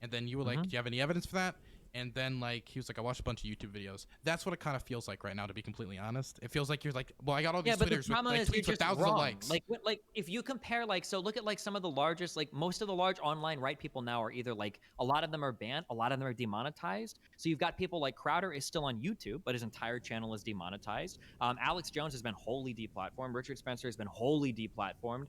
And then you were like, do you have any evidence for that? And then like he was like, I watched a bunch of YouTube videos. That's what it kind of feels like right now, to be completely honest. It feels like you're like, well, I got all these but the Twitters with problem like is you're tweets with just thousands of wrong. likes. Like if you compare, like, so look at like some of the largest, like most of the large online right people now are either like, a lot of them are banned, a lot of them are demonetized. So you've got people like Crowder is still on YouTube, but his entire channel is demonetized. Alex Jones has been wholly deplatformed. Richard Spencer has been wholly deplatformed.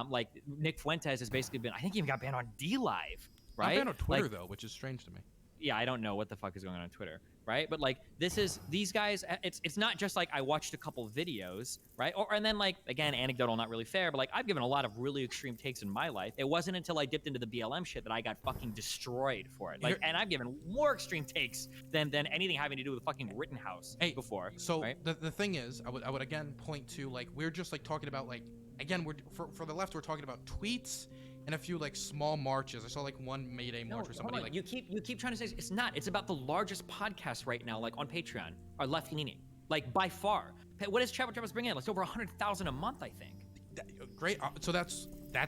Like Nick Fuentes has basically been, I think he even got banned on D Live. Not Right? banned on Twitter Like, though, which is strange to me. yeah, I don't know what the fuck is going on Twitter, right? But like, these guys. It's not just like I watched a couple videos, right? And then like, again, anecdotal, not really fair, but like I've given a lot of really extreme takes in my life. It wasn't until I dipped into the BLM shit that I got fucking destroyed for it. Like, and I've given more extreme takes than anything having to do with fucking Rittenhouse before. So right? the thing is, I would again point to like, we're just like talking about like, again, we're for the left, we're talking about tweets and a few like small marches. I saw like one May Day march or somebody like, you keep trying to say it's not. It's about the largest podcast right now, like on Patreon, are Lefty, like by far. What does Travis bring in? Like, it's over 100,000 a month, I think. Great. So that's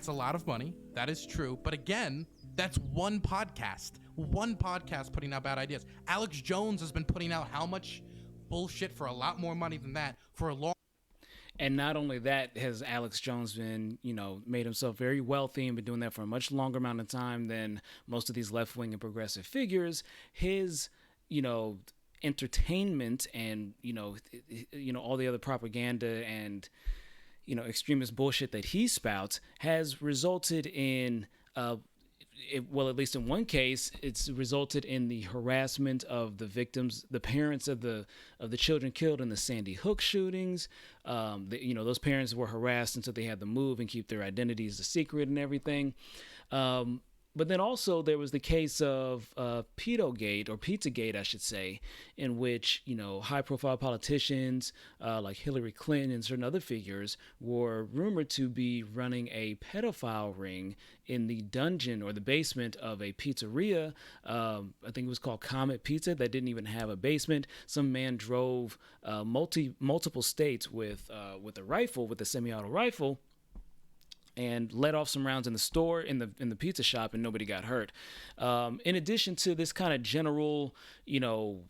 a lot of money. That is true. But again, that's one podcast putting out bad ideas. Alex Jones has been putting out how much bullshit for a lot more money than that for a long. And not only that has Alex Jones been, made himself very wealthy and been doing that for a much longer amount of time than most of these left-wing and progressive figures. His, entertainment and, all the other propaganda and, extremist bullshit that he spouts has resulted in well, at least in one case, it's resulted in the harassment of the victims, the parents of the children killed in the Sandy Hook shootings. Those parents were harassed until they had to move and keep their identities a secret and everything. But then also there was the case of Pedogate, or Pizzagate, I should say, in which, high-profile politicians like Hillary Clinton and certain other figures were rumored to be running a pedophile ring in the dungeon or the basement of a pizzeria. I think it was called Comet Pizza, that didn't even have a basement. Some man drove multiple states with a rifle, with a semi-auto rifle, and let off some rounds in the store, in the pizza shop, and nobody got hurt. In addition to this kind of general, and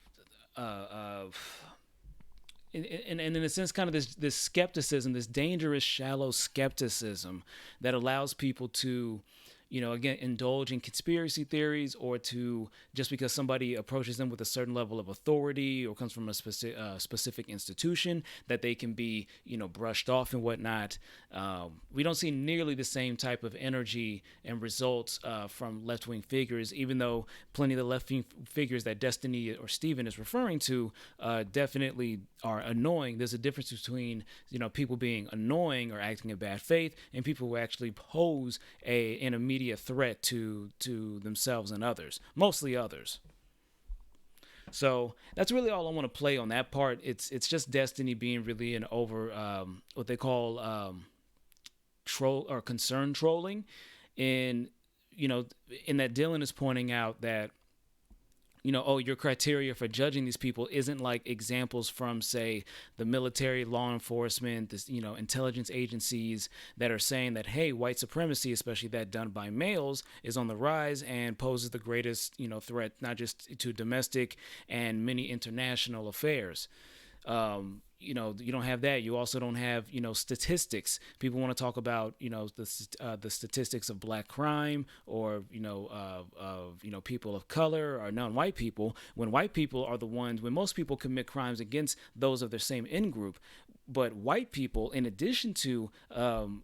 in a sense, kind of this skepticism, this dangerous, shallow skepticism that allows people to, again, indulge in conspiracy theories, or to, just because somebody approaches them with a certain level of authority or comes from a specific institution, that they can be, brushed off and whatnot. We don't see nearly the same type of energy and results from left-wing figures, even though plenty of the left-wing figures that Destiny or Steven is referring to definitely are annoying. There's a difference between, people being annoying or acting in bad faith, and people who actually pose an immediate threat to themselves and others, mostly others. So that's really all I want to play on that part. It's just Destiny being really an over what they call troll or concern trolling, in that Dylan is pointing out that, your criteria for judging these people isn't like examples from, say, the military, law enforcement, this, intelligence agencies that are saying that, hey, white supremacy, especially that done by males, is on the rise and poses the greatest, threat, not just to domestic and many international affairs. You don't have that. You also don't have, statistics. People want to talk about, the statistics of black crime, or, of people of color or non-white people, when white people are the ones, when most people commit crimes against those of their same in-group. But white people, in addition to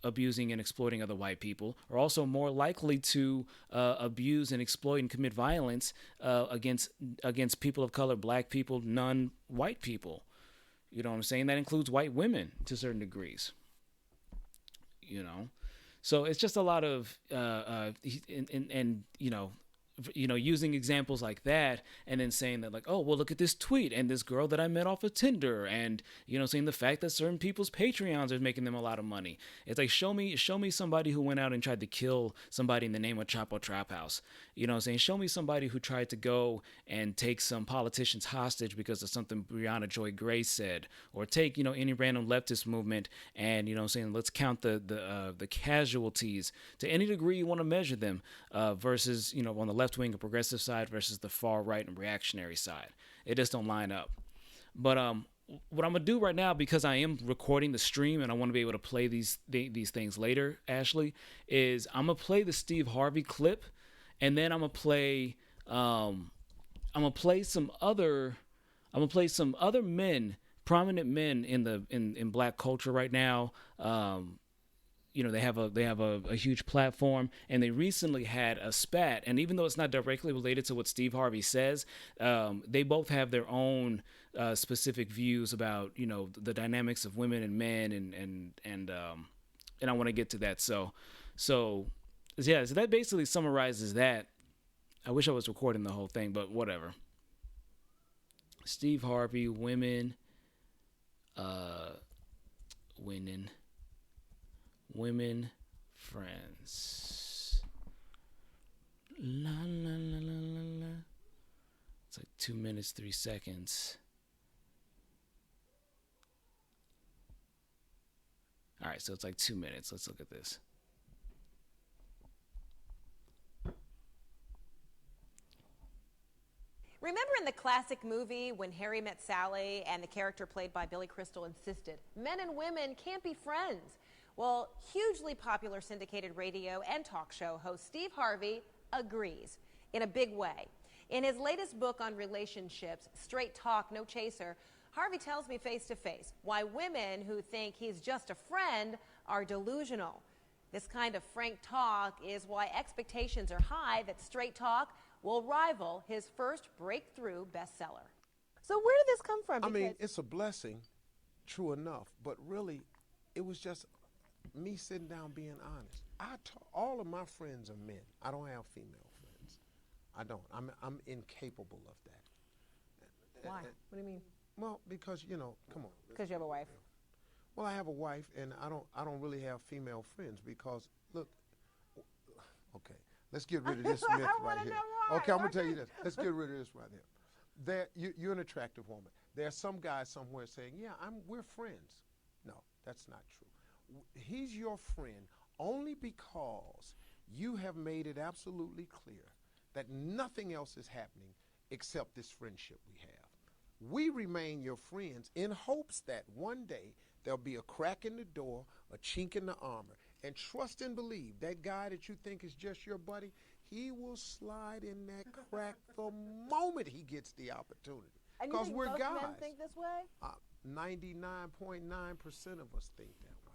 abusing and exploiting other white people, are also more likely to abuse and exploit and commit violence against people of color, black people, non-white people. You know what I'm saying? That includes white women to certain degrees. So it's just a lot of using examples like that, and then saying that, like, oh, well, look at this tweet and this girl that I met off of Tinder, and saying the fact that certain people's Patreons are making them a lot of money. It's like, show me somebody who went out and tried to kill somebody in the name of Chapo Trap House. Show me somebody who tried to go and take some politicians hostage because of something Breonna Joy Gray said, or take any random leftist movement and saying, let's count the casualties to any degree you want to measure them, versus on the left left wing and progressive side versus the far right and reactionary side. It just don't line up. But what I'm gonna do right now, because I am recording the stream and I want to be able to play these things later, Ashley, is I'm gonna play the Steve Harvey clip, and then I'm gonna play some other men, prominent men in Black culture right now. They have a huge platform, and they recently had a spat. And even though it's not directly related to what Steve Harvey says, they both have their own specific views about the dynamics of women and men, and I want to get to that. So that basically summarizes that. I wish I was recording the whole thing, but whatever. Steve Harvey, women friends. La la la la la la. It's like 2 minutes, 3 seconds. All right, so it's like 2 minutes. Let's look at this. Remember in the classic movie when Harry Met Sally and the character played by Billy Crystal insisted men and women can't be friends? Well, hugely popular syndicated radio and talk show host Steve Harvey agrees in a big way. In his latest book on relationships, Straight Talk, No Chaser, Harvey tells me face to face why women who think he's just a friend are delusional. This kind of frank talk is why expectations are high that Straight Talk will rival his first breakthrough bestseller. So where did this come from? I mean, it's a blessing, true enough, but really, it was just me sitting down being honest. All of my friends are men. I don't have female friends. I don't. I'm incapable of that. Why? What do you mean? Well, because come on. Because you have a wife. Well, I have a wife, and I don't really have female friends because look. Okay, let's get rid of this myth right here. Okay, I'm gonna tell you this. Let's get rid of this right here. You're an attractive woman. There are some guys somewhere saying, "Yeah, we're friends." No, that's not true. He's your friend only because you have made it absolutely clear that nothing else is happening except this friendship we have. We remain your friends in hopes that one day there'll be a crack in the door, a chink in the armor, and trust and believe that guy that you think is just your buddy, he will slide in that crack the moment he gets the opportunity. Because we're most guys. Men think this way? 99.9% of us think that way.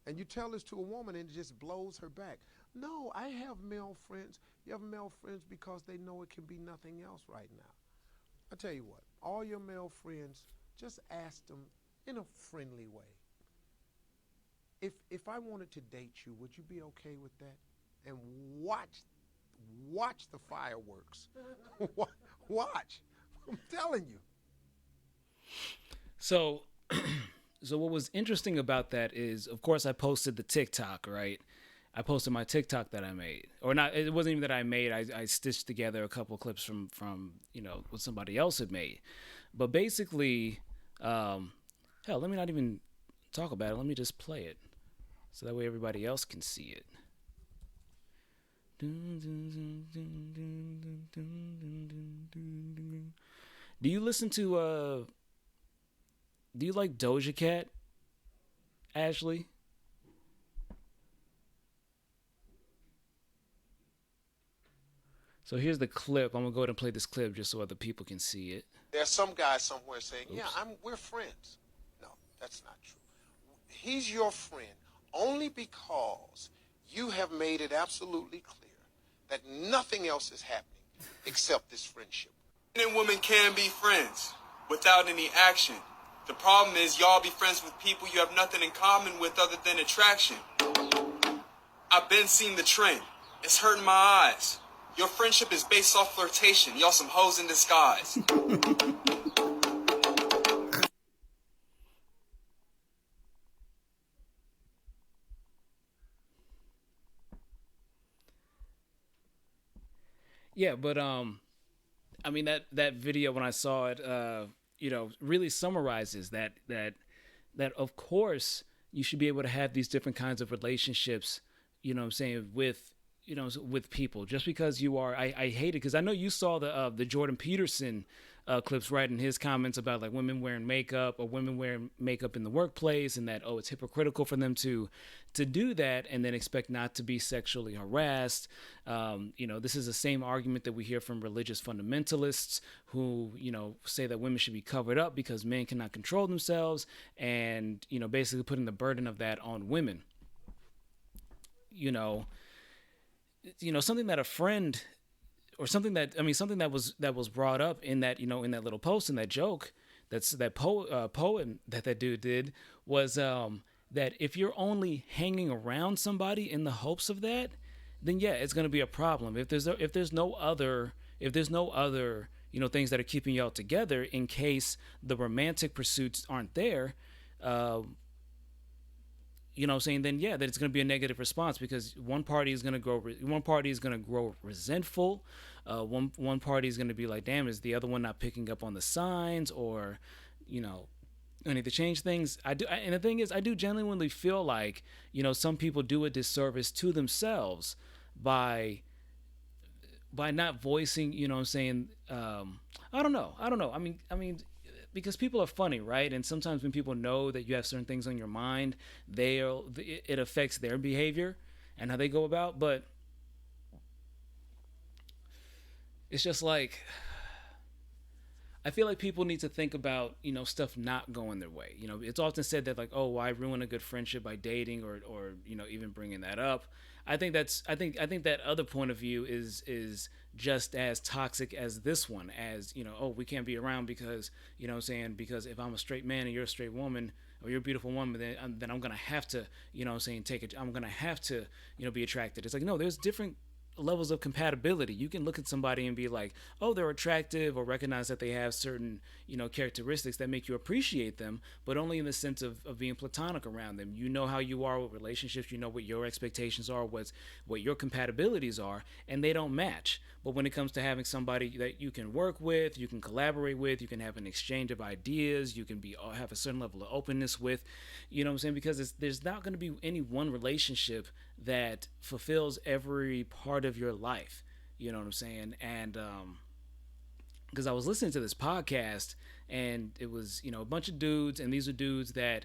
And you tell this to a woman and it just blows her back. No, I have male friends. You have male friends because they know it can be nothing else right now. I tell you what, all your male friends, just ask them in a friendly way. If I wanted to date you, would you be okay with that? And watch the fireworks. Watch. I'm telling you. So what was interesting about that is, of course, I posted the TikTok, right? I posted my TikTok that I made, or not. It wasn't even that I made. I stitched together a couple of clips from what somebody else had made. But basically, hell, let me not even talk about it. Let me just play it, so that way everybody else can see it. Do you listen to do you like Doja Cat, Ashley? So here's the clip. I'm gonna go ahead and play this clip just so other people can see it. There's some guy somewhere saying, "Yeah, we're friends." No, that's not true. He's your friend only because you have made it absolutely clear that nothing else is happening except this friendship. Men and women can be friends without any action. The problem is y'all be friends with people you have nothing in common with other than attraction. I've been seeing the trend. It's hurting my eyes. Your friendship is based off flirtation. Y'all some hoes in disguise. Yeah, but I mean that video when I saw it, really summarizes that of course you should be able to have these different kinds of relationships, you know what I'm saying, with with people just because you are. I hate it because I know you saw the Jordan Peterson clips, right, in his comments about like women wearing makeup or women wearing makeup in the workplace, and that it's hypocritical for them to do that and then expect not to be sexually harassed. This is the same argument that we hear from religious fundamentalists who say that women should be covered up because men cannot control themselves, and basically putting the burden of that on women. Something that a friend, or something that was brought up in that in that little post, in that joke, that poem that dude did, was that if you're only hanging around somebody in the hopes of that, then yeah, it's going to be a problem. If there's no other things that are keeping y'all together in case the romantic pursuits aren't there, then yeah, that it's going to be a negative response because one party is going to grow resentful. One party is going to be like, damn, is the other one not picking up on the signs, or, I need to change things. And the thing is, I do genuinely feel like, some people do a disservice to themselves by not voicing, I don't know. I mean, because people are funny, right? And sometimes when people know that you have certain things on your mind, it affects their behavior and how they go about. But it's just like, I feel like people need to think about, stuff not going their way. It's often said that like, oh, why ruin a good friendship by dating or even bringing that up. I think that other point of view is just as toxic as this one, as, oh, we can't be around because, because if I'm a straight man and you're a straight woman, or you're a beautiful woman, then I'm going to have to, I'm going to have to, be attracted. It's like, no, there's different levels of compatibility. You can look at somebody and be like, oh, they're attractive, or recognize that they have certain, characteristics that make you appreciate them, but only in the sense of being platonic around them. You know how you are with relationships, what your expectations are, what your compatibilities are, and they don't match. But when it comes to having somebody that you can work with, you can collaborate with, you can have an exchange of ideas, you can have a certain level of openness with, because there's not going to be any one relationship that fulfills every part of your life. You know what I'm saying? And because I was listening to this podcast, and it was a bunch of dudes, and these are dudes that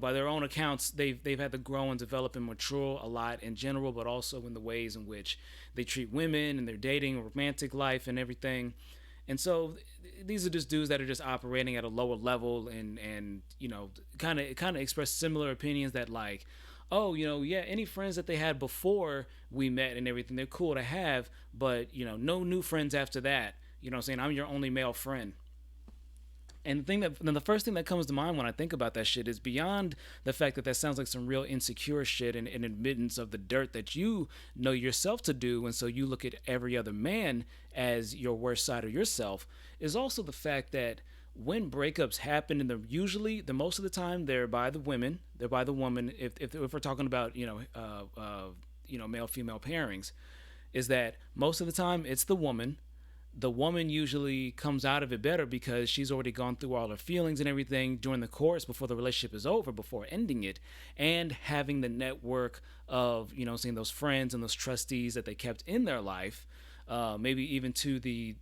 by their own accounts, they've had to grow and develop and mature a lot in general, but also in the ways in which they treat women and their dating, romantic life, and everything. And so these are just dudes that are just operating at a lower level, and kind of express similar opinions that like, oh, yeah, any friends that they had before we met and everything, they're cool to have, but no new friends after that. I'm your only male friend. And the first thing that comes to mind when I think about that shit is, beyond the fact that sounds like some real insecure shit and admittance of the dirt that you know yourself to do, and so you look at every other man as your worst side of yourself, is also the fact that when breakups happen, and usually the most of the time they're by the women, if we're talking about male female pairings, is that most of the time it's the woman. The woman usually comes out of it better because she's already gone through all her feelings and everything during the course, before the relationship is over, before ending it, and having the network of, those friends and those trustees that they kept in their life, maybe even to the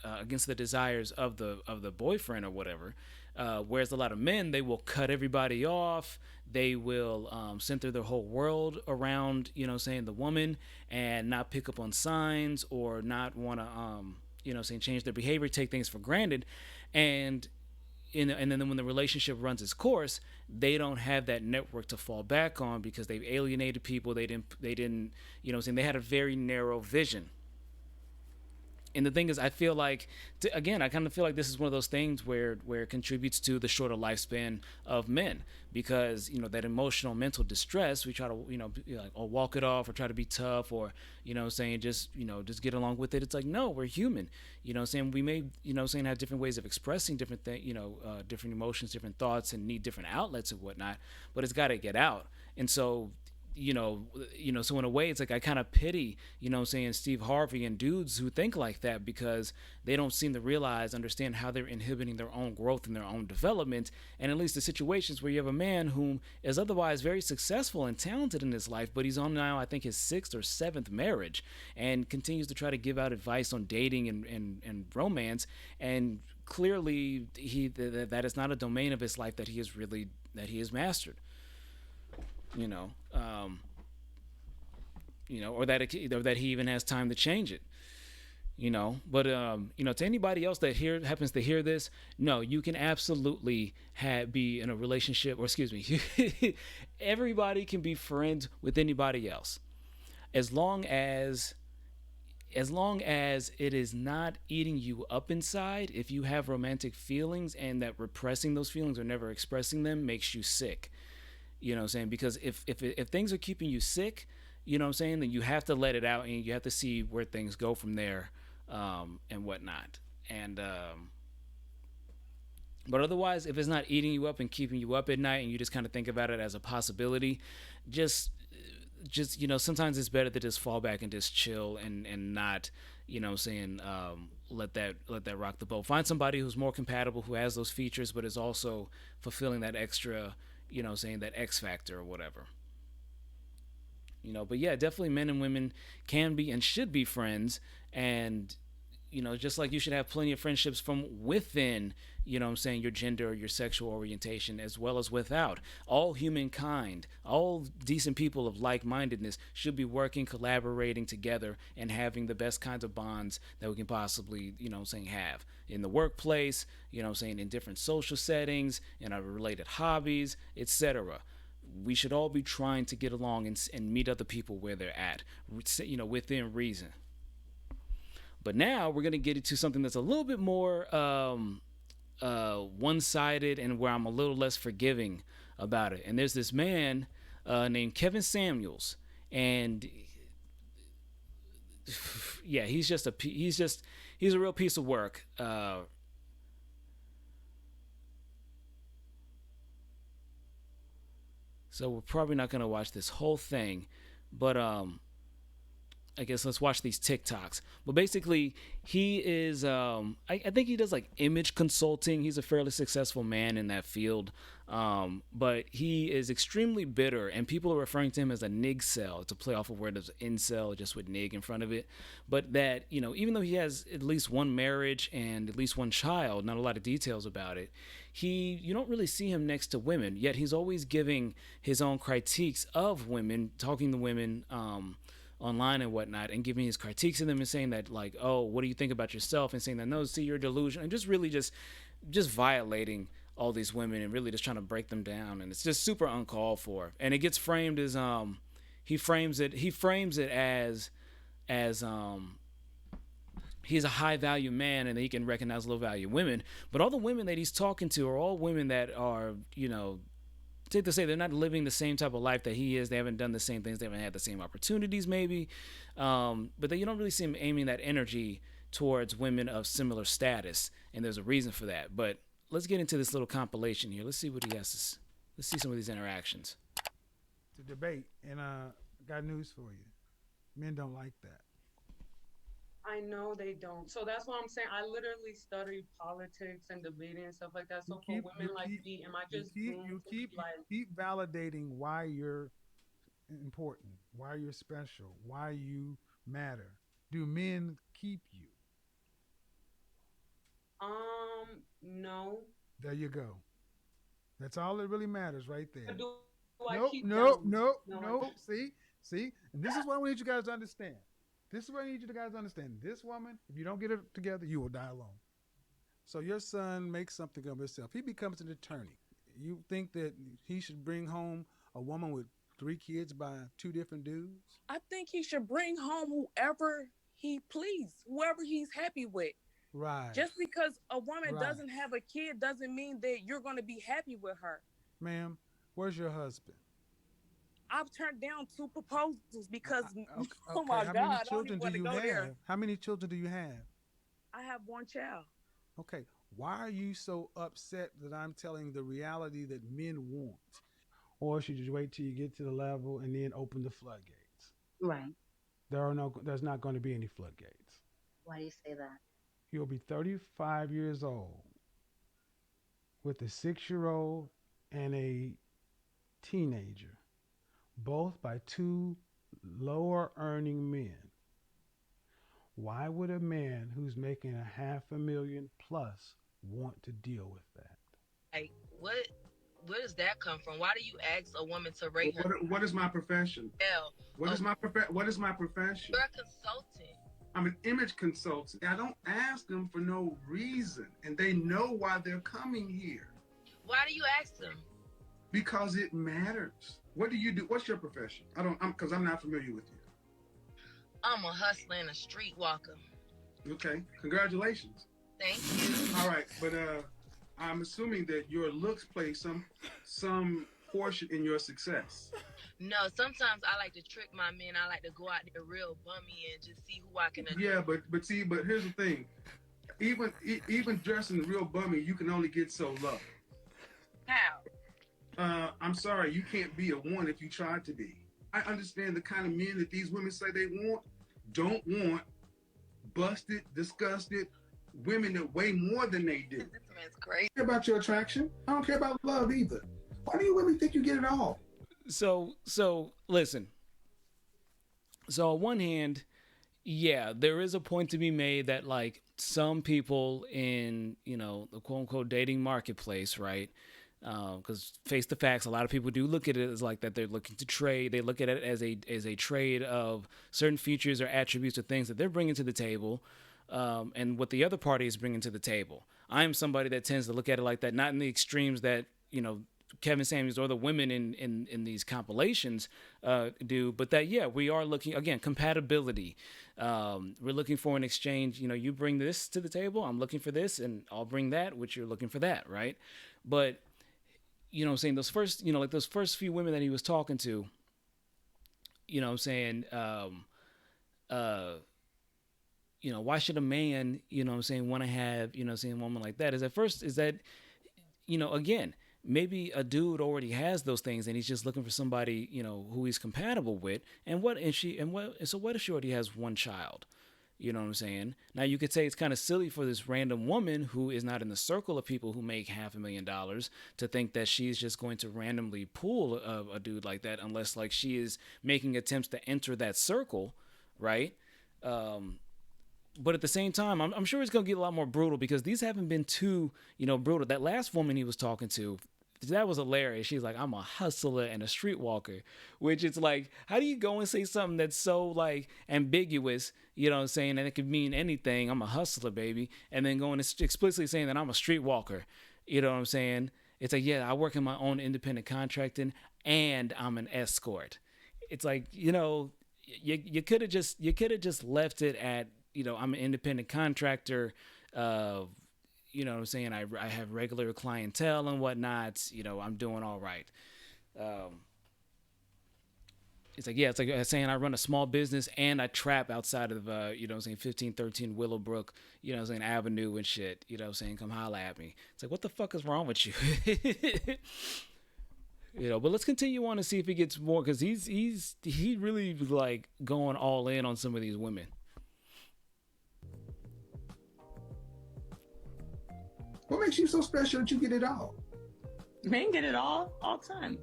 against the desires of the boyfriend or whatever. Whereas a lot of men, they will cut everybody off. They will center their whole world around, the woman, and not pick up on signs, or not want to, change their behavior, take things for granted. And then when the relationship runs its course, they don't have that network to fall back on because they've alienated people. They didn't, they had a very narrow vision. And the thing is, I feel like, I kind of feel like this is one of those things where it contributes to the shorter lifespan of men, because, that emotional, mental distress, we try to, be like, or walk it off, or try to be tough, or, just get along with it. It's like, no, we're human. We may, have different ways of expressing different things, different emotions, different thoughts, and need different outlets and whatnot, but it's got to get out. And so So in a way, it's like I kind of pity, saying Steve Harvey and dudes who think like that, because they don't seem to understand how they're inhibiting their own growth and their own development. And at least the situations where you have a man whom is otherwise very successful and talented in his life, but he's on now, I think, his 6th or 7th marriage, and continues to try to give out advice on dating and romance. And clearly that is not a domain of his life that he has mastered. Or that he even has time to change it. But to anybody else that happens to hear this, no, you can absolutely be in a relationship, or excuse me, everybody can be friends with anybody else, as long as it is not eating you up inside. If you have romantic feelings and that repressing those feelings or never expressing them makes you sick. You know what I'm saying? Because if things are keeping you sick, then you have to let it out, and you have to see where things go from there, and whatnot. And but otherwise, if it's not eating you up and keeping you up at night, and you just kind of think about it as a possibility, just sometimes it's better to just fall back and just chill and not, let that rock the boat. Find somebody who's more compatible, who has those features, but is also fulfilling that extra, that X factor or whatever. But yeah, definitely men and women can be and should be friends. And, just like you should have plenty of friendships from within, your gender or your sexual orientation, as well as without. All humankind, all decent people of like-mindedness should be working, collaborating together, and having the best kinds of bonds that we can possibly, have in the workplace, in different social settings, in our related hobbies, etc. We should all be trying to get along and meet other people where they're at, within reason. But now we're going to get into something that's a little bit more one-sided, and where I'm a little less forgiving about it. And there's this man named Kevin Samuels, and yeah, he's a real piece of work. So we're probably not going to watch this whole thing, but I guess let's watch these TikToks. But basically, he is, I think he does like image consulting. He's a fairly successful man in that field. But he is extremely bitter, and people are referring to him as a nigcel, to play off of where there's incel just with nig in front of it. But that, even though he has at least one marriage and at least one child, not a lot of details about it, you don't really see him next to women, yet he's always giving his own critiques of women, talking to women, online and whatnot, and giving his critiques of them and saying that, like, oh, what do you think about yourself? And saying that, no, see, you're delusional, and just really just violating all these women and really just trying to break them down. And it's just super uncalled for. And it gets framed as he frames it as he's a high value man and he can recognize low value women. But all the women that he's talking to are all women that are, safe to say, they're not living the same type of life that he is. They haven't done the same things. They haven't had the same opportunities, maybe. But you don't really see him aiming that energy towards women of similar status, and there's a reason for that. But let's get into this little compilation here. Let's see what he has. Let's see some of these interactions. To debate, and got news for you. Men don't like that. I know they don't. So that's what I'm saying. I literally study politics and debating and stuff like that. So for women like me, am I just you keep validating why you're important, why you're special, why you matter. Do men keep you? No. There you go. That's all that really matters right there. Nope. See? And this is what I need you guys to understand. This woman, if you don't get it together, you will die alone. So your son makes something of himself. He becomes an attorney. You think that he should bring home a woman with 3 kids by 2 different dudes? I think he should bring home whoever he please, whoever he's happy with. Right. Just because a woman doesn't have a kid doesn't mean that you're going to be happy with her. Ma'am, where's your husband? I've turned down 2 proposals because, okay. Oh my How God, many children do you have? There. How many children do you have? I have 1 child. Okay. Why are you so upset that I'm telling the reality that men want? or should you wait till you get to the level and then open the floodgates? Right. There's not going to be any floodgates. Why do you say that? You'll be 35 years old with a 6-year-old and a teenager, both by two lower earning men. Why would a man who's making $500,000 plus want to deal with that? Like, where does that come from? Why do you ask a woman to rate her? What is my profession? What is my profession? You're a consultant. I'm an image consultant. I don't ask them for no reason, and they know why they're coming here. Why do you ask them? Because it matters. What do you do? What's your profession? Because I'm not familiar with you. I'm a hustler and a street walker. Okay, congratulations. Thank you. All right, but I'm assuming that your looks play some portion in your success. No, sometimes I like to trick my men. I like to go out there real bummy and just see who I can. Yeah, but here's the thing. Even dressing real bummy, you can only get so low. How? I'm sorry, you can't be a one if you tried to be. I understand the kind of men that these women say they don't want busted, disgusted women that weigh more than they do. This man's crazy. I don't care about your attraction. I don't care about love either. Why do you women think you get it all? So listen. So on one hand, yeah, there is a point to be made that like some people in, the quote unquote dating marketplace, right? Because face the facts, a lot of people do look at it as like that they're looking to trade. They look at it as a trade of certain features or attributes or things that they're bringing to the table, and what the other party is bringing to the table. I'm somebody that tends to look at it like that, not in the extremes that Kevin Samuels or the women in these compilations do, but that, yeah, we are looking, again, compatibility. We're looking for an exchange. You bring this to the table, I'm looking for this, and I'll bring that, which you're looking for that, right? But, I'm saying those first, like those first few women that he was talking to, I'm saying, why should a man, want to have, a woman like that? Is that, again, maybe a dude already has those things and he's just looking for somebody, who he's compatible with. So what if she already has one child? You know what I'm saying? Now you could say it's kind of silly for this random woman who is not in the circle of people who make $500,000 to think that she's just going to randomly pull a dude like that, unless like she is making attempts to enter that circle, right? But at the same time, I'm sure it's going to get a lot more brutal because these haven't been too, brutal. That last woman he was talking to, that was hilarious. She's like, I'm a hustler and a streetwalker, which it's like, how do you go and say something that's so like ambiguous, and it could mean anything. I'm a hustler, baby. And then going and explicitly saying that I'm a streetwalker. You know what I'm saying? It's like, yeah, I work in my own independent contracting and I'm an escort. It's like, you could have just left it at, I'm an independent contractor. You know what I'm saying? I have regular clientele and whatnot. I'm doing all right. It's like saying I run a small business and I trap outside of, 1513 Willowbrook, Avenue and shit. Come holla at me. It's like, what the fuck is wrong with you? But let's continue on and see if he gets more, because he really like going all in on some of these women. What makes you so special that you get it all? Men get it all the time.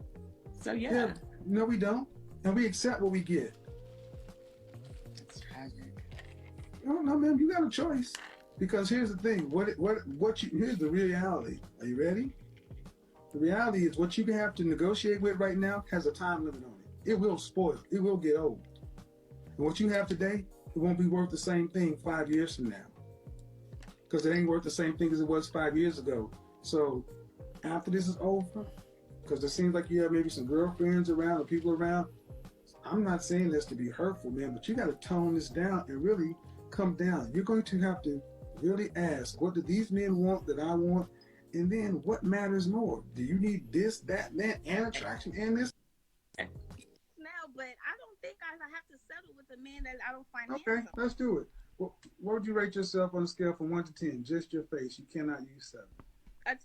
So yeah. No, we don't. And we accept what we get. It's tragic. No, man, you got a choice. Because here's the thing. Here's the reality. Are you ready? The reality is what you have to negotiate with right now has a time limit on it. It will spoil. It will get old. And what you have today, it won't be worth the same thing 5 years from now. Because it ain't worth the same thing as it was 5 years ago. So after this is over, because it seems like you have maybe some girlfriends around or people around, I'm not saying this to be hurtful, man, but you got to tone this down and really come down. You're going to have to really ask, what do these men want that I want? And then what matters more? Do you need this, that, and attraction, and this? Now, but I don't think I have to settle with a man that I don't find Okay, handsome. let's do it. What would you rate yourself on a scale from 1 to 10? Just your face. You cannot use 7. A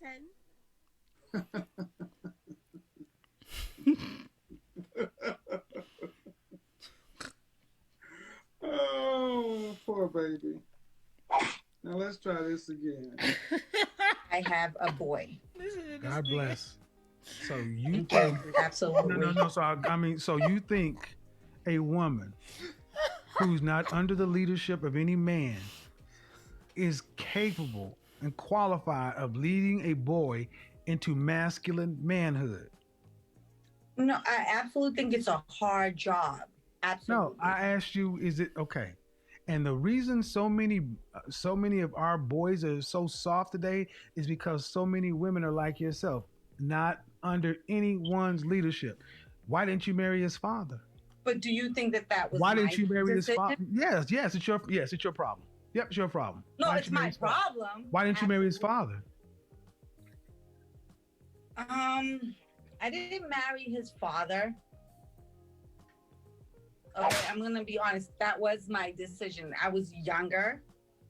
10. Oh, poor baby. Now let's try this again. I have a boy. God bless. So you Thank think you. Absolutely. no. So I mean, so you think a woman who's not under the leadership of any man is capable and qualified of leading a boy into masculine manhood? No, I absolutely think it's a hard job. Absolutely. No, I asked you, is it okay? And the reason so many of our boys are so soft today is because so many women are like yourself, not under anyone's leadership. Why didn't you marry his father? But do you think that was Why my didn't you marry his decision? father? Yes, it's your problem. Yep, it's your problem. No, Why it's didn't you marry my his father? problem. Why didn't you marry his father? I didn't marry his father. Okay, I'm gonna be honest. That was my decision. I was younger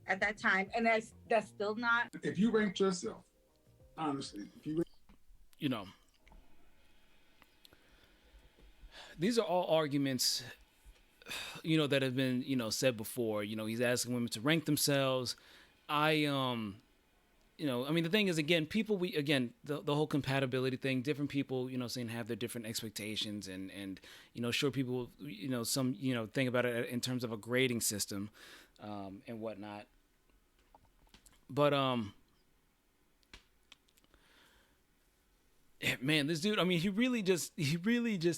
at that time, and that's still not. If you ranked yourself, honestly, if you You know, these are all arguments, you know, that have been, you know, said before. You know, he's asking women to rank themselves. You know, I mean, the thing is, again, the whole compatibility thing, different people, you know, saying have their different expectations and, you know, sure, people, you know, some, you know, think about it in terms of a grading system, and whatnot. But, man, this dude, I mean, he really just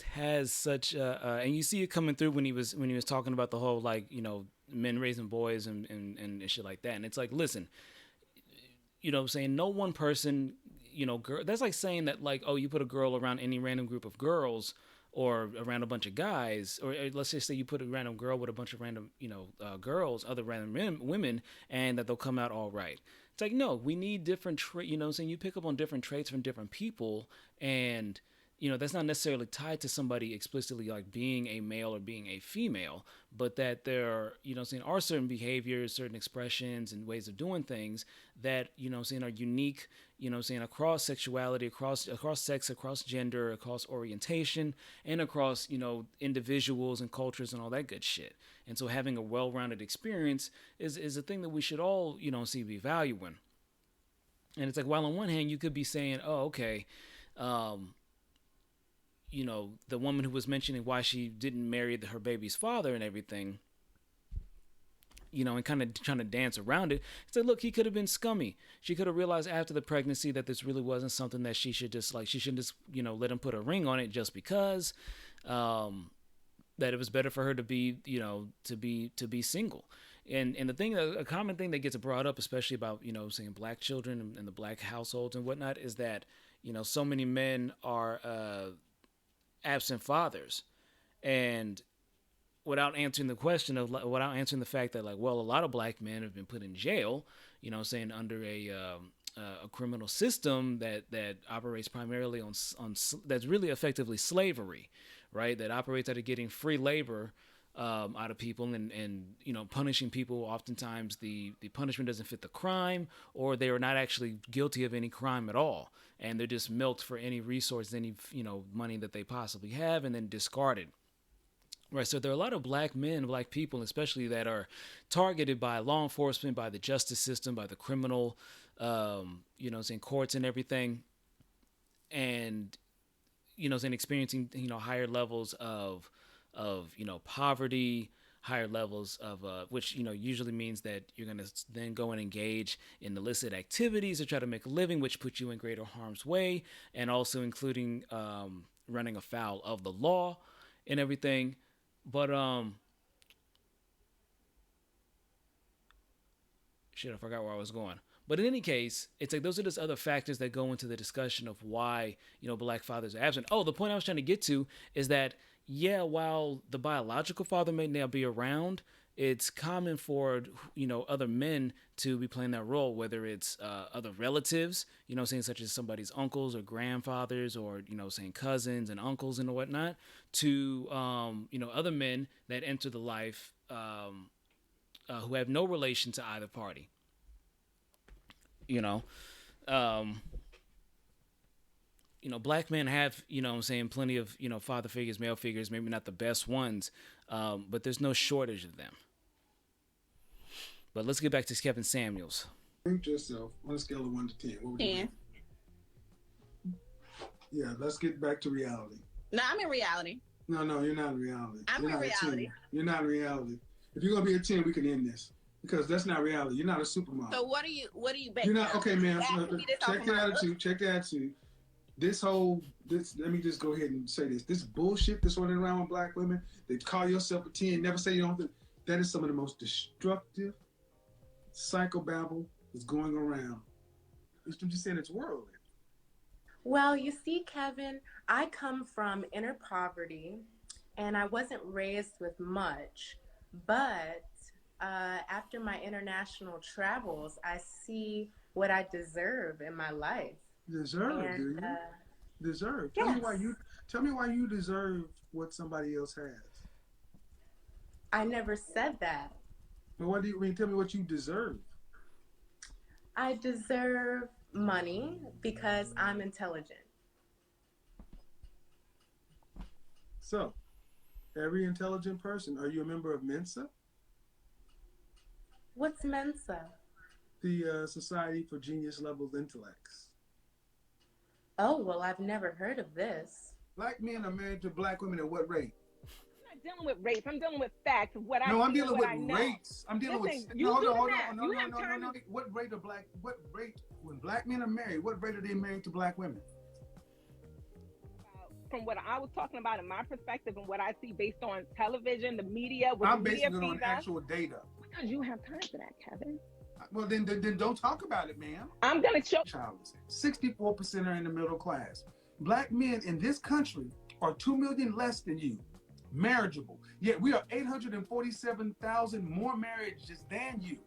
has such and you see it coming through when he was talking about the whole, like, you know, men raising boys and shit like that. And it's like, listen, you know what I'm saying, no one person, you know, girl, that's like saying that, like, oh, you put a girl around any random group of girls or around a bunch of guys, or let's just say you put a random girl with a bunch of random, you know, girls, other random women, and that they'll come out all right. It's like, no, we need different you know what I'm saying, you pick up on different traits from different people, and, you know, that's not necessarily tied to somebody explicitly like being a male or being a female, but that there, you know what I'm saying, are certain behaviors, certain expressions and ways of doing things that, you know what I'm saying, are unique, you know what I'm saying, across sexuality, across sex, across gender, across orientation, and across, you know, individuals and cultures and all that good shit. And so having a well-rounded experience is a thing that we should all, you know, see, be valuing. And it's like, while on one hand you could be saying, oh, okay, you know, the woman who was mentioning why she didn't marry her baby's father and everything, you know, and kind of trying to dance around it. It's like, look, he could have been scummy. She could have realized after the pregnancy that this really wasn't something that she should just, like, she shouldn't just, you know, let him put a ring on it just because, that it was better for her to be, you know, to be single. And the thing, a common thing that gets brought up, especially about, you know, saying black children and the black households and whatnot, is that, you know, so many men are, absent fathers, and without answering the fact that, like, well, a lot of black men have been put in jail, you know, saying under a criminal system that operates primarily on that's really effectively slavery, right? That operates out of getting free labor out of people and you know, punishing people. Oftentimes the punishment doesn't fit the crime, or they are not actually guilty of any crime at all, and they're just milked for any resource, any, you know, money that they possibly have, and then discarded. Right, so there are a lot of black men, black people especially, that are targeted by law enforcement, by the justice system, by the criminal, you know, saying courts and everything, and, you know, saying experiencing, you know, higher levels of you know, poverty, higher levels of which, you know, usually means that you're going to then go and engage in illicit activities to try to make a living, which puts you in greater harm's way, and also including running afoul of the law and everything. But shit, I forgot where I was going. But in any case, it's like those are just other factors that go into the discussion of why, you know, black fathers are absent. Oh, the point I was trying to get to is that, yeah, while the biological father may now be around, it's common for, you know, other men to be playing that role, whether it's other relatives, you know, saying such as somebody's uncles or grandfathers, or, you know, saying cousins and uncles and whatnot, to, you know, other men that enter the life who have no relation to either party. You know, black men have, what I'm saying, plenty of, father figures, male figures, maybe not the best ones, but there's no shortage of them. But let's get back to Kevin Samuels. Think yourself on a scale of 1 to 10. What would you 10. rate? Yeah, let's get back to reality. No, I'm in reality. No, you're not in reality. I'm in reality. You're not in reality. If you're gonna be a 10, we can end this because that's not reality. You're not a supermodel. So what are you basing? You're not okay, man. Check the the attitude. Check the attitude. This. Let me just go ahead and say this. This bullshit that's running around with black women. They call yourself a 10. Never say you don't. That is some of the most destructive psychobabble that's going around. I'm just saying it's worldly. Well, you see, Kevin, I come from inner poverty and I wasn't raised with much, but after my international travels, I see what I deserve in my life. Deserve, and, do you? Deserve. Yes. Tell me why you deserve what somebody else has. I never said that. But what do you mean? Tell me what you deserve. I deserve money because I'm intelligent. So, every intelligent person, are you a member of Mensa? What's Mensa? The Society for Genius Level Intellects. Oh, well, I've never heard of this. Black men are married to black women at what rate? I'm not dealing with race. I'm dealing with facts of what I No, I'm see dealing and with what I know. rates. I'm dealing Listen, with. you No, do hold the on. math. No. You have time. What rate when black men are married? What rate are they married to black women? From what I was talking about in my perspective and what I see based on television, the media, I'm basing it on actual data. Because you have time for that, Kevin. Well, then don't talk about it, ma'am. I'm gonna show. 64% are in the middle class. Black men in this country are 2 million less than you, marriageable. Yet we are 847,000 more marriages than you.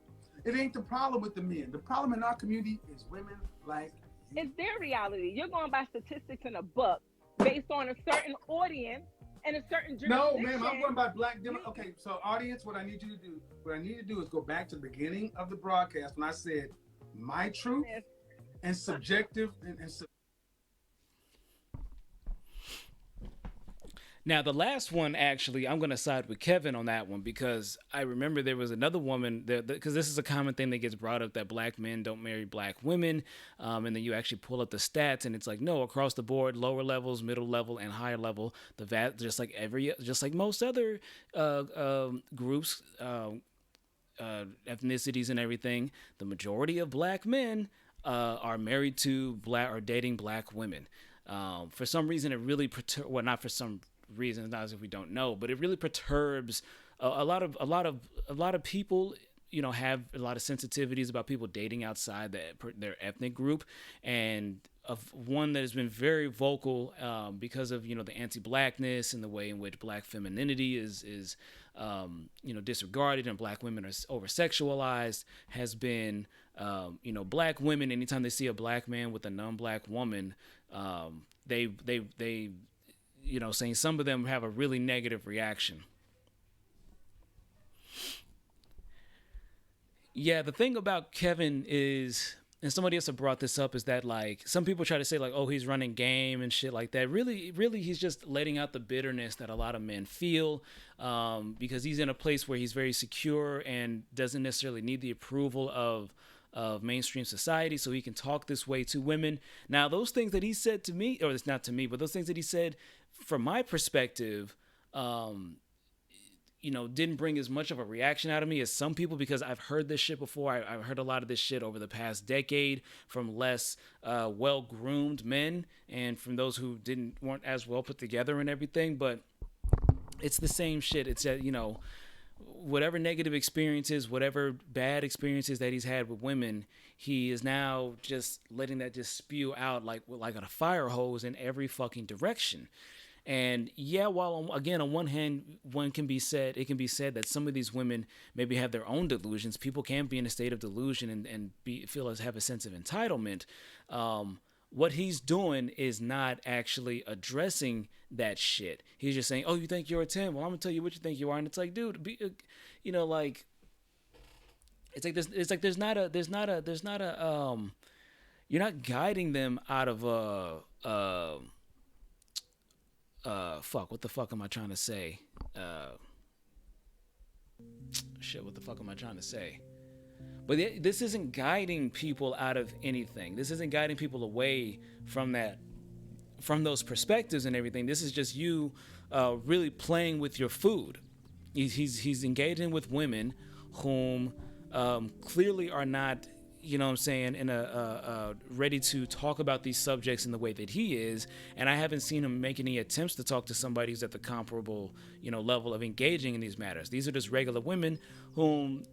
It ain't the problem with the men. The problem in our community is women like you. It's their reality. You're going by statistics in a book based on a certain audience and a certain No, jurisdiction. ma'am, I'm going by black demo. Okay, so audience, what I need to do is go back to the beginning of the broadcast when I said my truth and subjective and Now, the last one, actually, I'm going to side with Kevin on that one because I remember there was another woman, because this is a common thing that gets brought up, that black men don't marry black women. And then you actually pull up the stats and it's like, no, across the board, lower levels, middle level, and higher level, just like most other groups, ethnicities and everything, the majority of black men are married to or dating black women. For some reason, it really, not for some reasons, not as if we don't know, but it really perturbs a lot of people. Have a lot of sensitivities about people dating outside their ethnic group, and of one that has been very vocal because of the anti-blackness and the way in which black femininity is disregarded and black women are over-sexualized, has been black women. Anytime they see a black man with a non-black woman, they saying some of them have a really negative reaction. Yeah, the thing about Kevin is, and somebody else have brought this up, is that like some people try to say like, oh, he's running game and shit like that. Really, he's just letting out the bitterness that a lot of men feel because he's in a place where he's very secure and doesn't necessarily need the approval of mainstream society, so he can talk this way to women. Now, those things that he said to me, or it's not to me, but those things that he said from my perspective, didn't bring as much of a reaction out of me as some people, because I've heard this shit before. I've heard a lot of this shit over the past decade from less well-groomed men and from those who weren't as well put together and everything, but it's the same shit. It's that, whatever negative experiences, whatever bad experiences that he's had with women, he is now just letting that just spew out like a fire hose in every fucking direction. And yeah, while again, on one hand, it can be said that some of these women maybe have their own delusions. People can be in a state of delusion and have a sense of entitlement. What he's doing is not actually addressing that shit. He's just saying, "Oh, you think you're a 10? Well, I'm gonna tell you what you think you are." And it's like, dude, it's like there's not a you're not guiding them out of fuck, what the fuck am I trying to say? Shit, what the fuck am I trying to say? But this isn't guiding people out of anything. This isn't guiding people away from those perspectives and everything. This is just you really playing with your food. He's engaging with women whom clearly are not, you know what I'm saying, in ready to talk about these subjects in the way that he is. And I haven't seen him make any attempts to talk to somebody who's at the comparable, you know, level of engaging in these matters. These are just regular women whom,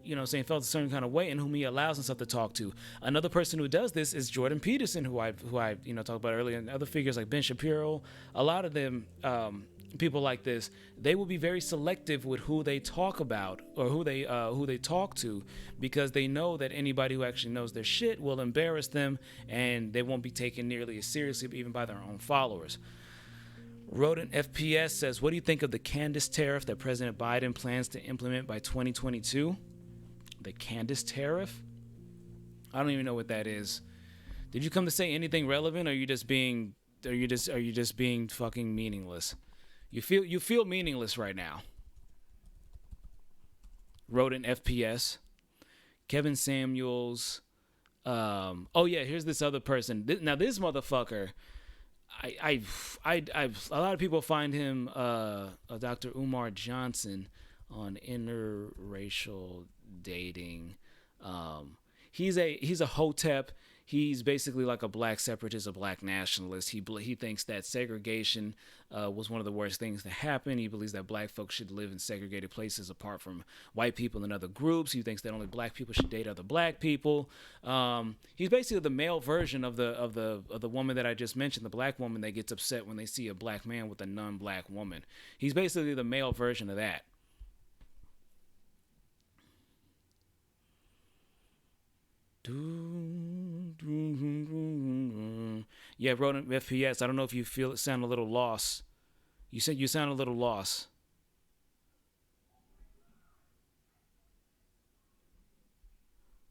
you know, saying felt a certain kind of way and whom he allows himself to talk to. Another person who does this is Jordan Peterson, who I you know, talked about earlier, and other figures like Ben Shapiro. A lot of them, people like this, they will be very selective with who they talk about or who they talk to, because they know that anybody who actually knows their shit will embarrass them, and they won't be taken nearly as seriously even by their own followers. Rodent FPS says, what do you think of the Candace tariff that President Biden plans to implement by 2022? The Candace tariff? I don't even know what that is. Did you come to say anything relevant, or are you just being fucking meaningless? You feel meaningless right now. Rodent FPS. Kevin Samuels. Oh yeah, here's this other person. Now this motherfucker, a lot of people find him Dr. Umar Johnson on interracial dating. He's a hotep. He's basically like a black separatist, a black nationalist. He thinks that segregation was one of the worst things to happen. He believes that black folks should live in segregated places apart from white people and other groups. He thinks that only black people should date other black people. He's basically the male version of the woman that I just mentioned, the black woman that gets upset when they see a black man with a non-black woman. He's basically the male version of that. Yeah, Rodent FPS. I don't know if you feel it sound a little lost. You said you sound a little lost.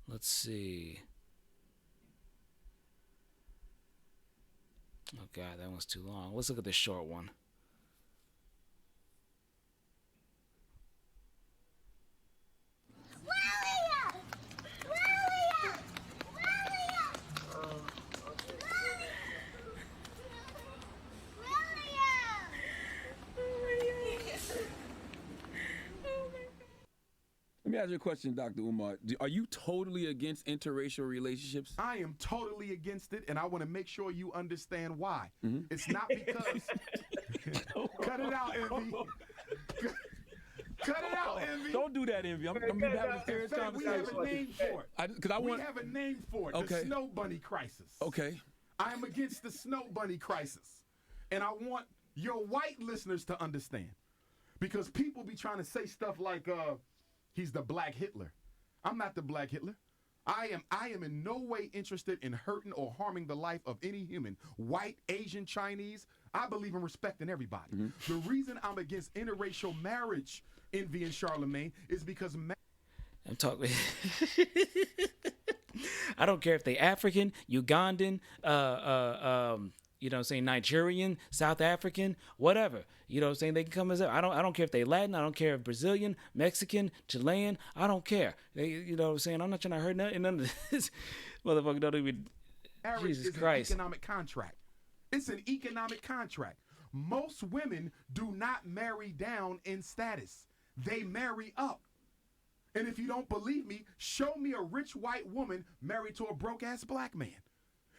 Let's see. Oh God, that one's too long. Let's look at this short one. Let me ask you a question, Dr. Umar. Are you totally against interracial relationships? I am totally against it, and I want to make sure you understand why. Mm-hmm. It's not because... Cut it out, Envy. Cut it out, Envy. Don't do that, Envy. I'm having a serious conversation. We have a name for it. We have a name for it. Okay. The Snow Bunny Crisis. Okay. I am against the Snow Bunny Crisis. And I want your white listeners to understand. Because people be trying to say stuff like... he's the Black Hitler. I'm not the Black Hitler. I am in no way interested in hurting or harming the life of any human, white, Asian, Chinese. I believe in respecting everybody. Mm-hmm. The reason I'm against interracial marriage, Envy and Charlemagne, is because I'm talking. I don't care if they African, Ugandan, you know what I'm saying, Nigerian, South African, whatever. You know what I'm saying? They can come as I don't care if they Latin, I don't care if Brazilian, Mexican, Chilean, I don't care. They, you know what I'm saying? I'm not trying to hurt none of this. Motherfucker don't even. Marriage Jesus is Christ. An economic contract. It's an economic contract. Most women do not marry down in status. They marry up. And if you don't believe me, show me a rich white woman married to a broke-ass black man.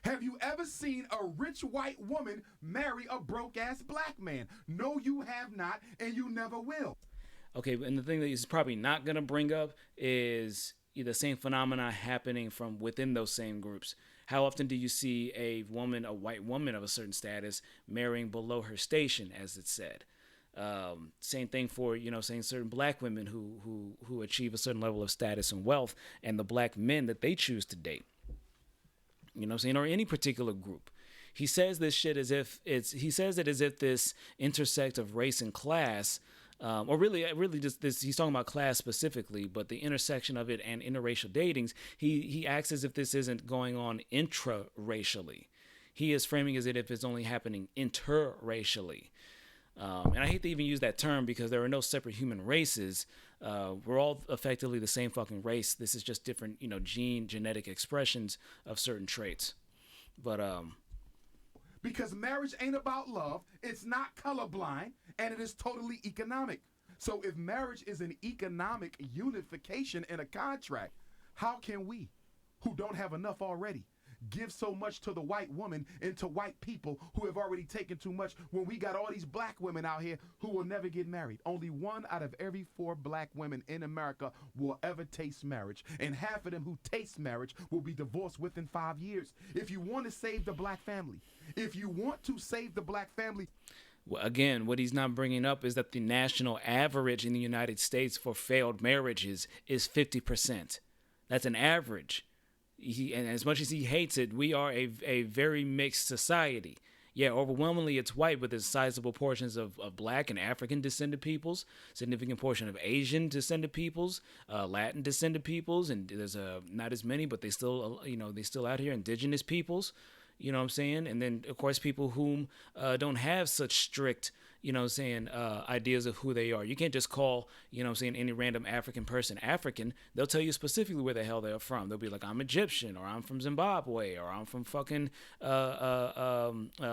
Have you ever seen a rich white woman marry a broke-ass black man? No, you have not, and you never will. Okay, and the thing that he's probably not going to bring up is the same phenomena happening from within those same groups. How often do you see a white woman of a certain status, marrying below her station, as it's said? Same thing for, saying certain black women who achieve a certain level of status and wealth, and the black men that they choose to date. You know what I'm saying? Or any particular group. He says this shit as if he says it as if this intersect of race and class or really just this, he's talking about class specifically, but the intersection of it and interracial datings, he acts as if this isn't going on intraracially. He is framing as if it's only happening interracially. And I hate to even use that term because there are no separate human races. We're all effectively the same fucking race. This is just different, genetic expressions of certain traits. But because marriage ain't about love, it's not colorblind, and it is totally economic. So if marriage is an economic unification in a contract, how can we, who don't have enough already, give so much to the white woman and to white people who have already taken too much when we got all these black women out here who will never get married? Only 1 out of every 4 black women in America will ever taste marriage, and half of them who taste marriage will be divorced within 5 years. If you want to save the black family, well, again, what he's not bringing up is that the national average in the United States for failed marriages is 50%. That's an average. And as much as he hates it, we are a very mixed society. Yeah, overwhelmingly it's white, but there's sizable portions of black and African descended peoples, significant portion of Asian descended peoples, Latin descended peoples, and there's not as many, but they still out here, indigenous peoples. You know what I'm saying? And then, of course, people whom don't have such strict, ideas of who they are. You can't just call, any random African person African. They'll tell you specifically where the hell they're from. They'll be like, I'm Egyptian, or I'm from Zimbabwe, or I'm from fucking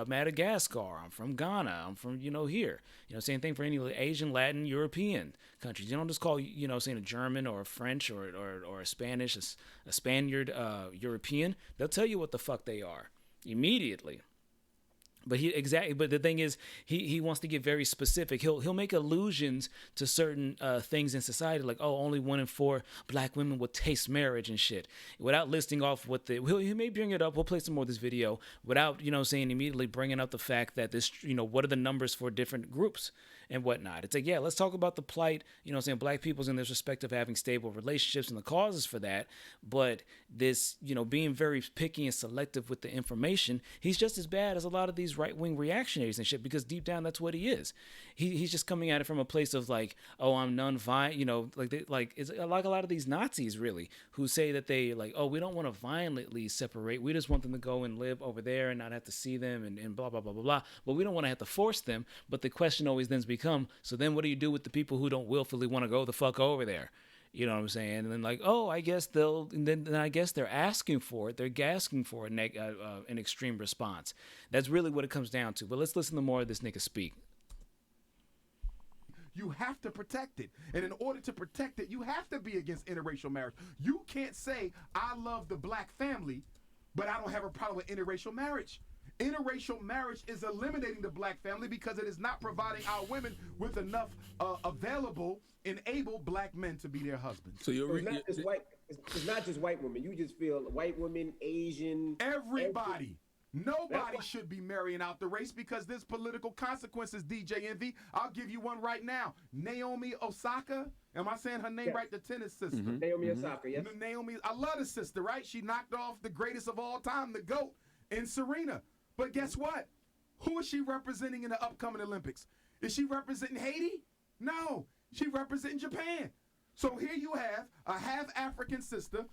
Madagascar, I'm from Ghana, I'm from, here. Same thing for any Asian, Latin, European countries. You don't just call, a German or a French or a Spanish, a Spaniard, European. They'll tell you what the fuck they are immediately. But the thing is, he wants to get very specific. He'll make allusions to certain things in society, like, oh, only 1 in 4 black women will taste marriage and shit, without listing off what he may bring it up. We'll play some more of this video without immediately bringing up the fact that this, what are the numbers for different groups and whatnot. It's like, yeah, let's talk about the plight, black people's in this respect of having stable relationships and the causes for that. But this, being very picky and selective with the information, he's just as bad as a lot of these right-wing reactionaries and shit, because deep down that's what he is. He's just coming at it from a place of like, oh, I'm non-violent, it's like a lot of these Nazis really, who say that they like, oh, we don't want to violently separate. We just want them to go and live over there and not have to see them and blah, blah, blah, blah, blah. But we don't want to have to force them. But the question always then becomes, so then what do you do with the people who don't willfully want to go the fuck over there? You know what I'm saying? And then like, oh, I guess then I guess they're asking for it. They're asking for an extreme response. That's really what it comes down to. But let's listen to more of this nigga speak. You have to protect it. And in order to protect it, you have to be against interracial marriage. You can't say, I love the black family, but I don't have a problem with interracial marriage. Interracial marriage is eliminating the black family because it is not providing our women with enough available and able black men to be their husbands. So it's not just white. It's not just white women. You just feel white women, Asian, everybody. Nobody should be marrying out the race because there's political consequences, DJ Envy. I'll give you one right now. Naomi Osaka. Am I saying her name right? The tennis sister. Mm-hmm. Naomi Osaka, yes. Naomi, I love the sister, right? She knocked off the greatest of all time, the GOAT, in Serena. But guess what? Who is she representing in the upcoming Olympics? Is she representing Haiti? No, she's representing Japan. So here you have a half African sister,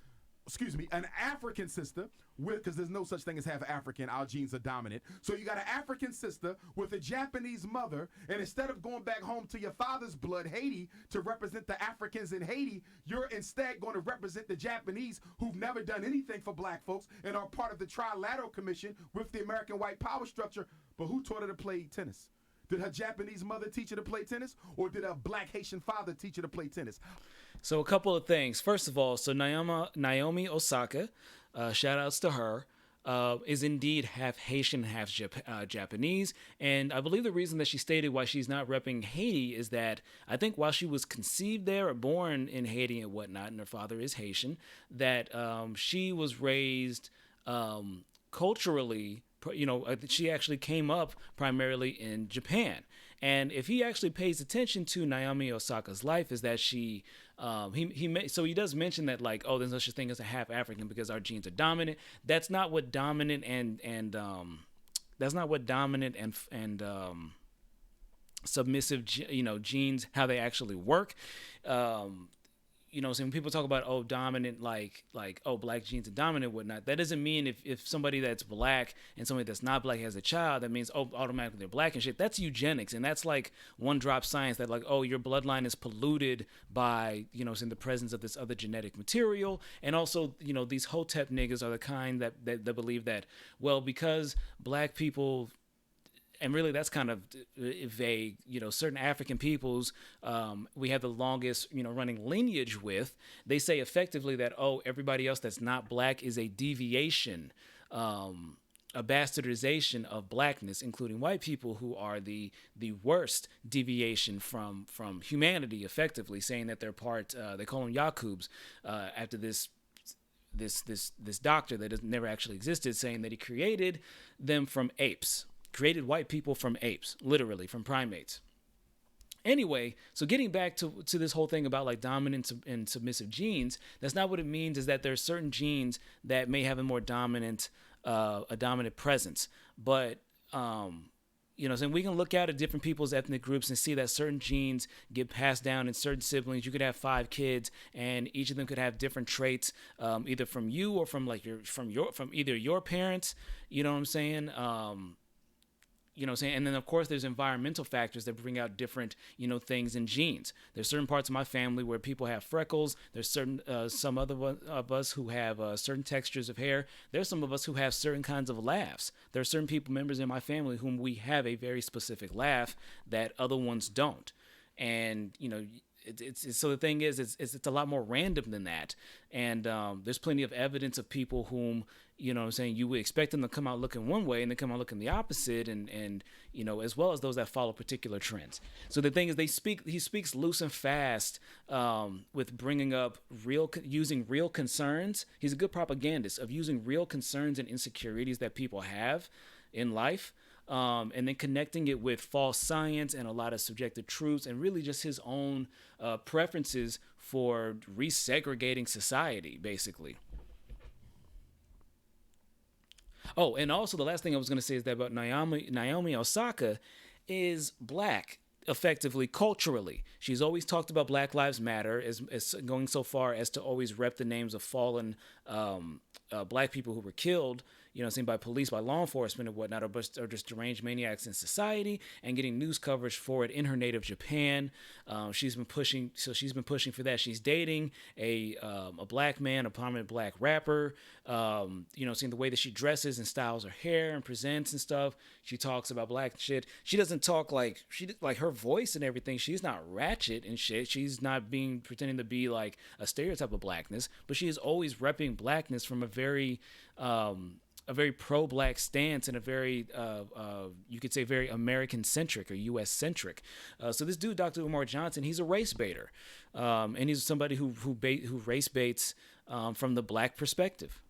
an African sister because there's no such thing as half African. Our genes are dominant. So you got an African sister with a Japanese mother, and instead of going back home to your father's blood, Haiti, to represent the Africans in Haiti, you're instead going to represent the Japanese who've never done anything for black folks and are part of the Trilateral Commission with the American white power structure. But who taught her to play tennis? Did her Japanese mother teach her to play tennis, or did her black Haitian father teach her to play tennis? So a couple of things. First of all, so Naomi Osaka, shout outs to her, is indeed half Haitian, half Japanese. And I believe the reason that she stated why she's not repping Haiti is that I think while she was conceived there or born in Haiti and whatnot, and her father is Haitian, that she was raised culturally, she actually came up primarily in Japan. And if he actually pays attention to Naomi Osaka's life, is that she, he does mention that like, oh, there's no such thing as a half African because our genes are dominant. That's not what dominant and submissive, genes, how they actually work. So when people talk about dominant, like black genes are dominant and whatnot, that doesn't mean if somebody that's black and somebody that's not black has a child, that means automatically they're black and shit. That's eugenics, and that's like one drop science. That like your bloodline is polluted by in the presence of this other genetic material, and also these hotep niggas are the kind that believe that because black people. And really, that's kind of vague. Certain African peoples we have the longest, running lineage with. They say effectively that, everybody else that's not black is a deviation, a bastardization of blackness, including white people who are the worst deviation from humanity, effectively, saying that they're part, they call them Yakubs, after this doctor that never actually existed, saying that he created them from apes. Created white people from apes, literally from primates. Anyway, so getting back to this whole thing about like dominant and submissive genes, that's not what it means. Is that there are certain genes that may have a more dominant presence, but so we can look at different people's ethnic groups and see that certain genes get passed down in certain siblings. You could have 5 kids, and each of them could have different traits, either from you or from either your parents. You know what I'm saying? And then of course there's environmental factors that bring out different, things in genes. There's certain parts of my family where people have freckles. There's certain, some other of us who have certain textures of hair. There's some of us who have certain kinds of laughs. There are certain members in my family whom we have a very specific laugh that other ones don't. And, so the thing is, it's a lot more random than that. And there's plenty of evidence of people whom, you would expect them to come out looking one way and they come out looking the opposite, and as well as those that follow particular trends. So the thing is, he speaks loose and fast with bringing up using real concerns. He's a good propagandist of using real concerns and insecurities that people have in life. And then connecting it with false science and a lot of subjective truths, and really just his own preferences for resegregating society, basically. Oh, and also the last thing I was going to say is that about Naomi Osaka is black, effectively, culturally. She's always talked about Black Lives Matter, as going so far as to always rep the names of fallen black people who were killed, by police, by law enforcement and whatnot, or just deranged maniacs in society, and getting news coverage for it in her native Japan. She's been pushing for that. She's dating a black man, a prominent black rapper. Seeing the way that she dresses and styles her hair and presents and stuff. She talks about black shit. She doesn't talk like her voice and everything. She's not ratchet and shit. She's not pretending to be like a stereotype of blackness, but she is always repping blackness from a very pro-black stance, and a very, you could say, very American-centric or U.S.-centric. So this dude, Dr. Umar Johnson, he's a race baiter, and he's somebody who race baits from the black perspective.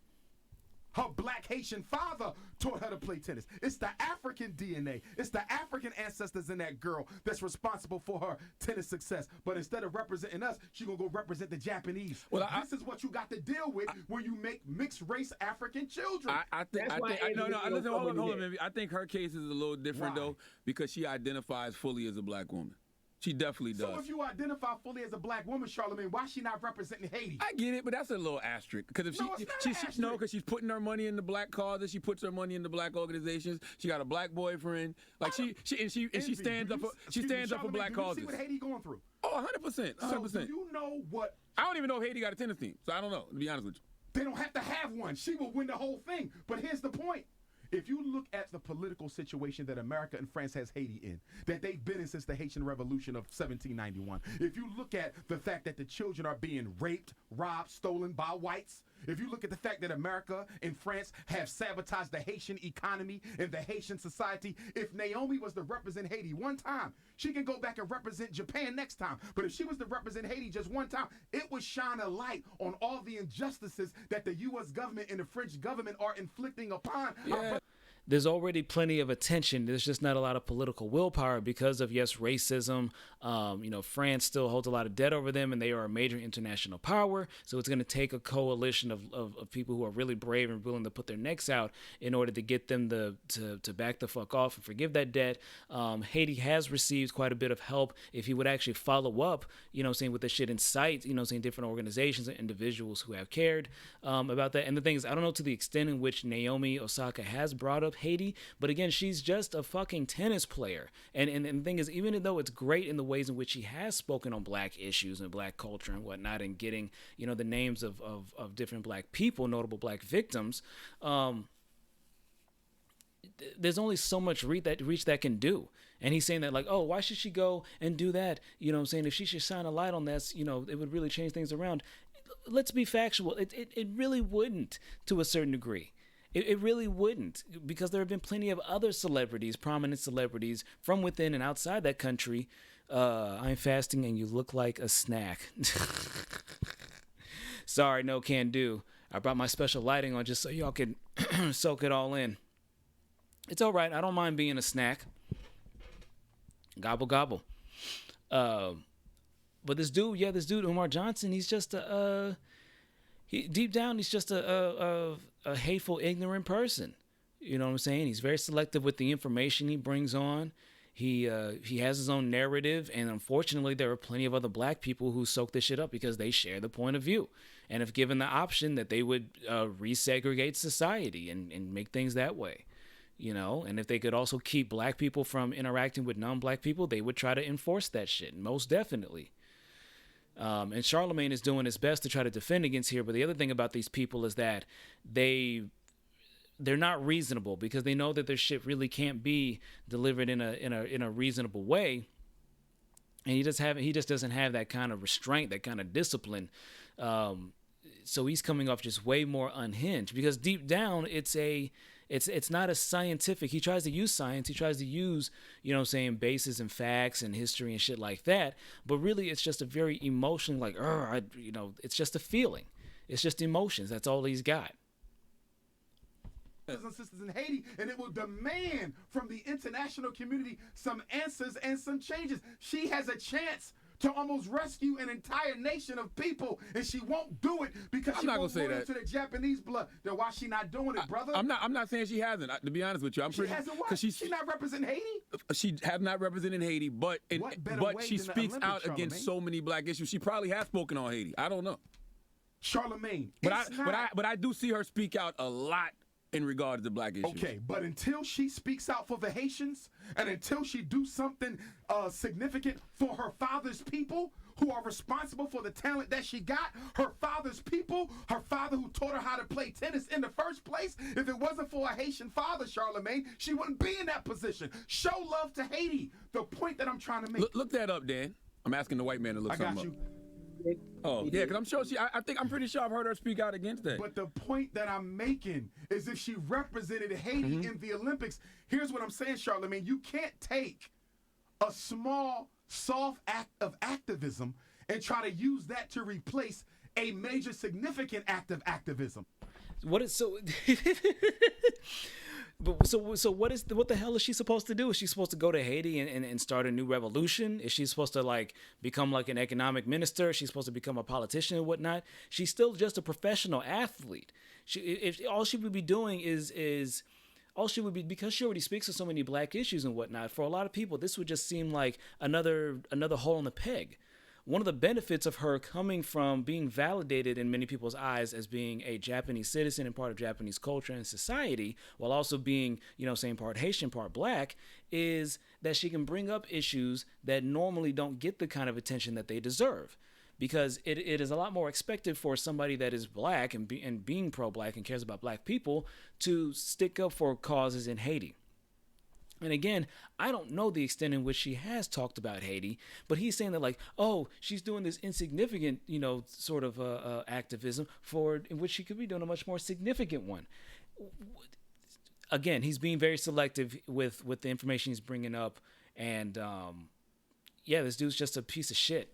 Her black Haitian father taught her to play tennis. It's the African DNA. It's the African ancestors in that girl that's responsible for her tennis success. But instead of representing us, she's going to go represent the Japanese. Well, this is what you got to deal with when you make mixed race African children. Hold on, baby. I think her case is a little different, though, because she identifies fully as a black woman. She definitely does. So if you identify fully as a black woman, Charlamagne, why is she not representing Haiti? I get it, but that's a little asterisk. Because because she's putting her money in the black causes, she puts her money in the black organizations. She got a black boyfriend. Like she stands up for black causes. You see what Haiti going through? Oh, 100%. 100%. So do you know what? I don't even know if Haiti got a tennis team, so I don't know, to be honest with you. They don't have to have one. She will win the whole thing. But here's the point. If you look at the political situation that America and France has Haiti in, that they've been in since the Haitian Revolution of 1791, if you look at the fact that the children are being raped, robbed, stolen by whites, if you look at the fact that America and France have sabotaged the Haitian economy and the Haitian society, if Naomi was to represent Haiti one time, she can go back and represent Japan next time. But if she was to represent Haiti just one time, it would shine a light on all the injustices that the U.S. government and the French government are inflicting upon our there's already plenty of attention. There's just not a lot of political willpower because of, yes, racism. France still holds a lot of debt over them, and they are a major international power. So it's going to take a coalition of people who are really brave and willing to put their necks out in order to get them to back the fuck off and forgive that debt. Haiti has received quite a bit of help. If he would actually follow up, with the shit in sight, different organizations and individuals who have cared about that. And the thing is, I don't know to the extent in which Naomi Osaka has brought up Haiti, but again, she's just a fucking tennis player. And the thing is, even though it's great in the ways in which she has spoken on black issues and black culture and whatnot, and getting, the names of different black people, notable black victims, there's only so much reach that can do. And he's saying that, like, oh, why should she go and do that? If she should shine a light on this, it would really change things around. Let's be factual. It really wouldn't, to a certain degree. It really wouldn't, because there have been plenty of other celebrities, prominent celebrities from within and outside that country. I'm fasting and you look like a snack. Sorry, no can do. I brought my special lighting on just so y'all can soak it all in. It's all right. I don't mind being a snack. Gobble, gobble. But this dude, Umar Johnson, he's just deep down, he's just a hateful, ignorant person. You know what I'm saying? He's very selective with the information he brings on. He has his own narrative, and unfortunately, there are plenty of other black people who soak this shit up because they share the point of view. And if given the option that they would resegregate society and make things that way, and if they could also keep black people from interacting with non-black people, they would try to enforce that shit, most definitely. And Charlemagne is doing his best to try to defend against here. But the other thing about these people is that they're not reasonable, because they know that their shit really can't be delivered in a reasonable way. And he just doesn't have that kind of restraint, that kind of discipline. So he's coming off just way more unhinged, because deep down it's not a scientific. He tries to use science. He tries to use, bases and facts and history and shit like that. But really, it's just a very emotional, it's just a feeling. It's just emotions. That's all he's got. And sisters in Haiti, and it will demand from the international community some answers and some changes. She has a chance to almost rescue an entire nation of people, and she won't do it because she won't go into the Japanese blood. Then why she not doing it, brother? I'm not saying she hasn't. To be honest with you, she hasn't what? She not representing Haiti. She has not represented Haiti, but she speaks out against so many black issues. She probably has spoken on Haiti. I don't know, Charlemagne. But I do see her speak out a lot in regard to black issues. Okay, but until she speaks out for the Haitians, and until she do something significant for her father's people who are responsible for the talent that she got, her father's people, her father who taught her how to play tennis in the first place, if it wasn't for a Haitian father, Charlemagne, she wouldn't be in that position. Show love to Haiti. The point that I'm trying to make. Look that up, Dan. I'm asking the white man to look something up. I got you. Oh, yeah, because I'm sure I'm pretty sure I've heard her speak out against that. But the point that I'm making is, if she represented Haiti in the Olympics, here's what I'm saying, Charlemagne. You can't take a small, soft act of activism and try to use that to replace a major, significant act of activism. What is so? What the hell is she supposed to do? Is she supposed to go to Haiti and start a new revolution? Is she supposed to become an economic minister? Is she supposed to become a politician and whatnot? She's still just a professional athlete. All she would be doing is because she already speaks of so many black issues and whatnot. For a lot of people, this would just seem like another hole in the peg. One of the benefits of her coming from being validated in many people's eyes as being a Japanese citizen and part of Japanese culture and society, while also being, part Haitian, part black, is that she can bring up issues that normally don't get the kind of attention that they deserve. Because it is a lot more expected for somebody that is black and being pro-black and cares about black people to stick up for causes in Haiti. And again, I don't know the extent in which she has talked about Haiti, but he's saying that she's doing this insignificant, activism in which she could be doing a much more significant one. Again, he's being very selective with the information he's bringing up. And, this dude's just a piece of shit.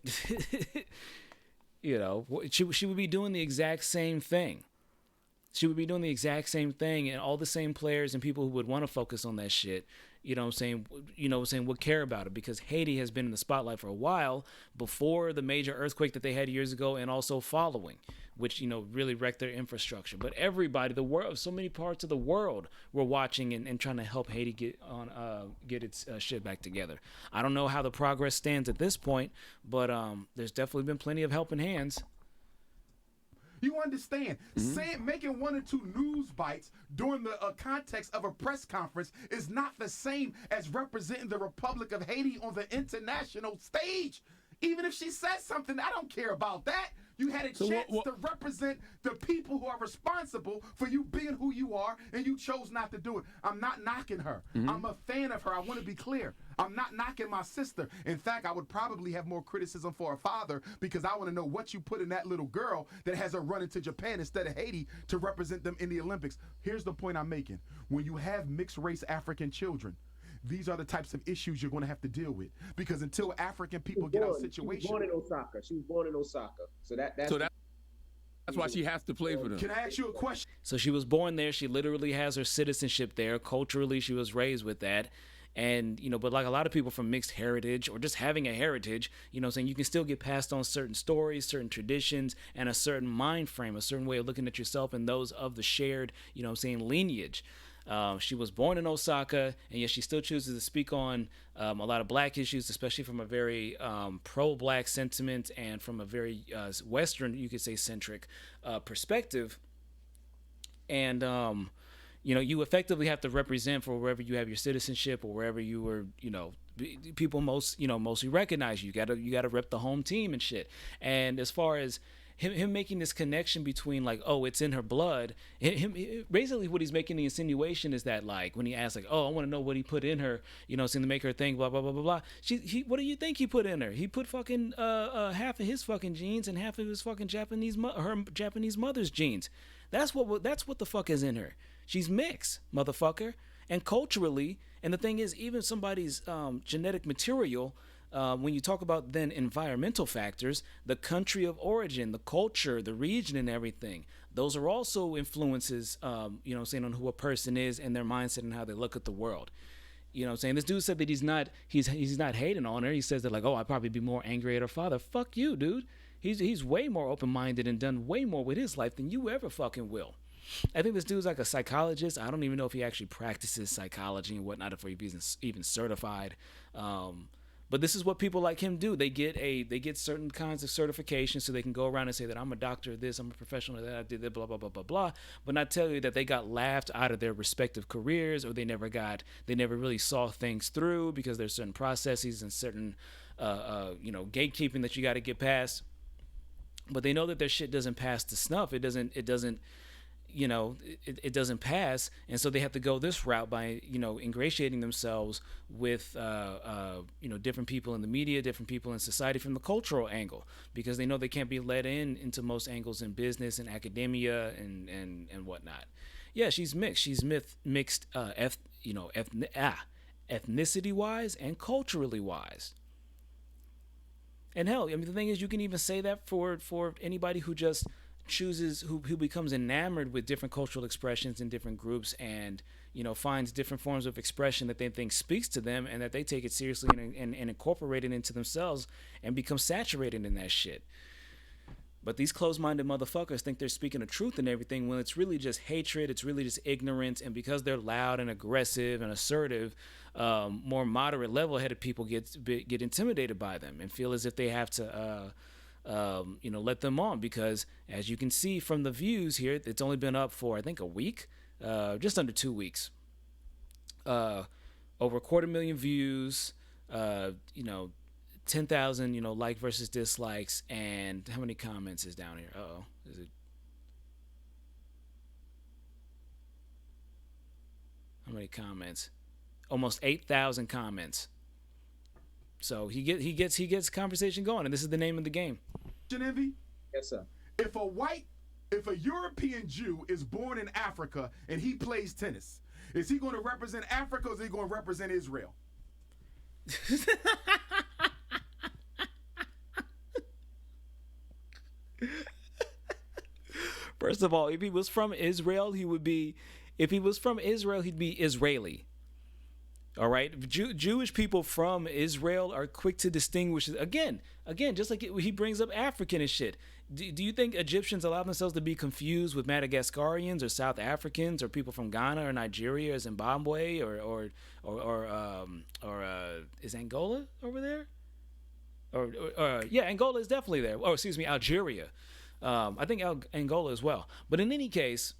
She would be doing the exact same thing. she would be doing the exact same thing, and all the same players and people who would want to focus on that shit, you know what I'm saying, would care about it, because Haiti has been in the spotlight for a while, before the major earthquake that they had years ago and also following, which, you know, really wrecked their infrastructure. But everybody, the world, so many parts of the world were watching and trying to help Haiti get its shit back together. I don't know how the progress stands at this point, but there's definitely been plenty of helping hands. You understand? Making 1 or 2 news bites during the context of a press conference is not the same as representing the Republic of Haiti on the international stage. Even if she says something, I don't care about that. You had a chance to represent the people who are responsible for you being who you are, and you chose not to do it. I'm not knocking her. I'm a fan of her. I want to be clear. I'm not knocking my sister. In fact, I would probably have more criticism for her father, because I want to know what you put in that little girl that has her running to Japan instead of Haiti to represent them in the Olympics. Here's the point I'm making. When you have mixed race African children, these are the types of issues you're going to have to deal with, because until African people get out of situations. She was born in Osaka. She was born in Osaka. So that's why she has to play for them. Can I ask you a question? So she was born there. She literally has her citizenship there. Culturally, she was raised with that. And, you know, but like a lot of people from mixed heritage or just having a heritage, you know, saying you can still get passed on certain stories, certain traditions, and a certain mind frame, a certain way of looking at yourself and those of the shared, you know, saying lineage. She was born in Osaka, and yet she still chooses to speak on a lot of black issues, especially from a very pro-black sentiment and from a very Western, you could say, centric perspective. And, you know, you effectively have to represent for wherever you have your citizenship or wherever you were, you know, people mostly recognize you. You gotta rep the home team and shit. And as far as him making this connection between, like, oh, it's in her blood. Basically what he's making the insinuation is that, like, when he asks, like, oh, I want to know what he put in her, you know, to make her think blah blah blah blah blah. What do you think he put in her? He put fucking half of his fucking genes and half of his fucking her Japanese mother's genes. That's what the fuck is in her. She's mixed, motherfucker. And culturally, and the thing is, even somebody's genetic material. When you talk about then environmental factors, the country of origin, the culture, the region, and everything, those are also influences, you know, saying on who a person is and their mindset and how they look at the world. You know, what I'm saying, this dude said that he's not hating on her. He says that, like, oh, I'd probably be more angry at her father. Fuck you, dude. He's way more open-minded and done way more with his life than you ever fucking will. I think this dude's like a psychologist. I don't even know if he actually practices psychology and whatnot, if he's even certified. But this is what people like him do. They get certain kinds of certifications so they can go around and say that I'm a doctor of this, I'm a professional of that, I did that, blah, blah, blah, blah, blah. But not tell you that they got laughed out of their respective careers, or they never really saw things through because there's certain processes and certain, you know, gatekeeping that you got to get past. But they know that their shit doesn't pass the snuff. It doesn't you know, it doesn't pass, and so they have to go this route by, you know, ingratiating themselves with, you know, different people in the media, different people in society from the cultural angle, because they know they can't be let into most angles in business and academia and whatnot. Yeah, she's mixed. She's mixed, ethnicity wise and culturally wise. And hell, I mean, the thing is, you can even say that for anybody who just chooses, who becomes enamored with different cultural expressions in different groups, and, you know, finds different forms of expression that they think speaks to them, and that they take it seriously and incorporate it into themselves and become saturated in that shit. But these closed-minded motherfuckers think they're speaking the truth and everything, when it's really just hatred, it's really just ignorance, and because they're loud and aggressive and assertive, more moderate, level-headed people get intimidated by them and feel as if they have to you know, let them on, because as you can see from the views here, it's only been up for, I think, a week, just under 2 weeks. Over 250,000 views, you know, 10,000, you know, like versus dislikes, and how many comments is down here? Is it? How many comments? Almost 8,000 comments. So he gets conversation going, and this is the name of the game. Envy? Yes, sir. If a European Jew is born in Africa and he plays tennis, is he going to represent Africa, or is he going to represent Israel? First of all, if he was from Israel, he would be. If he was from Israel, he'd be Israeli. All right, Jewish people from Israel are quick to distinguish. Again, just like he brings up African and shit. Do you think Egyptians allow themselves to be confused with Madagascarians or South Africans or people from Ghana or Nigeria or Zimbabwe or is Angola over there? Yeah, Angola is definitely there. Oh, excuse me, Algeria. I think Angola as well. But in any case,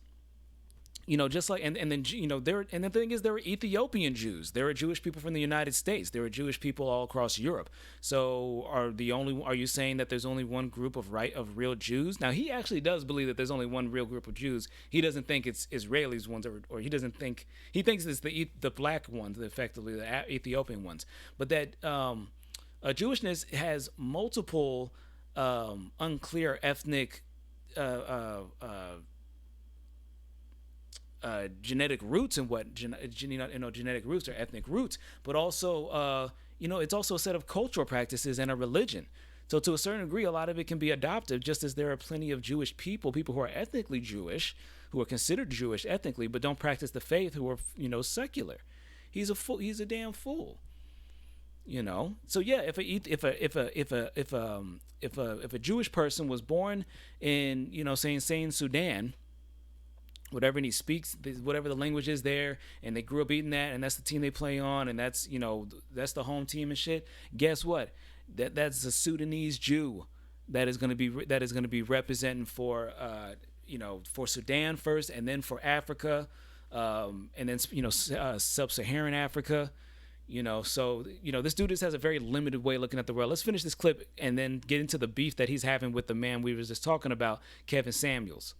just like and then the thing is, there are Ethiopian Jews. There are Jewish people from the United States. There are Jewish people all across Europe. So are you saying that there's only one group of real Jews? Now, he actually does believe that there's only one real group of Jews. He doesn't think it's Israelis ones, or he thinks it's the black ones, effectively the Ethiopian ones. But that Jewishness has multiple unclear ethnic genetic roots and genetic roots or ethnic roots, but also it's also a set of cultural practices and a religion. So to a certain degree, a lot of it can be adopted, just as there are plenty of Jewish people who are ethnically Jewish, who are considered Jewish ethnically, but don't practice the faith, who are secular. He's a fool. He's a damn fool. So yeah, if a Jewish person was born in saying Sudan, whatever, and he speaks whatever the language is there, and they grew up eating that, and that's the team they play on, and that's that's the home team and shit. Guess what? That's a Sudanese Jew that is going to be representing for for Sudan first, and then for Africa, and then sub-Saharan Africa. So this dude just has a very limited way of looking at the world. Let's finish this clip and then get into the beef that he's having with the man we were just talking about, Kevin Samuels.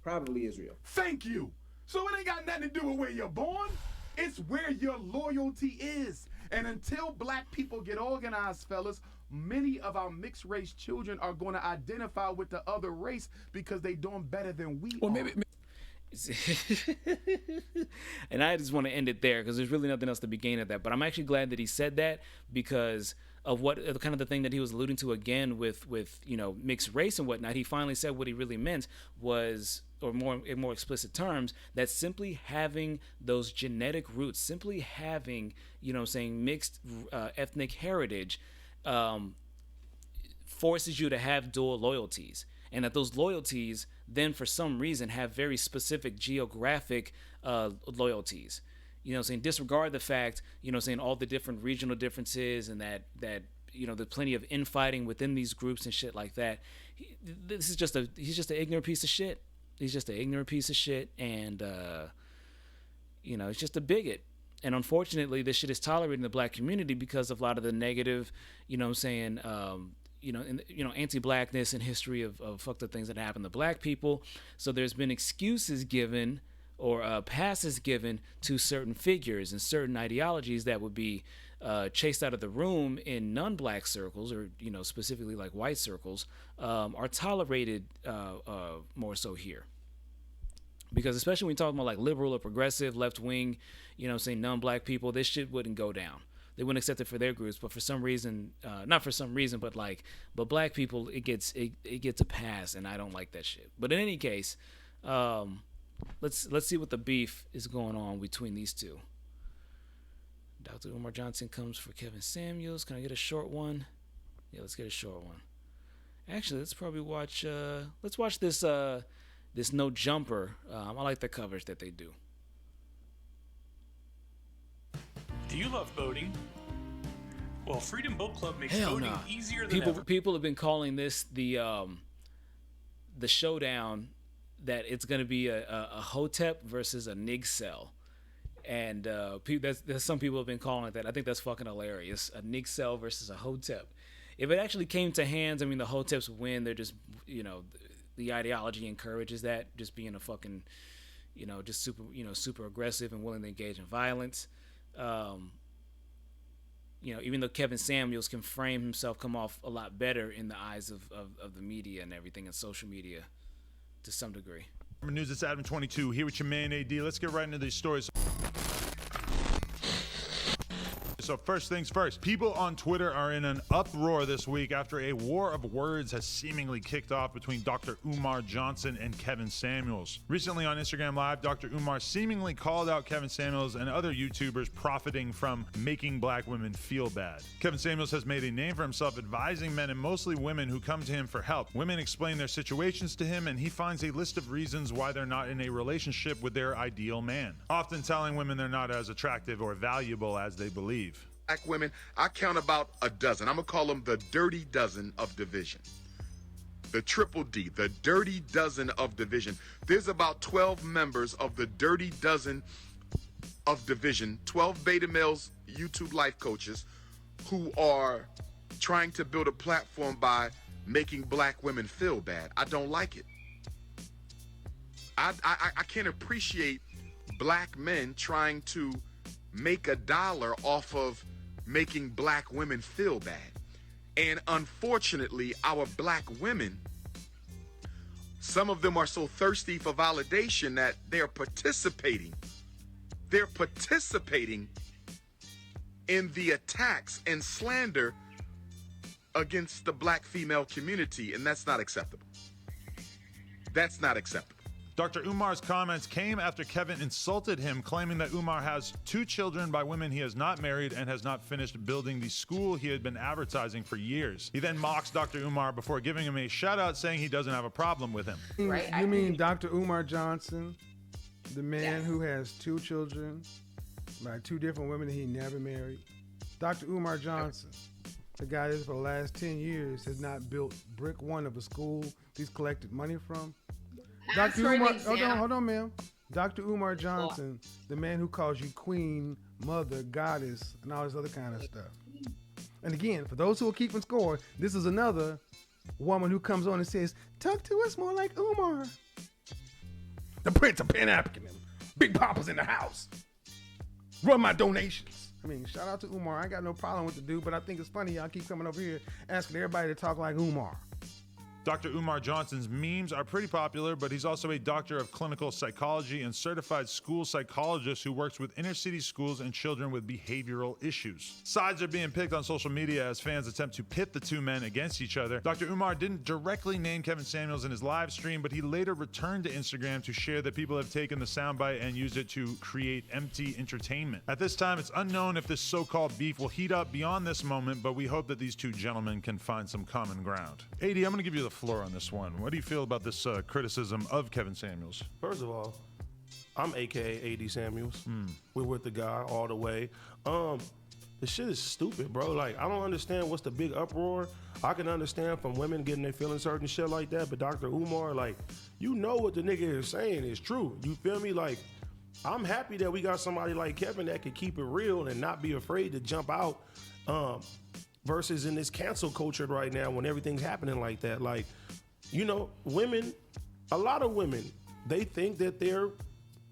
Probably Israel. Thank you. So it ain't got nothing to do with where you're born. It's where your loyalty is. And until black people get organized, fellas, many of our mixed race children are going to identify with the other race because they doing better than we are. Maybe and I just want to end it there because there's really nothing else to be gained at that. But I'm actually glad that he said that because of what kind of the thing that he was alluding to again with mixed race and whatnot. He finally said what he really meant was, or in more explicit terms, that simply having those genetic roots, simply having mixed ethnic heritage, forces you to have dual loyalties. And that those loyalties then for some reason have very specific geographic loyalties. Disregard the fact, all the different regional differences and that there's plenty of infighting within these groups and shit like that. He's just an ignorant piece of shit. He's just an ignorant piece of shit, and he's just a bigot. And unfortunately, this shit is tolerated in the black community because of a lot of the negative, anti-blackness and history of fucked up things that happen to black people. So there's been excuses given or passes given to certain figures and certain ideologies that would be chased out of the room in non-black circles, or specifically like white circles, are tolerated more so here. Because especially when you talk about like liberal or progressive, left wing, non-black people, this shit wouldn't go down. They wouldn't accept it for their groups, but for some reason, not for some reason, but black people, it gets a pass, and I don't like that shit. But in any case, let's see what the beef is going on between these two. Dr. Umar Johnson comes for Kevin Samuels. Can I get a short one? Yeah, let's get a short one. Actually, let's probably watch. Let's watch this No Jumper. I like the coverage that they do. Do you love boating? Well, Freedom Boat Club makes Hell boating nah. easier than ever. People have been calling this the showdown, that it's going to be a Hotep versus a Nig Cell. And there's some people have been calling it that. I think that's fucking hilarious. A Nig Cell versus a Hotep. If it actually came to hands, I mean, the Hoteps win. They're just, the ideology encourages that, just being a fucking, just super aggressive and willing to engage in violence. Even though Kevin Samuels can come off a lot better in the eyes of the media and everything, and social media to some degree. News, it's Adam 22 here with your man AD. Let's get right into these stories. So first things first, people on Twitter are in an uproar this week after a war of words has seemingly kicked off between Dr. Umar Johnson and Kevin Samuels. Recently on Instagram Live, Dr. Umar seemingly called out Kevin Samuels and other YouTubers profiting from making black women feel bad. Kevin Samuels has made a name for himself advising men and mostly women who come to him for help. Women explain their situations to him and he finds a list of reasons why they're not in a relationship with their ideal man, often telling women they're not as attractive or valuable as they believe. Black women, I count about a dozen. I'm gonna call them the dirty dozen of division. The triple D, the dirty dozen of division. There's about 12 members of the dirty dozen of division, 12 beta males, YouTube life coaches, who are trying to build a platform by making black women feel bad. I don't like it. I can't appreciate black men trying to make a dollar off of making black women feel bad. And unfortunately, our black women, some of them are so thirsty for validation that they're participating in the attacks and slander against the black female community, and that's not acceptable. That's not acceptable. Dr. Umar's comments came after Kevin insulted him, claiming that Umar has 2 children by women he has not married and has not finished building the school he had been advertising for years. He then mocks Dr. Umar before giving him a shout out saying he doesn't have a problem with him. Right? You mean Dr. Umar Johnson, the man who has 2 children by 2 different women that he never married? Dr. Umar Johnson, the guy that for the last 10 years has not built brick one of a school he's collected money from? Dr. Umar, hold on, ma'am. Dr. Umar Johnson, the man who calls you queen, mother, goddess, and all this other kind of stuff. And again, for those who are keeping score, this is another woman who comes on and says, talk to us more like Umar. The Prince of Pan-Africanism. Big Papa's in the house. Run my donations. I mean, shout out to Umar. I got no problem with the dude, but I think it's funny y'all keep coming over here asking everybody to talk like Umar. Dr. Umar Johnson's memes are pretty popular, but he's also a doctor of clinical psychology and certified school psychologist who works with inner city schools and children with behavioral issues. Sides are being picked on social media as fans attempt to pit the 2 men against each other. Dr. Umar didn't directly name Kevin Samuels in his live stream, but he later returned to Instagram to share that people have taken the soundbite and used it to create empty entertainment. At this time, it's unknown if this so-called beef will heat up beyond this moment, but we hope that these 2 gentlemen can find some common ground. AD, I'm going to give you the floor on this one. What do you feel about this criticism of Kevin Samuels? First of all, I'm AKA AD Samuels. We're with the guy all the way. The shit is stupid, bro. Like, I don't understand what's the big uproar. I can understand from women getting their feelings hurt and shit like that, but Dr. Umar, like, you know what the nigga is saying is true. You feel me? Like, I'm happy that we got somebody like Kevin that can keep it real and not be afraid to jump out. Versus in this cancel culture right now when everything's happening like that. Like, you know, women, a lot of women, they think that they're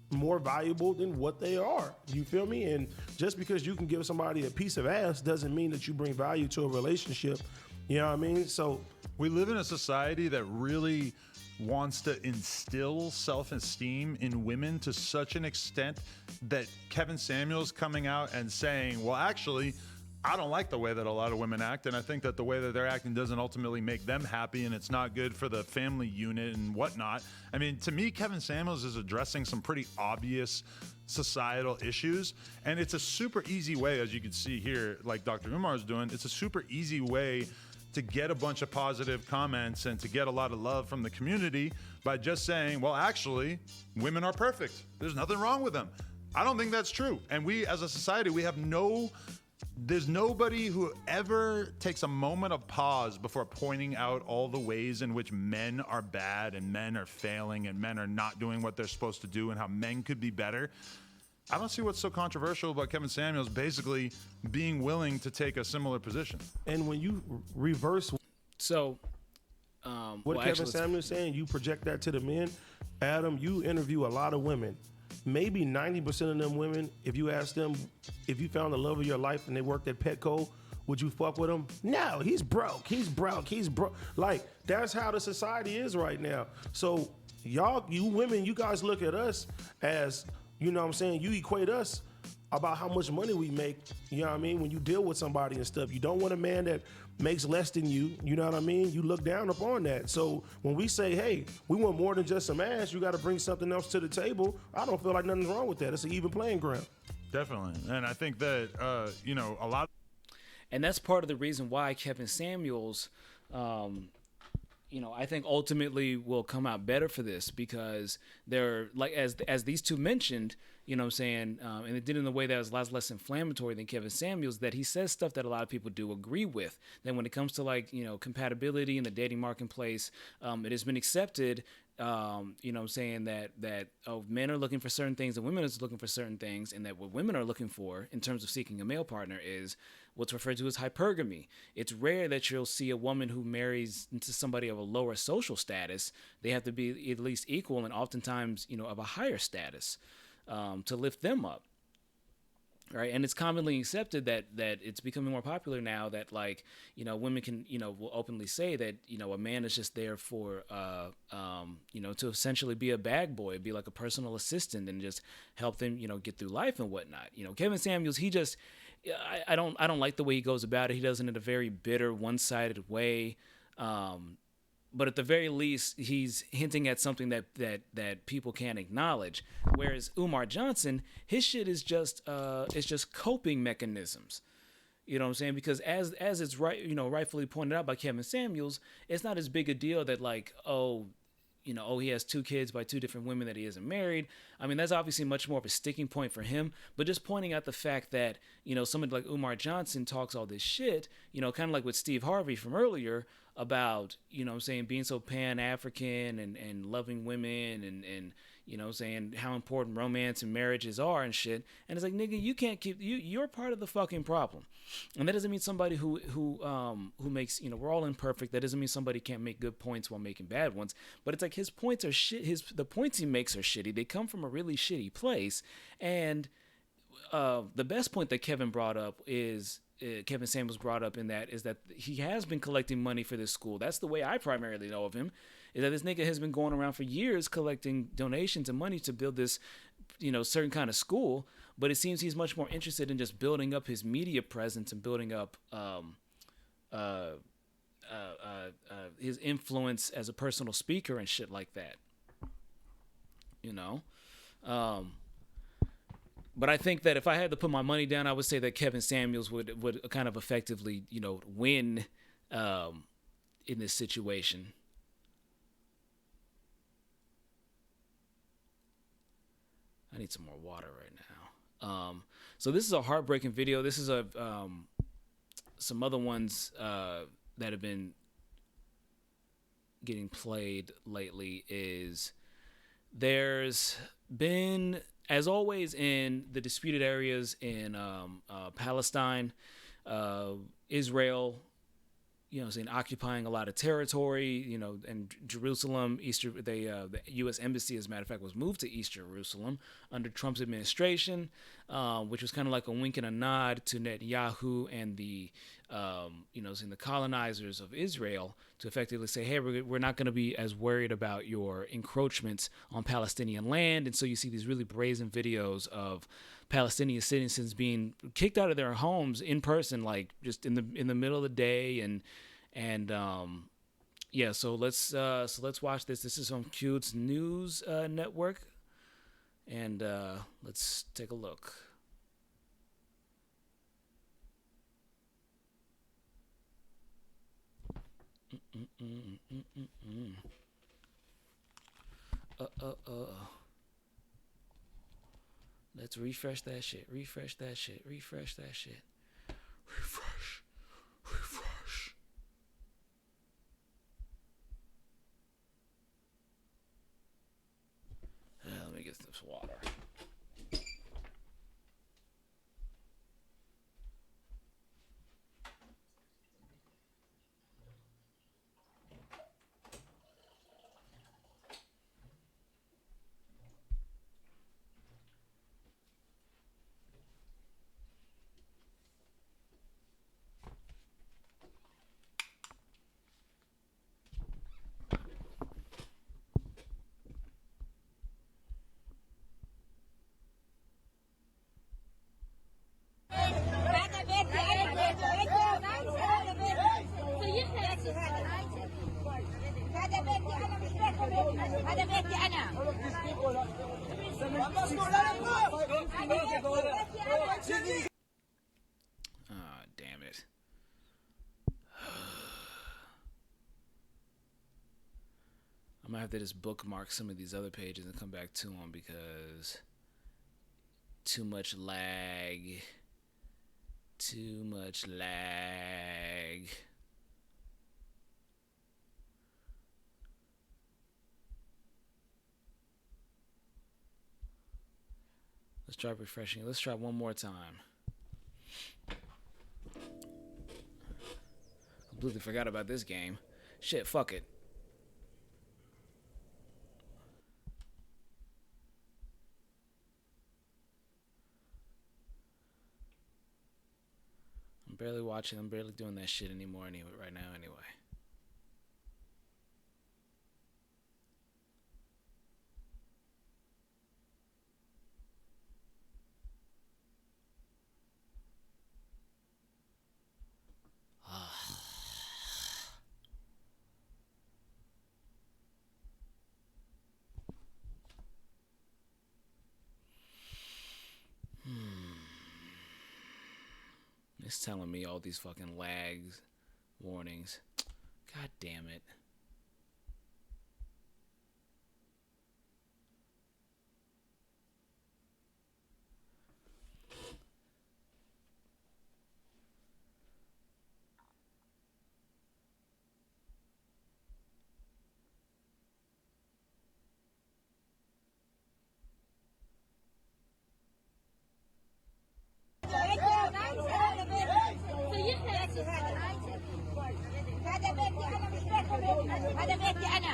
more valuable than what they are. You feel me? And just because you can give somebody a piece of ass doesn't mean that you bring value to a relationship. You know what I mean? So we live in a society that really wants to instill self-esteem in women to such an extent that Kevin Samuels coming out and saying, well, actually, I don't like the way that a lot of women act, and I think that the way that they're acting doesn't ultimately make them happy, and it's not good for the family unit and whatnot. I mean, to me, Kevin Samuels is addressing some pretty obvious societal issues, and it's a super easy way, as you can see here, like Dr. Umar is doing, it's a super easy way to get a bunch of positive comments and to get a lot of love from the community by just saying, well, actually, women are perfect. There's nothing wrong with them. I don't think that's true. And we, as a society, we have there's nobody who ever takes a moment of pause before pointing out all the ways in which men are bad and men are failing and men are not doing what they're supposed to do and how men could be better. I don't see what's so controversial about Kevin Samuels basically being willing to take a similar position. And when you reverse what Kevin Samuels saying, you project that to the men. Adam, you interview a lot of women. Maybe 90% of them women, if you ask them, if you found the love of your life and they worked at Petco, would you fuck with him? No, he's broke. Like, that's how the society is right now. So y'all, you women, you guys look at us as, you know what I'm saying, you equate us about how much money we make. You know what I mean? When you deal with somebody and stuff, you don't want a man that makes less than you. You know what I mean? You look down upon that. So when we say, hey, we want more than just some ass, you got to bring something else to the table. I don't feel like nothing's wrong with that. It's an even playing ground. Definitely. And I think that, a lot. And that's part of the reason why Kevin Samuels, I think ultimately will come out better for this, because they're like, as these two mentioned, you know what I'm saying, and it did in a way that was a lot less inflammatory than Kevin Samuels, that he says stuff that a lot of people do agree with. Then when it comes to compatibility in the dating marketplace, it has been accepted, you know what I'm saying, that men are looking for certain things and women are looking for certain things, and that what women are looking for in terms of seeking a male partner is what's referred to as hypergamy. It's rare that you'll see a woman who marries into somebody of a lower social status. They have to be at least equal, and oftentimes, of a higher status, to lift them up. Right. And it's commonly accepted that it's becoming more popular now that women can, will openly say that, a man is just there for, to essentially be a bag boy, be like a personal assistant and just help them, get through life and whatnot. Kevin Samuels, I don't like the way he goes about it. He does it in a very bitter, one-sided way. But at the very least, he's hinting at something that people can't acknowledge. Whereas Umar Johnson, his shit is just coping mechanisms. You know what I'm saying? Because as it's rightfully pointed out by Kevin Samuels, it's not as big a deal that he has 2 kids by 2 different women that he isn't married. I mean, that's obviously much more of a sticking point for him. But just pointing out the fact that, somebody like Umar Johnson talks all this shit, kind of like with Steve Harvey from earlier about, being so Pan-African and loving women and saying how important romance and marriages are and shit. And it's like, nigga, you can't you're part of the fucking problem. And that doesn't mean somebody who makes, we're all imperfect. That doesn't mean somebody can't make good points while making bad ones. But it's like his points are shit. The points he makes are shitty. They come from a really shitty place. And the best point that Kevin Samuels brought up in that is that he has been collecting money for this school. That's the way I primarily know of him, is that this nigga has been going around for years collecting donations and money to build this, certain kind of school. But it seems he's much more interested in just building up his media presence and building up his influence as a personal speaker and shit like that. But I think that if I had to put my money down, I would say that Kevin Samuels would kind of effectively, win in this situation. I need some more water right now. So this is a heartbreaking video. This is some other ones that have been getting played lately. There's been, as always, in the disputed areas in Palestine, Israel, occupying a lot of territory, and Jerusalem, the U.S. Embassy, as a matter of fact, was moved to East Jerusalem under Trump's administration, which was kind of like a wink and a nod to Netanyahu and the colonizers of Israel to effectively say, hey, we're not going to be as worried about your encroachments on Palestinian land. And so you see these really brazen videos of Palestinian citizens being kicked out of their homes in person, like just in the middle of the day. So let's watch this. This is on Q's News Network. And let's take a look. Let's refresh that shit. Refresh. Let me get this water. Ah, damn it. I'm gonna have to just bookmark some of these other pages and come back to them because too much lag. Too much lag. Let's try refreshing. Let's try one more time. Completely forgot about this game. Shit, fuck it. I'm barely watching. I'm barely doing that shit anymore right now anyway. It's telling me all these fucking lags, warnings. God damn it. هذا بيتي انا هذا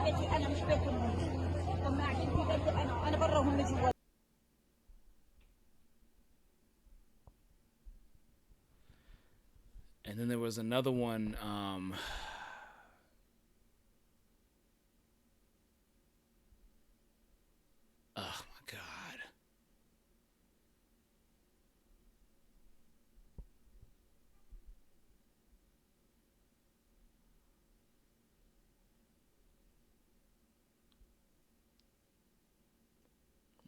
بيتي انا مش بيتهم هم قاعدين في بيتي انا برا وهم جوا. And then there was another one. Oh my God.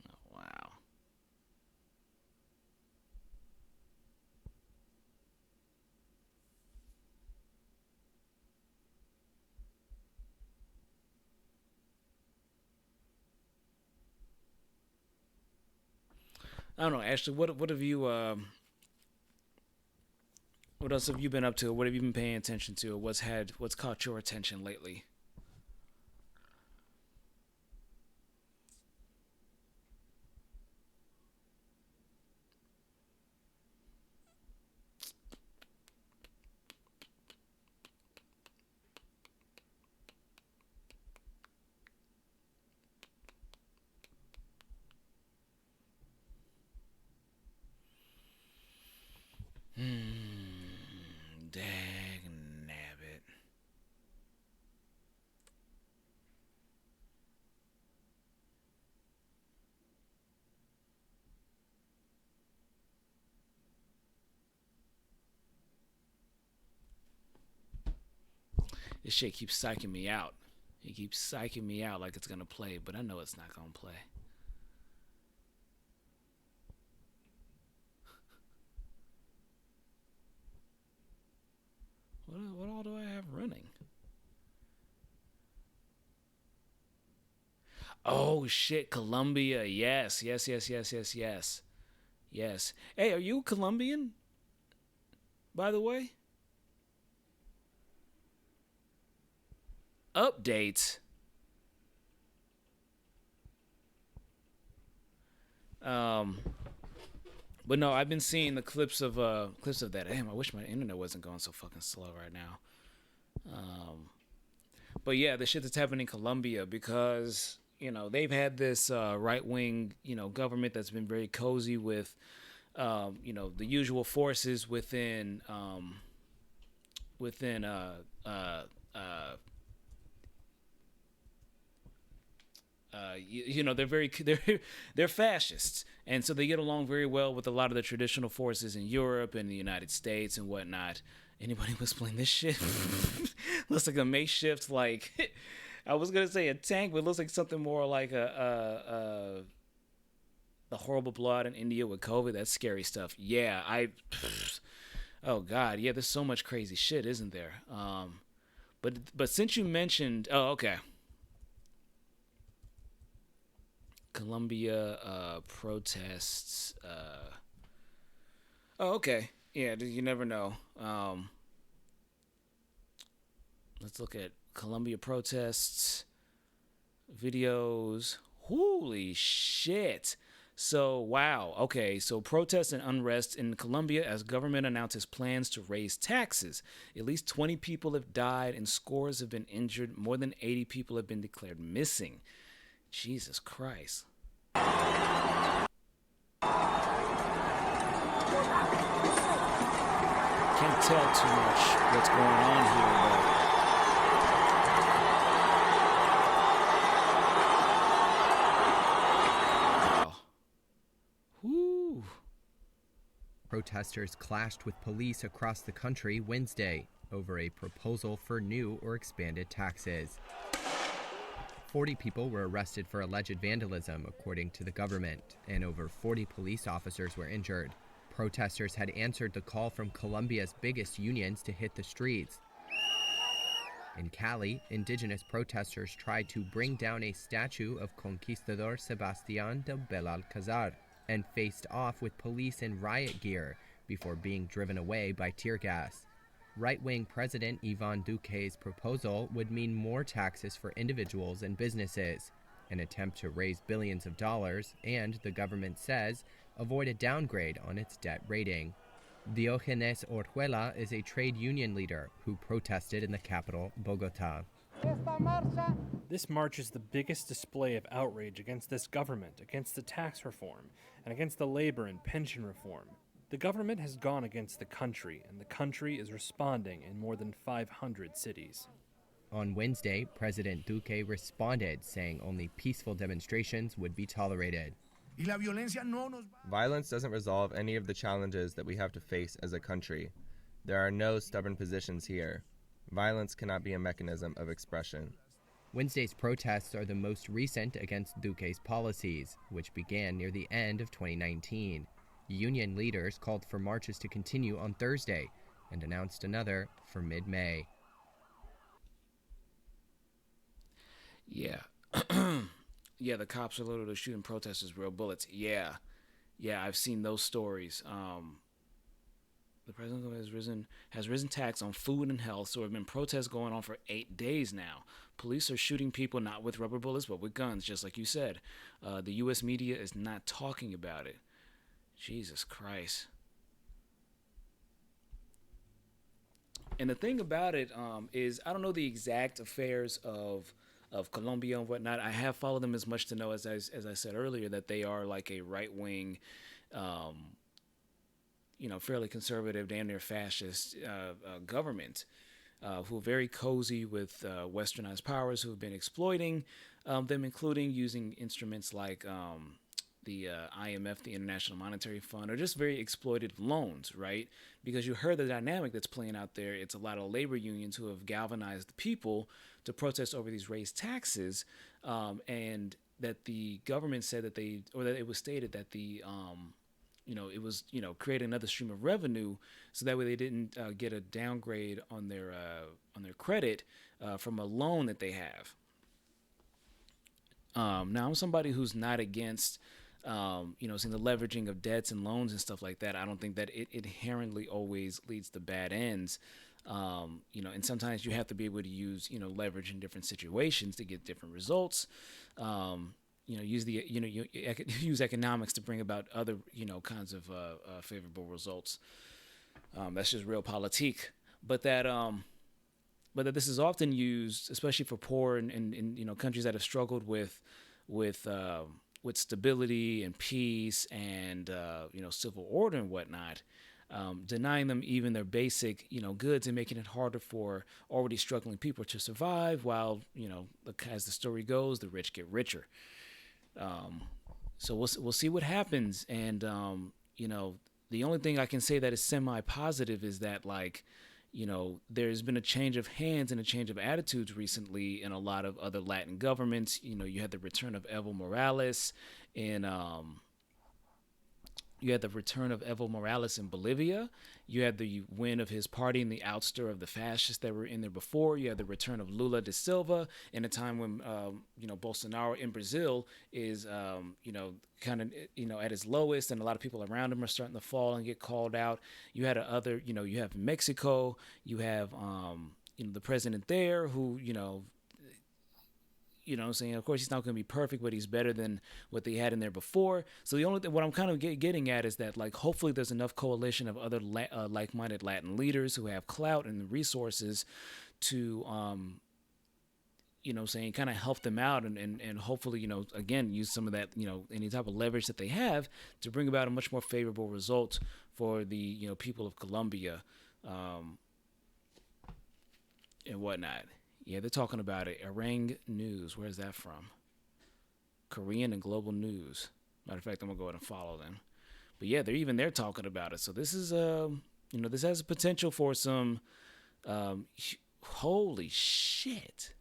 Oh, wow. I don't know, Ashley. What have you? What else have you been up to? What have you been paying attention to? What's caught your attention lately? Dag nabbit. This shit keeps psyching me out. It keeps psyching me out like it's gonna play, but I know it's not gonna play. What all do I have running? Oh shit, Colombia. Yes. Yes. Hey, are you Colombian? By the way? Updates. But no, I've been seeing the clips of that. Damn, I wish my internet wasn't going so fucking slow right now. But yeah, the shit that's happening in Colombia, because they've had this right wing government that's been very cozy with the usual forces within they're fascists, and so they get along very well with a lot of the traditional forces in Europe and the United States and whatnot. Anybody was playing this shit? Looks like a makeshift, like I was gonna say a tank, but it looks like something more like the horrible blowout in India with COVID. That's scary stuff. Yeah, oh god, yeah. There's so much crazy shit, isn't there? But since you mentioned, okay. Colombia protests. Oh, okay. Yeah, you never know. Let's look at Colombia protests videos. Holy shit. So, wow. Okay, so protests and unrest in Colombia as government announces plans to raise taxes. At least 20 people have died and scores have been injured. More than 80 people have been declared missing. Jesus Christ. Can't tell too much what's going on here, but... Whew. Protesters clashed with police across the country Wednesday over a proposal for new or expanded taxes. 40 people were arrested for alleged vandalism, according to the government, and over 40 police officers were injured. Protesters had answered the call from Colombia's biggest unions to hit the streets. In Cali, indigenous protesters tried to bring down a statue of Conquistador Sebastián del Belalcázar and faced off with police in riot gear before being driven away by tear gas. Right-wing President Iván Duque's proposal would mean more taxes for individuals and businesses, an attempt to raise billions of dollars, and, the government says, avoid a downgrade on its debt rating. Diogenes Orjuela is a trade union leader who protested in the capital, Bogotá. This march is the biggest display of outrage against this government, against the tax reform, and against the labor and pension reform. The government has gone against the country, and the country is responding in more than 500 cities. On Wednesday, President Duque responded, saying only peaceful demonstrations would be tolerated. Violence doesn't resolve any of the challenges that we have to face as a country. There are no stubborn positions here. Violence cannot be a mechanism of expression. Wednesday's protests are the most recent against Duque's policies, which began near the end of 2019. Union leaders called for marches to continue on Thursday and announced another for mid-May. Yeah. Yeah, the cops are literally shooting protesters with real bullets. Yeah, I've seen those stories. The president has risen tax on food and health, so there have been protests going on for 8 days now. Police are shooting people not with rubber bullets, but with guns, just like you said. The U.S. media is not talking about it. Jesus Christ. And the thing about it is, I don't know the exact affairs of Colombia and whatnot. I have followed them as much to know, as I said earlier, that they are like a right-wing, fairly conservative, damn near fascist government who are very cozy with westernized powers who have been exploiting them, including using instruments like the IMF, the International Monetary Fund, or just very exploited loans, right? Because you heard the dynamic that's playing out there. It's a lot of labor unions who have galvanized the people to protest over these raised taxes, and that the government said that that it was stated that it was, creating another stream of revenue, so that way they didn't get a downgrade on their credit from a loan that they have. Now, I'm somebody who's not against seeing the leveraging of debts and loans and stuff like that. I don't think that it inherently always leads to bad ends. And sometimes you have to be able to use, leverage in different situations to get different results. Use economics to bring about other, kinds of favorable results. That's just real politique. But that but that this is often used, especially for poor and countries that have struggled with stability and peace and civil order and whatnot, denying them even their basic goods and making it harder for already struggling people to survive. While as the story goes, the rich get richer. So we'll see what happens, and the only thing I can say that is semi-positive is that there's been a change of hands and a change of attitudes recently in a lot of other Latin governments. You had the return of Evo Morales in Bolivia. You had the win of his party and the ouster of the fascists that were in there before. You had the return of Lula da Silva in a time when Bolsonaro in Brazil is kind of at his lowest, and a lot of people around him are starting to fall and get called out. You had you have Mexico. You have the president there who what I'm saying? Of course, he's not going to be perfect, but he's better than what they had in there before. So the only thing, what I'm kind of getting at is that, hopefully there's enough coalition of other like-minded Latin leaders who have clout and the resources to, kind of help them out and hopefully, again, use some of that, any type of leverage that they have to bring about a much more favorable result for the, people of Colombia and whatnot. Yeah, they're talking about it. Orang News. Where's that from? Korean and Global News. Matter of fact, I'm going to go ahead and follow them. But yeah, they're talking about it. So this is, this has potential for some, holy shit.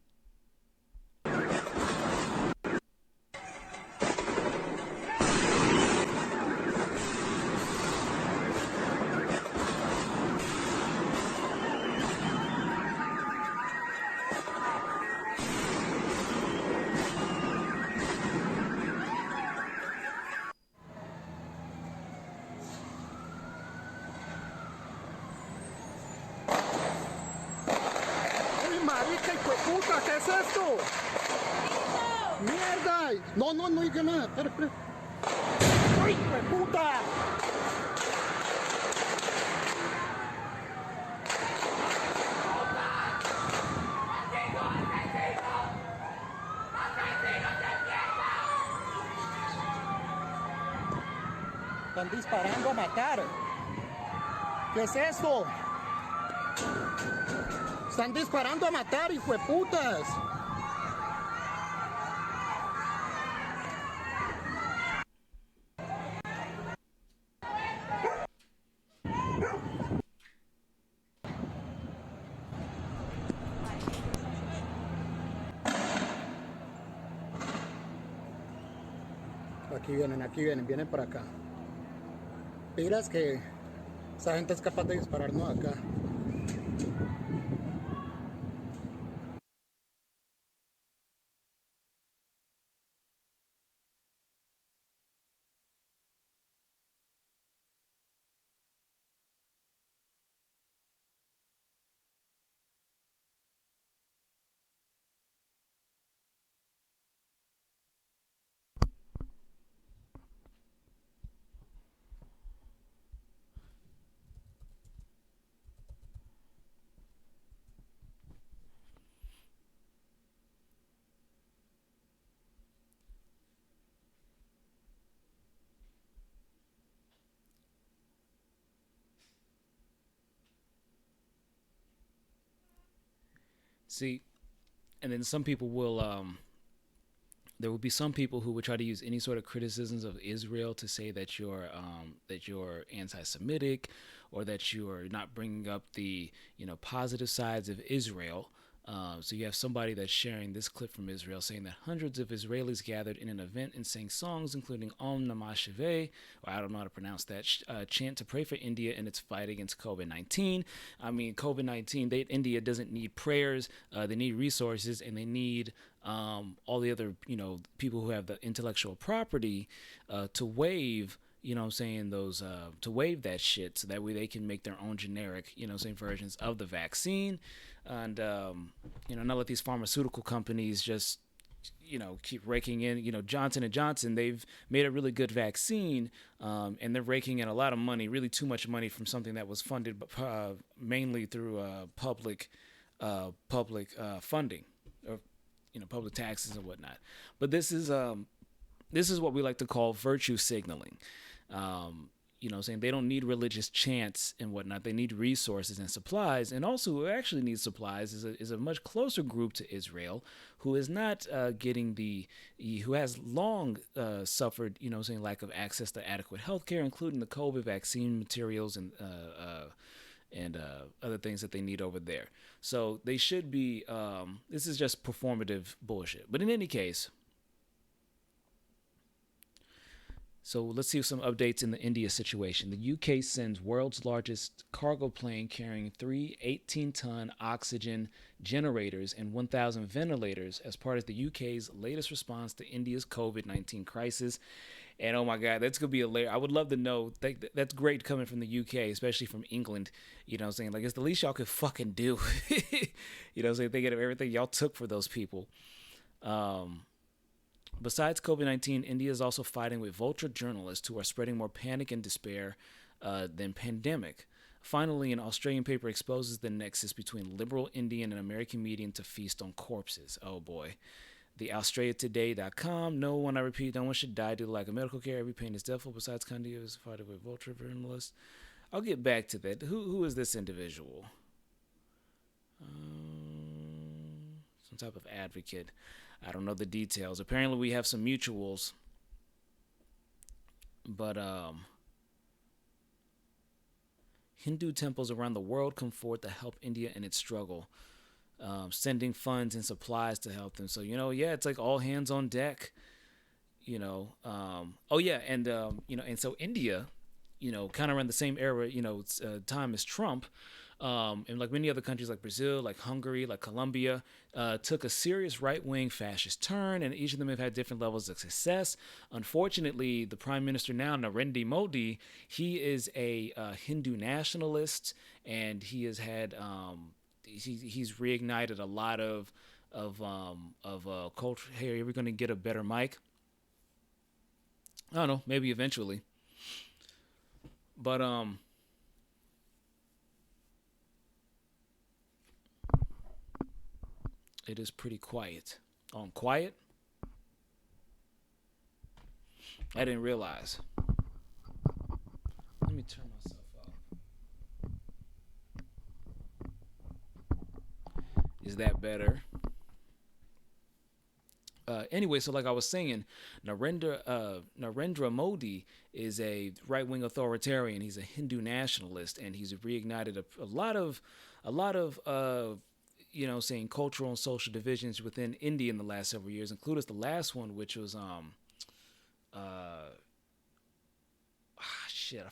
Puta, ¿qué es esto? ¡Mierda! No hice nada. Espera. ¡Ay, puta! Están disparando a matar. ¿Qué es esto? Están disparando a matar, hijo de putas. Aquí vienen para acá. Pilas que esa gente es capaz de dispararnos acá. See, and then some people will, there will be some people who would try to use any sort of criticisms of Israel to say that you're anti-Semitic, or that you are not bringing up the positive sides of Israel. So you have somebody that's sharing this clip from Israel saying that hundreds of Israelis gathered in an event and sang songs, including Om Namah Shiveh, or I don't know how to pronounce that, chant to pray for India in its fight against COVID-19. I mean, COVID-19, India doesn't need prayers, they need resources, and they need all the other, people who have the intellectual property to wave, those, to waive that shit, so that way they can make their own generic, versions of the vaccine. And, not let these pharmaceutical companies just, keep raking in, Johnson & Johnson, they've made a really good vaccine, and they're raking in a lot of money, really too much money, from something that was funded mainly through public public funding or public taxes and whatnot. But this is what we like to call virtue signaling. Saying they don't need religious chants and whatnot. They need resources and supplies. And also who actually needs supplies is a much closer group to Israel who is not who has long suffered, lack of access to adequate health care, including the COVID vaccine materials and other things that they need over there. So they should be, this is just performative bullshit. But in any case, so let's see some updates in the India situation. The UK sends world's largest cargo plane carrying 3 18-ton oxygen generators and 1,000 ventilators as part of the UK's latest response to India's COVID-19 crisis. And oh my God, that's going to be a layer. I would love to know. That's great coming from the UK, especially from England. Like it's the least y'all could fucking do. Thinking of everything y'all took for those people. Besides COVID-19, India is also fighting with vulture journalists who are spreading more panic and despair than pandemic. Finally, an Australian paper exposes the nexus between liberal Indian and American media to feast on corpses. Oh boy. The AustraliaToday.com. No one, I repeat, no one should die due to lack of medical care. Every pain is deathful. Besides, Candia is fighting with vulture journalists. I'll get back to that. Who is this individual? Some type of advocate. I don't know the details. Apparently we have some mutuals. But Hindu temples around the world come forward to help India in its struggle. Sending funds and supplies to help them. So, it's like all hands on deck. And so India, kind of around the same era, time as Trump, and like many other countries like Brazil, like Hungary, like Colombia, took a serious right-wing fascist turn, and each of them have had different levels of success. Unfortunately, the prime minister now, Narendra Modi, he is a Hindu nationalist, and he has had he's reignited a lot of culture. Hey, are we going to get a better mic? I don't know, maybe eventually. But it is pretty quiet. On quiet? I didn't realize. Let me turn myself up. Is that better? Anyway, so like I was saying, Narendra Modi is a right-wing authoritarian. He's a Hindu nationalist, and he's reignited a lot of cultural and social divisions within India in the last several years, including the last one, which was I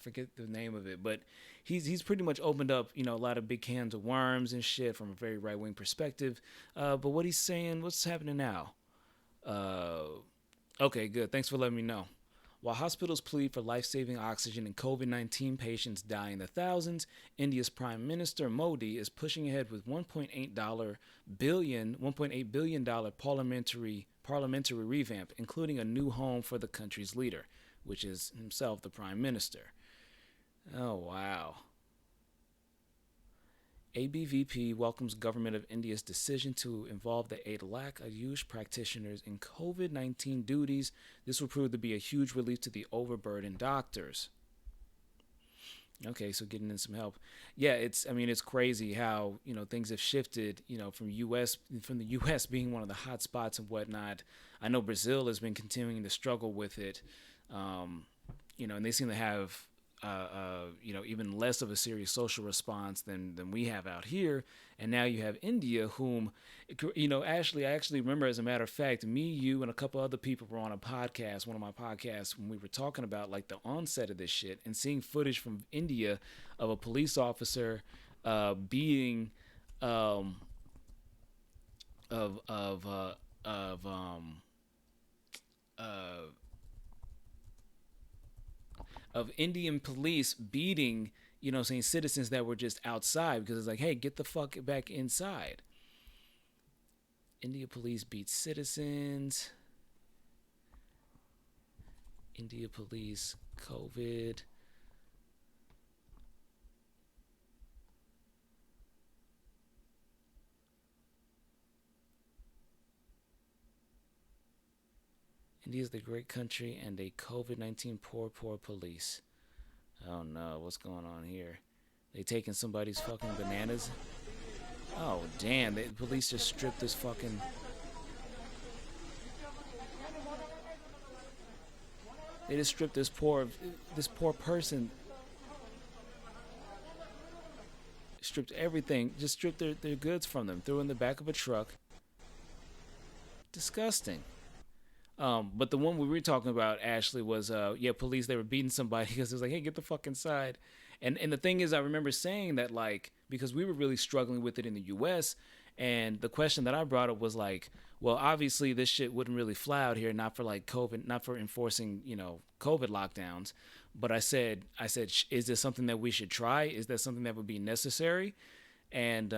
forget the name of it, but he's pretty much opened up a lot of big cans of worms and shit from a very right-wing perspective. But what he's saying, what's happening now? Okay, good. Thanks for letting me know. While hospitals plead for life-saving oxygen and COVID-19 patients die in the thousands, India's Prime Minister Modi is pushing ahead with $1.8 billion parliamentary revamp, including a new home for the country's leader, which is himself the Prime Minister. Oh, wow. ABVP welcomes government of India's decision to involve the 8 lakh Ayush practitioners in COVID-19 duties. This will prove to be a huge relief to the overburdened doctors. Okay, so getting in some help. Yeah, it's crazy how, things have shifted, from the US being one of the hot spots and whatnot. I know Brazil has been continuing to struggle with it. And they seem to have even less of a serious social response than we have out here. And now you have India, whom, Ashley, I actually remember, as a matter of fact, me, you, and a couple other people were on a podcast, one of my podcasts, when we were talking about like the onset of this shit and seeing footage from India of a police officer beating of Indian police beating, citizens that were just outside, because it's like, hey, get the fuck back inside. India police beat citizens. India police, COVID. India is the great country and a COVID-19 poor police. Oh no, what's going on here? They taking somebody's fucking bananas? Oh damn, the police just stripped this fucking... They just stripped this poor person. Stripped everything, just stripped their goods from them, threw in the back of a truck. Disgusting. But the one we were talking about, Ashley, was police, they were beating somebody because it was like, hey, get the fuck inside. And the thing is, I remember saying that, like, because we were really struggling with it in the US, and the question that I brought up was like, well, obviously this shit wouldn't really fly out here, not for like COVID, not for enforcing, COVID lockdowns. But I said, is this something that we should try? Is that something that would be necessary? And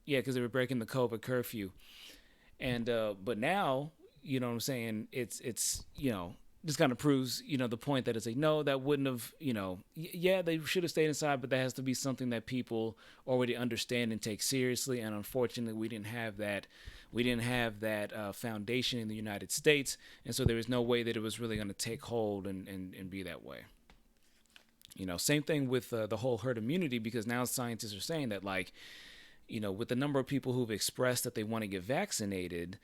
because they were breaking the COVID curfew. And but now, you know what I'm saying, it's this kind of proves, the point that it's like, no, that wouldn't have, they should have stayed inside, but that has to be something that people already understand and take seriously. And unfortunately, we didn't have that foundation in the United States. And so there was no way that it was really going to take hold and be that way. Same thing with the whole herd immunity, because now scientists are saying that, like, with the number of people who've expressed that they want to get vaccinated,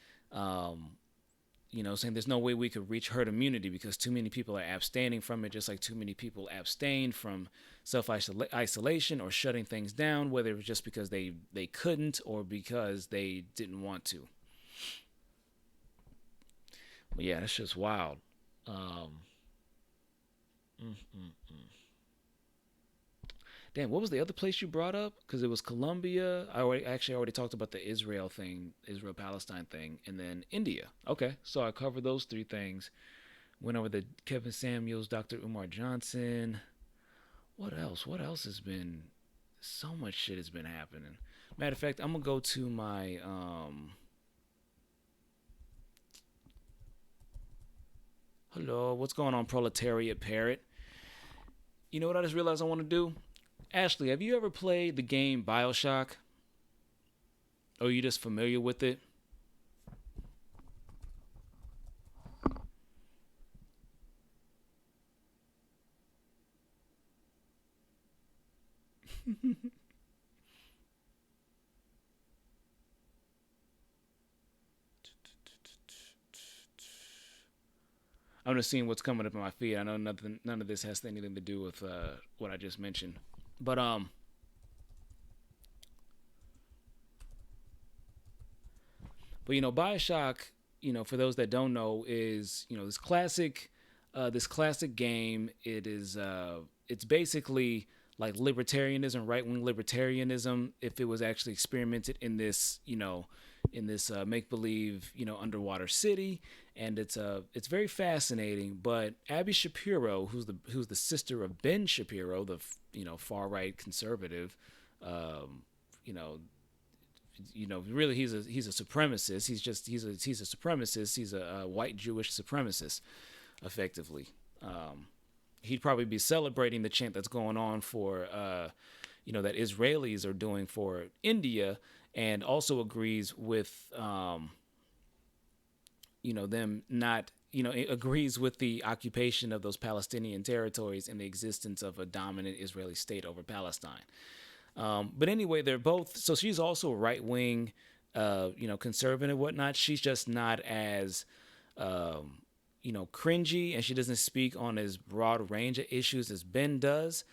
saying there's no way we could reach herd immunity because too many people are abstaining from it, just like too many people abstained from self-isolation or shutting things down, whether it was just because they couldn't or because they didn't want to. But yeah, that's just wild. Damn, what was the other place you brought up? Because it was Colombia. I already talked about the Israel-Palestine thing, and then India. Okay, so I covered those three things. Went over the Kevin Samuels, Dr. Umar Johnson. What else? What else has been? So much shit has been happening. Matter of fact, I'm gonna go to my hello, what's going on, Proletariat Parrot? You know what I just realized I want to do? Ashley, have you ever played the game BioShock? Or are you just familiar with it? I'm just seeing what's coming up in my feed. I know none of this has anything to do with what I just mentioned. But BioShock, for those that don't know, is this classic game. It is it's basically like libertarianism, right-wing libertarianism, if it was actually experimented in this make-believe underwater city. And it's very fascinating. But Abby Shapiro, who's the sister of Ben Shapiro, the far right conservative, really he's a supremacist. He's a supremacist. He's a white Jewish supremacist, effectively. He'd probably be celebrating the chant that's going on for that Israelis are doing for India, and also agrees with them not, agrees with the occupation of those Palestinian territories and the existence of a dominant Israeli state over Palestine. But anyway, they're both, so she's also right-wing, conservative and whatnot. She's just not as, cringy, and she doesn't speak on as broad range of issues as Ben does.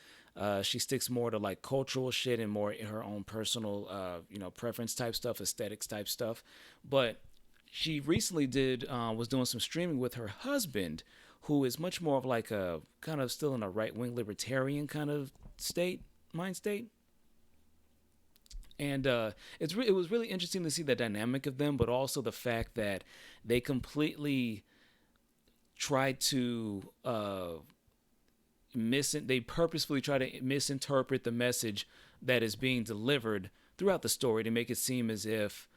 She sticks more to like cultural shit and more in her own personal, preference type stuff, aesthetics type stuff. But she recently was doing some streaming with her husband, who is much more of like a kind of still in a right-wing libertarian kind of mind state. And it was really interesting to see the dynamic of them, but also the fact that they completely tried to they purposefully try to misinterpret the message that is being delivered throughout the story to make it seem as if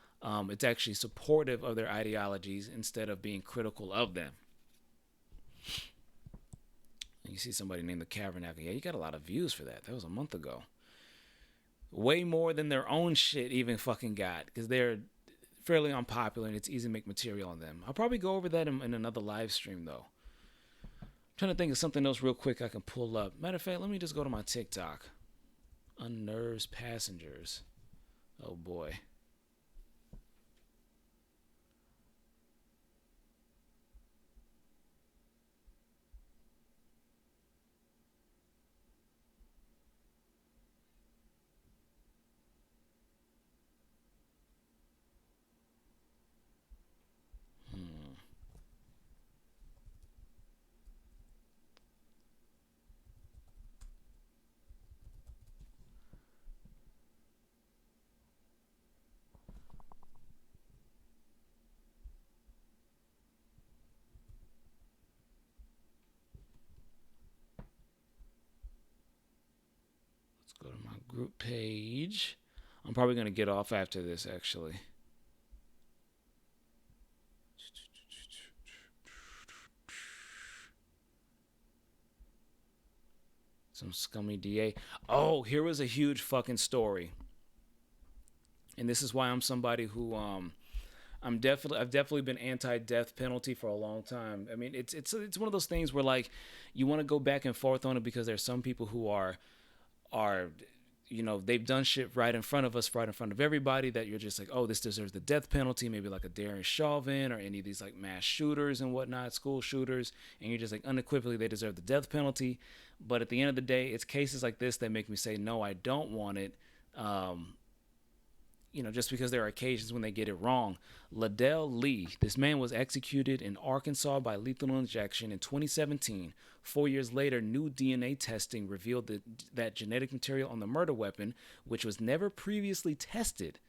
it's actually supportive of their ideologies instead of being critical of them. You see somebody named the Cavernacle. Yeah, you got a lot of views for that. That was a month ago. Way more than their own shit even fucking got, because they're fairly unpopular, and it's easy to make material on them. I'll probably go over that in another live stream, though. I'm trying to think of something else real quick I can pull up. Matter of fact, let me just go to my TikTok. Unnerves passengers. Oh, boy. Go to my group page. I'm probably going to get off after this, actually. Some scummy DA. Oh, here was a huge fucking story. And this is why I'm somebody who I've definitely been anti-death penalty for a long time. I mean, it's one of those things where like you want to go back and forth on it because there's some people who are they've done shit right in front of us, right in front of everybody, that you're just like, oh, this deserves the death penalty, maybe like a Darren Chauvin or any of these like mass shooters and whatnot, school shooters, and you're just like unequivocally they deserve the death penalty. But at the end of the day, it's cases like this that make me say, no, I don't want it. Just because there are occasions when they get it wrong. Ledell Lee, this man was executed in Arkansas by lethal injection in 2017. 4 years later, new DNA testing revealed that genetic material on the murder weapon, which was never previously tested.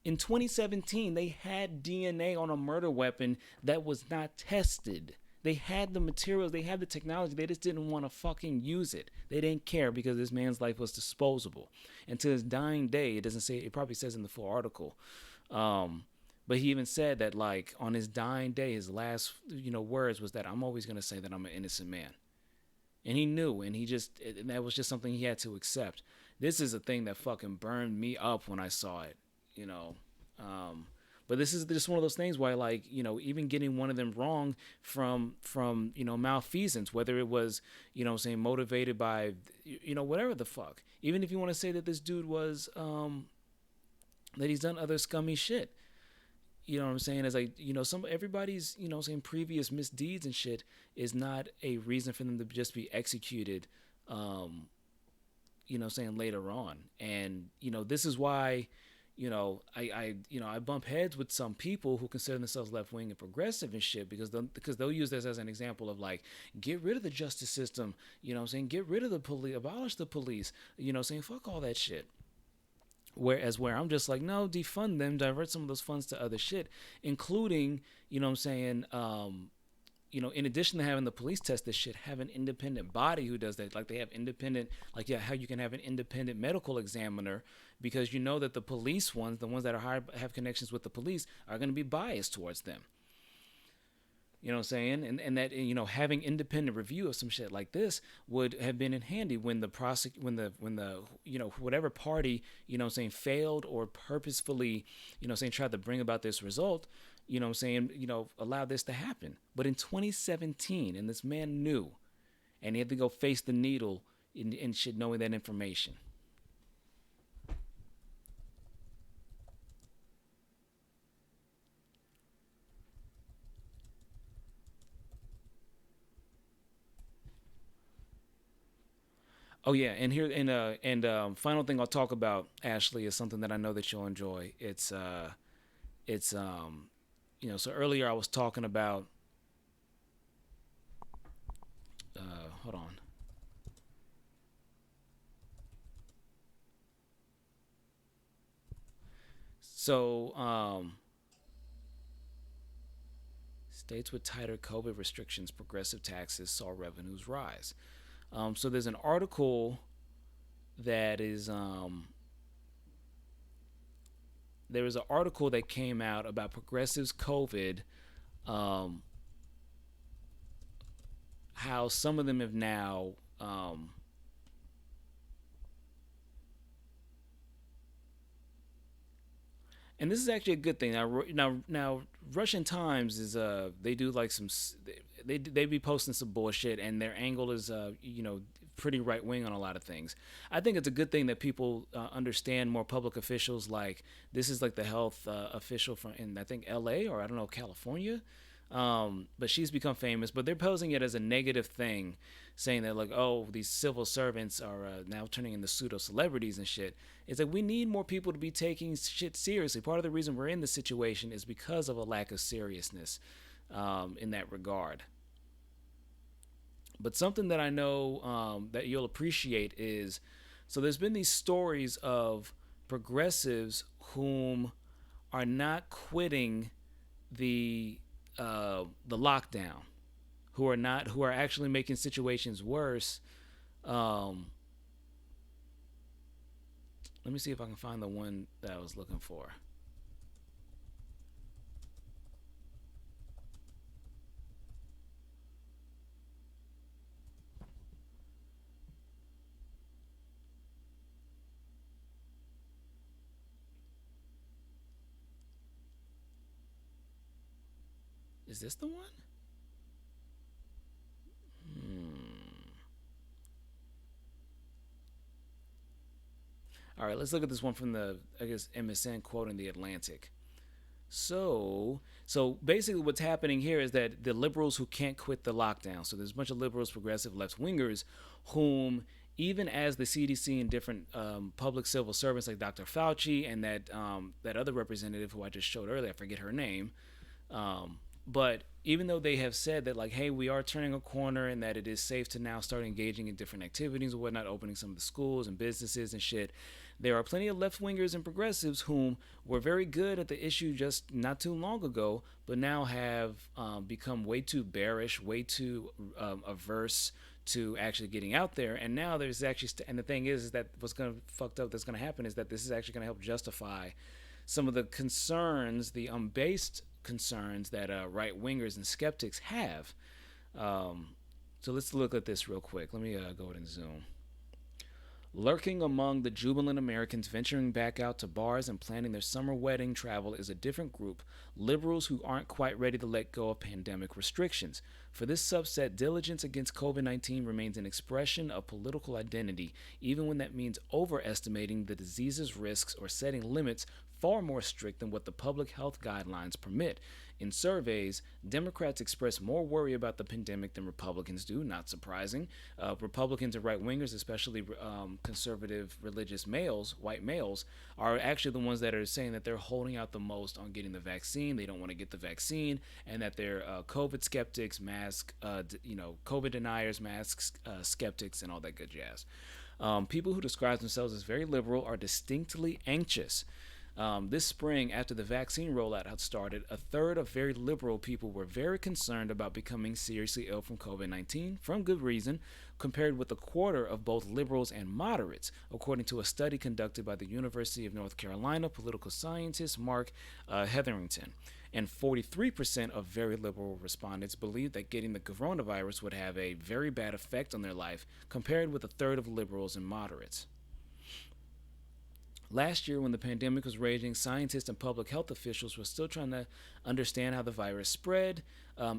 In 2017, they had DNA on a murder weapon that was not tested. They had the materials, they had the technology, they just didn't want to fucking use it. They didn't care because this man's life was disposable. And to his dying day, it doesn't say, it probably says in the full article, but he even said that like on his dying day, his last words was that I'm always going to say that I'm an innocent man. And he knew, and that was just something he had to accept. This is a thing that fucking burned me up when I saw it, But this is just one of those things where, like, even getting one of them wrong from malfeasance, whether it was, saying motivated by, whatever the fuck. Even if you want to say that this dude was, that he's done other scummy shit. You know what I'm saying? As like, everybody's, saying previous misdeeds and shit is not a reason for them to just be executed, saying later on. And, this is why, I bump heads with some people who consider themselves left wing and progressive and shit because they'll use this as an example of like, get rid of the justice system, get rid of the police, abolish the police, fuck all that shit. Whereas I'm just like, no, defund them, divert some of those funds to other shit, including, in addition to having the police test this shit, have an independent body who does that. Like they have independent, how you can have an independent medical examiner because that the police ones, the ones that are hired, have connections with the police, are going to be biased towards them. You know what I'm saying? And that, having independent review of some shit like this would have been in handy when the whatever party, failed or purposefully, tried to bring about this result, allow this to happen. But in 2017, and this man knew, and he had to go face the needle in shit knowing that information. Oh yeah, and here final thing I'll talk about, Ashley, is something that I know that you'll enjoy. It's so earlier I was talking about hold on. So states with tighter COVID restrictions, progressive taxes saw revenues rise. So there's an article that is there was an article that came out about progressives COVID, how some of them have now And this is actually a good thing. Now, Russian Times is they do like they be posting some bullshit, and their angle is pretty right wing on a lot of things. I think it's a good thing that people understand, more public officials, like this is like the health official from in I think L.A. or I don't know, California. But she's become famous, but they're posing it as a negative thing, saying that like, oh, these civil servants are now turning into pseudo celebrities and shit. It's like we need more people to be taking shit seriously. Part of the reason we're in this situation is because of a lack of seriousness in that regard. But something that I know that you'll appreciate is, so there's been these stories of progressives whom are not quitting the lockdown, who are actually making situations worse. Let me see if I can find the one that I was looking for. Is this the one? All right, let's look at this one from the, I guess, MSN quoting The Atlantic. So basically what's happening here is that the liberals who can't quit the lockdown, so there's a bunch of liberals, progressive, left-wingers, whom even as the CDC and different public civil servants like Dr. Fauci and that other representative who I just showed earlier, I forget her name, but even though they have said that, like, hey, we are turning a corner and that it is safe to now start engaging in different activities and whatnot, opening some of the schools and businesses and shit, there are plenty of left-wingers and progressives whom were very good at the issue just not too long ago, but now have become way too bearish, way too averse to actually getting out there. And now there's actually, and the thing is that what's going to fucked up that's going to happen is that this is actually going to help justify some of the concerns, the unbased concerns that right-wingers and skeptics have. So let's look at this real quick. Let me go ahead and zoom. Lurking among the jubilant Americans venturing back out to bars and planning their summer wedding travel is a different group, liberals who aren't quite ready to let go of pandemic restrictions. For this subset, diligence against COVID-19 remains an expression of political identity, even when that means overestimating the disease's risks or setting limits far more strict than what the public health guidelines permit. In surveys, Democrats express more worry about the pandemic than Republicans do, not surprising. Republicans and right-wingers, especially conservative religious males, white males, are actually the ones that are saying that they're holding out the most on getting the vaccine. They don't want to get the vaccine, and that they're COVID skeptics, COVID deniers, masks, skeptics, and all that good jazz. People who describe themselves as very liberal are distinctly anxious. This spring, after the vaccine rollout had started, a third of very liberal people were very concerned about becoming seriously ill from COVID-19, from good reason, compared with a quarter of both liberals and moderates, according to a study conducted by the University of North Carolina political scientist Mark Hetherington. And 43% of very liberal respondents believed that getting the coronavirus would have a very bad effect on their life, compared with a third of liberals and moderates. Last year, when the pandemic was raging, scientists and public health officials were still trying to understand how the virus spread.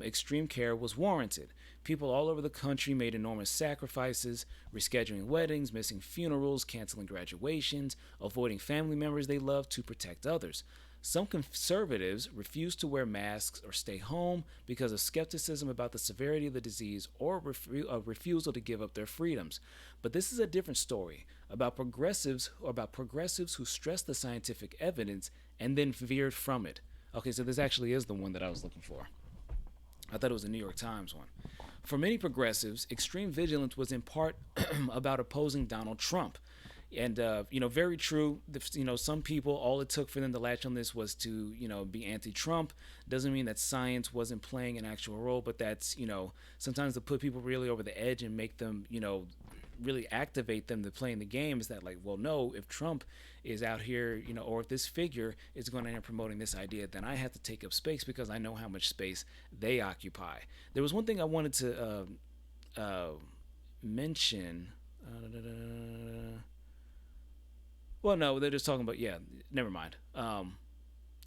Extreme care was warranted. People all over the country made enormous sacrifices, rescheduling weddings, missing funerals, canceling graduations, avoiding family members they loved to protect others. Some conservatives refused to wear masks or stay home because of skepticism about the severity of the disease or refusal to give up their freedoms. But this is a different story about progressives who stress the scientific evidence and then veered from it. Okay, so this actually is the one that I was looking for. I thought it was a New York Times one. For many progressives, extreme vigilance was in part about opposing Donald Trump. And, very true. Some people, all it took for them to latch on this was to, be anti-Trump. Doesn't mean that science wasn't playing an actual role, but that's, sometimes to put people really over the edge and make them, really activate them to playing the game is that, like, well, no, if Trump is out here, or if this figure is going to end up promoting this idea, then I have to take up space because I know how much space they occupy. There was one thing I wanted to mention. Well, no, they're just talking about, never mind.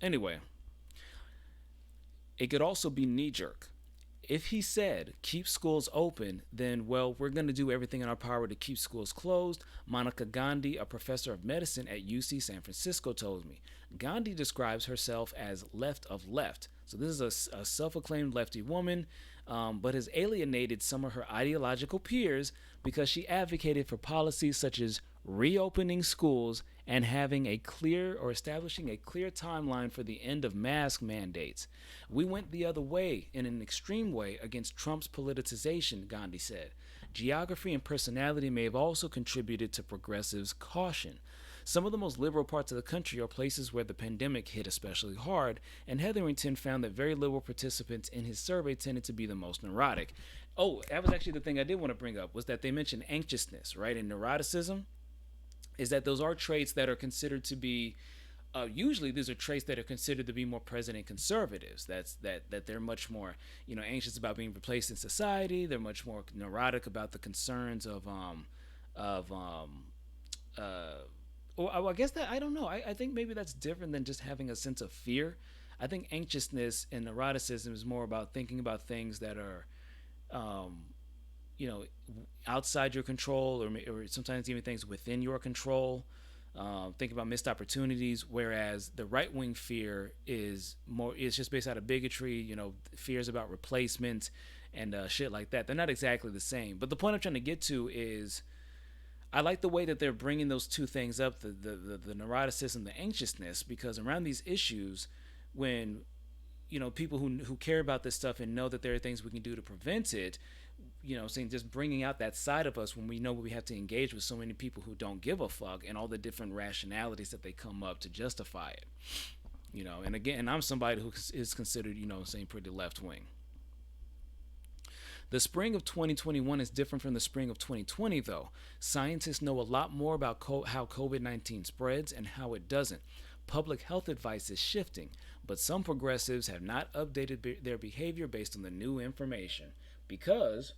Anyway, it could also be knee-jerk. If he said, keep schools open, then, well, we're going to do everything in our power to keep schools closed. Monica Gandhi, a professor of medicine at UC San Francisco, told me. Gandhi describes herself as left of left. So this is a self-acclaimed lefty woman, but has alienated some of her ideological peers because she advocated for policies such as reopening schools and having a clear or establishing a clear timeline for the end of mask mandates. We went the other way in an extreme way against Trump's politicization, Gandhi said. Geography and personality may have also contributed to progressives' caution. Some of the most liberal parts of the country are places where the pandemic hit especially hard, and Hetherington found that very liberal participants in his survey tended to be the most neurotic. Oh, that was actually the thing I did want to bring up, was that they mentioned anxiousness, right? And neuroticism is that those are traits that are considered to be, usually these are traits that are considered to be more present in conservatives. That they're much more, anxious about being replaced in society. They're much more neurotic about the concerns I guess that, I don't know. I think maybe that's different than just having a sense of fear. I think anxiousness and neuroticism is more about thinking about things that are, outside your control, or sometimes even things within your control. Think about missed opportunities, whereas the right-wing fear is just based out of bigotry, fears about replacement and shit like that. They're not exactly the same. But the point I'm trying to get to is, I like the way that they're bringing those two things up, the neuroticism, the anxiousness, because around these issues, when people who care about this stuff and know that there are things we can do to prevent it, saying just bringing out that side of us when we know we have to engage with so many people who don't give a fuck and all the different rationalities that they come up to justify it. And again, I'm somebody who is considered, pretty left wing. The spring of 2021 is different from the spring of 2020, though. Scientists know a lot more about how COVID-19 spreads and how it doesn't. Public health advice is shifting, but some progressives have not updated their behavior based on the new information, because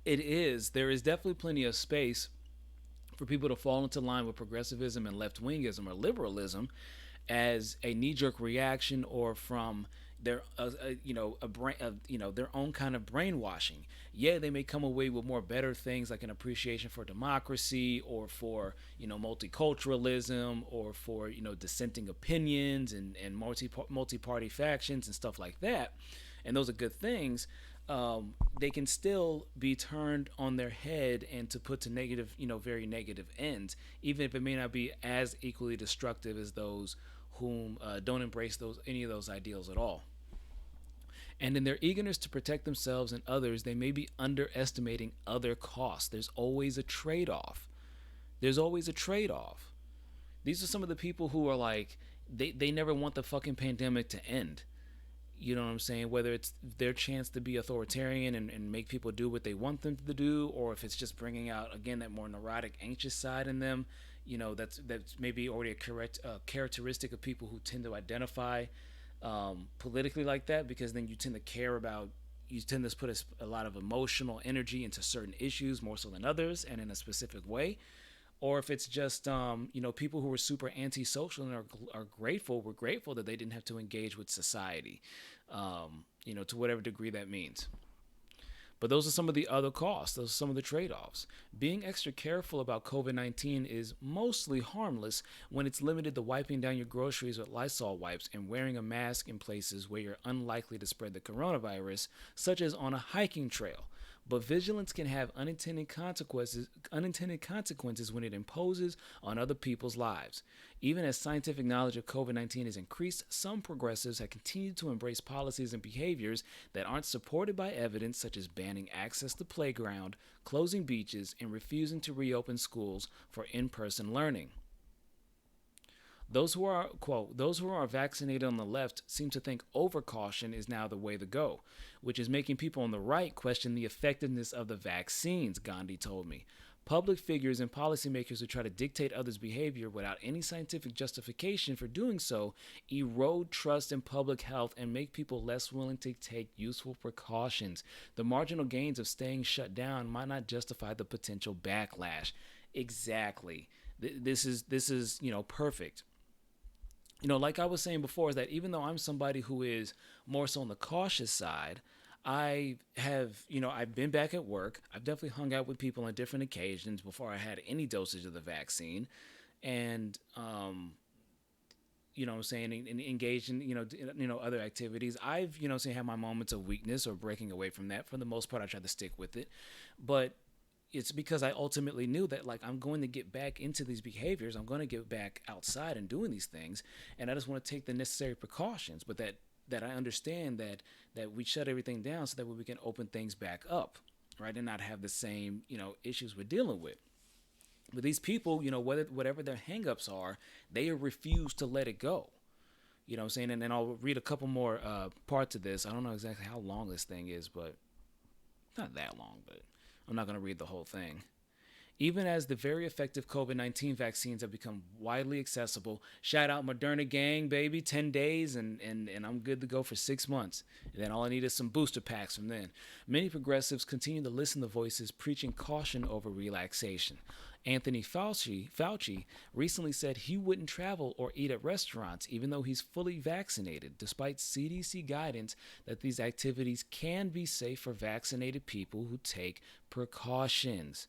there is definitely plenty of space for people to fall into line with progressivism and left-wingism or liberalism as a knee-jerk reaction, or from their their own kind of brainwashing. Yeah, they may come away with more better things like an appreciation for democracy, or for multiculturalism, or for dissenting opinions and multi-party factions and stuff like that, and those are good things. They can still be turned on their head and to put to negative, very negative ends, even if it may not be as equally destructive as those whom don't embrace any of those ideals at all. And in their eagerness to protect themselves and others, they may be underestimating other costs. There's always a trade-off. These are some of the people who are like, they never want the fucking pandemic to end. You know what I'm saying? Whether it's their chance to be authoritarian and make people do what they want them to do, or if it's just bringing out, again, that more neurotic, anxious side in them, that's maybe already a characteristic of people who tend to identify politically like that, because then you tend to put a lot of emotional energy into certain issues more so than others and in a specific way. Or if it's just people who are super antisocial and are grateful that they didn't have to engage with society, to whatever degree that means. But those are some of the other costs. Those are some of the trade-offs. Being extra careful about COVID-19 is mostly harmless when it's limited to wiping down your groceries with Lysol wipes and wearing a mask in places where you're unlikely to spread the coronavirus, such as on a hiking trail. But vigilance can have unintended consequences when it imposes on other people's lives. Even as scientific knowledge of COVID-19 has increased, some progressives have continued to embrace policies and behaviors that aren't supported by evidence, such as banning access to playground, closing beaches, and refusing to reopen schools for in-person learning. Those who are vaccinated on the left seem to think overcaution is now the way to go, which is making people on the right question the effectiveness of the vaccines, Gandhi told me. Public figures and policymakers who try to dictate others' behavior without any scientific justification for doing so erode trust in public health and make people less willing to take useful precautions. The marginal gains of staying shut down might not justify the potential backlash. Exactly. This is perfect. Like I was saying before, is that even though I'm somebody who is more so on the cautious side, I have, I've been back at work. I've definitely hung out with people on different occasions before I had any dosage of the vaccine, and what I'm saying, and engaged in other activities. I've had my moments of weakness or breaking away from that. For the most part, I try to stick with it, but it's because I ultimately knew that, like, I'm going to get back into these behaviors. I'm going to get back outside and doing these things, and I just want to take the necessary precautions. But that I understand that we shut everything down so that we can open things back up, right, and not have the same issues we're dealing with. But these people, whatever their hangups are, they refuse to let it go. You know what I'm saying? And then I'll read a couple more parts of this. I don't know exactly how long this thing is, but not that long, but I'm not going to read the whole thing. Even as the very effective COVID-19 vaccines have become widely accessible, shout out Moderna gang, baby, 10 days, and I'm good to go for 6 months. And then all I need is some booster packs from then. Many progressives continue to listen to voices preaching caution over relaxation. Anthony Fauci recently said he wouldn't travel or eat at restaurants even though he's fully vaccinated, despite CDC guidance that these activities can be safe for vaccinated people who take precautions.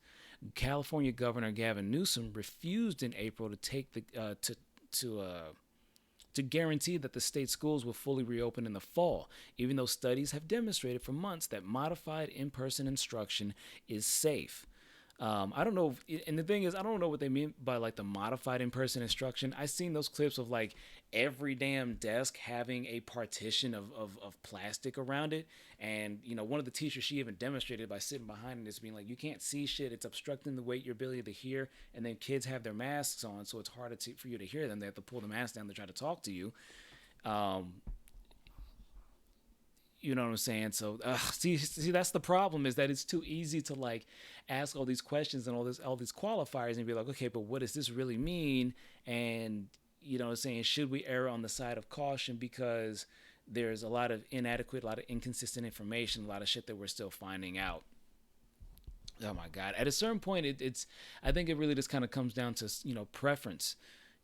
California Governor Gavin Newsom refused in April to take to guarantee that the state schools will fully reopen in the fall, even though studies have demonstrated for months that modified in-person instruction is safe. I don't know, and the thing is, I don't know what they mean by like the modified in-person instruction. I've seen those clips of like every damn desk having a partition of plastic around it, and one of the teachers, she even demonstrated by sitting behind it, being like, you can't see shit, it's obstructing your ability to hear, and then kids have their masks on, so it's harder for you to hear them. They have to pull the mask down to try to talk to you. You know what I'm saying? So, see, that's the problem, is that it's too easy to like ask all these questions and all these qualifiers and be like, okay, but what does this really mean? And you know what I'm saying, should we err on the side of caution because there's a lot of inadequate, a lot of inconsistent information, a lot of shit that we're still finding out. Oh my God! At a certain point, I think it really just kind of comes down to preference.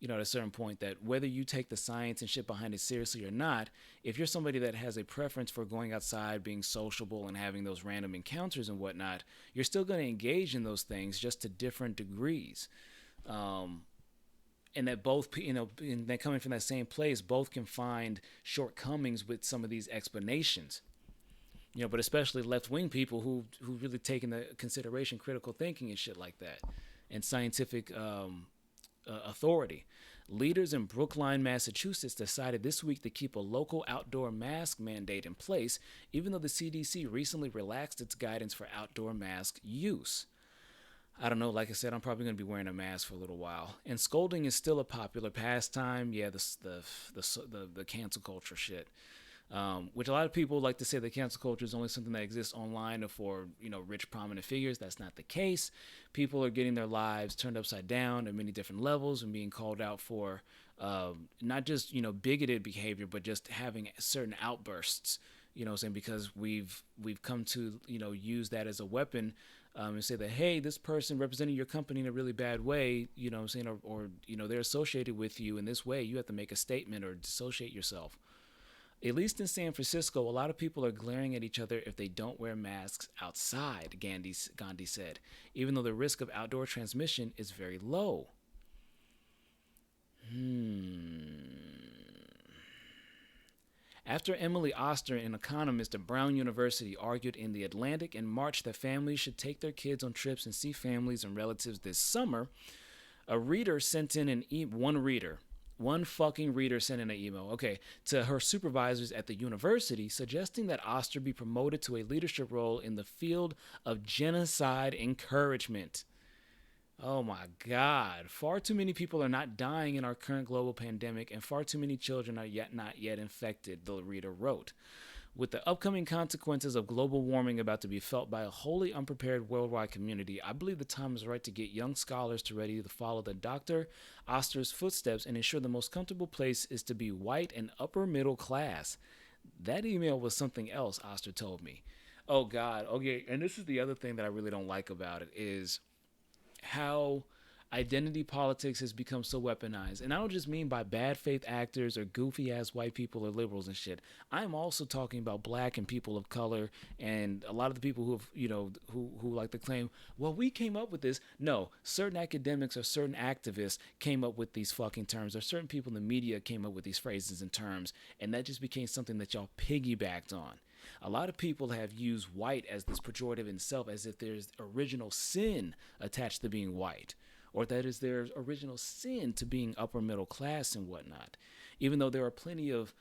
At a certain point, that whether you take the science and shit behind it seriously or not, if you're somebody that has a preference for going outside, being sociable, and having those random encounters and whatnot, you're still going to engage in those things, just to different degrees. And that both, and that coming from that same place, both can find shortcomings with some of these explanations. But especially left-wing people who really take into consideration critical thinking and shit like that, and scientific authority. Leaders in Brookline, Massachusetts decided this week to keep a local outdoor mask mandate in place, even though the CDC recently relaxed its guidance for outdoor mask use. I don't know, like I said, I'm probably going to be wearing a mask for a little while. And scolding is still a popular pastime. Yeah, the cancel culture shit. Which a lot of people like to say that cancel culture is only something that exists online or for, rich, prominent figures. That's not the case. People are getting their lives turned upside down at many different levels and being called out for not just, bigoted behavior, but just having certain outbursts, because we've come to, use that as a weapon and say that, hey, this person representing your company in a really bad way, or they're associated with you in this way. You have to make a statement or dissociate yourself. At least in San Francisco, a lot of people are glaring at each other if they don't wear masks outside, Gandhi said, even though the risk of outdoor transmission is very low. After Emily Oster, an economist at Brown University, argued in The Atlantic in March that families should take their kids on trips and see families and relatives this summer, a reader sent in one fucking reader sent in an email, to her supervisors at the university, suggesting that Oster be promoted to a leadership role in the field of genocide encouragement. Oh my God. Far too many people are not dying in our current global pandemic, and far too many children are not yet infected, the reader wrote. With the upcoming consequences of global warming about to be felt by a wholly unprepared worldwide community, I believe the time is right to get young scholars ready to follow the Dr. Oster's footsteps and ensure the most comfortable place is to be white and upper middle class. That email was something else, Oster told me. Oh God, okay, and this is the other thing that I really don't like about it is how identity politics has become so weaponized. And I don't just mean by bad faith actors or goofy ass white people or liberals and shit. I'm also talking about black and people of color and a lot of the people who have, who like to claim, well, we came up with this. No, certain academics or certain activists came up with these fucking terms, or certain people in the media came up with these phrases and terms, and that just became something that y'all piggybacked on. A lot of people have used white as this pejorative in itself, as if there's original sin attached to being white, or that is their original sin to being upper middle class and whatnot. Even though there are plenty of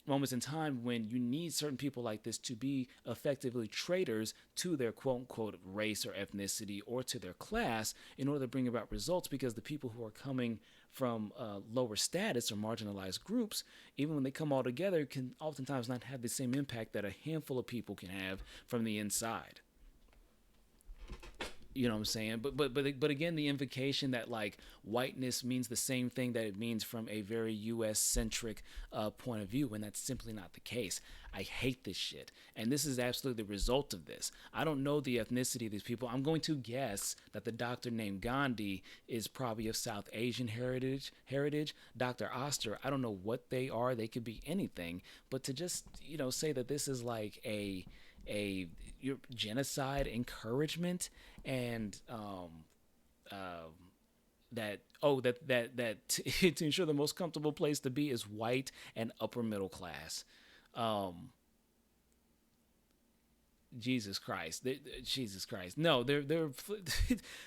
moments in time when you need certain people like this to be effectively traitors to their quote unquote race or ethnicity or to their class in order to bring about results, because the people who are coming from lower status or marginalized groups, even when they come all together, can oftentimes not have the same impact that a handful of people can have from the inside. You know what I'm saying? But again, the invocation that like whiteness means the same thing that it means from a very U.S. centric point of view, when that's simply not the case. I hate this shit, and this is absolutely the result of this. I don't know the ethnicity of these people. I'm going to guess that the doctor named Gandhi is probably of South Asian heritage. Dr. Oster, I don't know what they are. They could be anything. But to just say that this is like a genocide encouragement, and that to ensure the most comfortable place to be is white and upper middle class. Jesus Christ. No, they're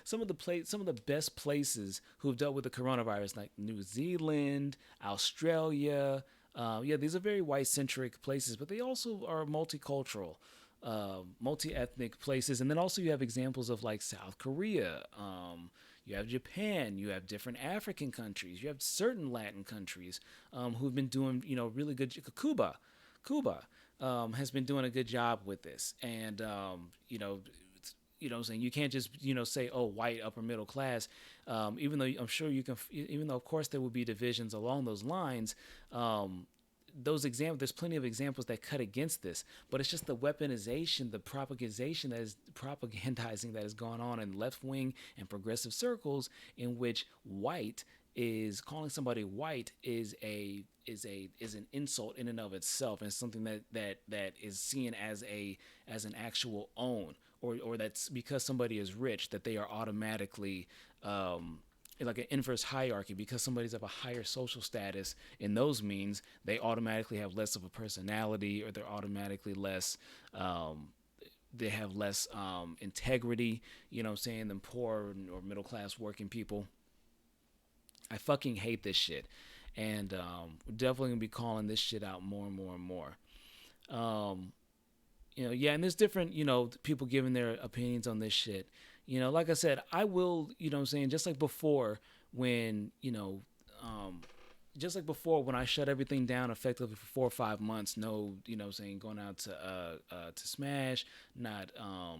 some of the best places who've dealt with the coronavirus, like New Zealand, Australia. These are very white-centric places, but they also are multicultural, multi-ethnic places. And then also you have examples of like South Korea. You have Japan. You have different African countries. You have certain Latin countries who've been doing, really good. Cuba has been doing a good job with this. And, what I'm saying, you can't just, say, oh, white, upper middle class, even though I'm sure you can, even though, of course, there will be divisions along those lines. Those examples, there's plenty of examples that cut against this, but it's just the weaponization, the propagandizing that has gone on in left wing and progressive circles, in which white is calling somebody white is an insult in and of itself, and it's something that is seen as an actual own, or that's because somebody is rich that they are automatically like an inverse hierarchy. Because somebody's of a higher social status in those means, they automatically have less of a personality, or they're automatically less they have less integrity, than poor or middle class working people. I fucking hate this shit, and we're definitely gonna be calling this shit out more and more and more. And there's different, people giving their opinions on this shit. Like I said, I will, just like before when, when I shut everything down effectively for 4 or 5 months, no, going out to smash, not, not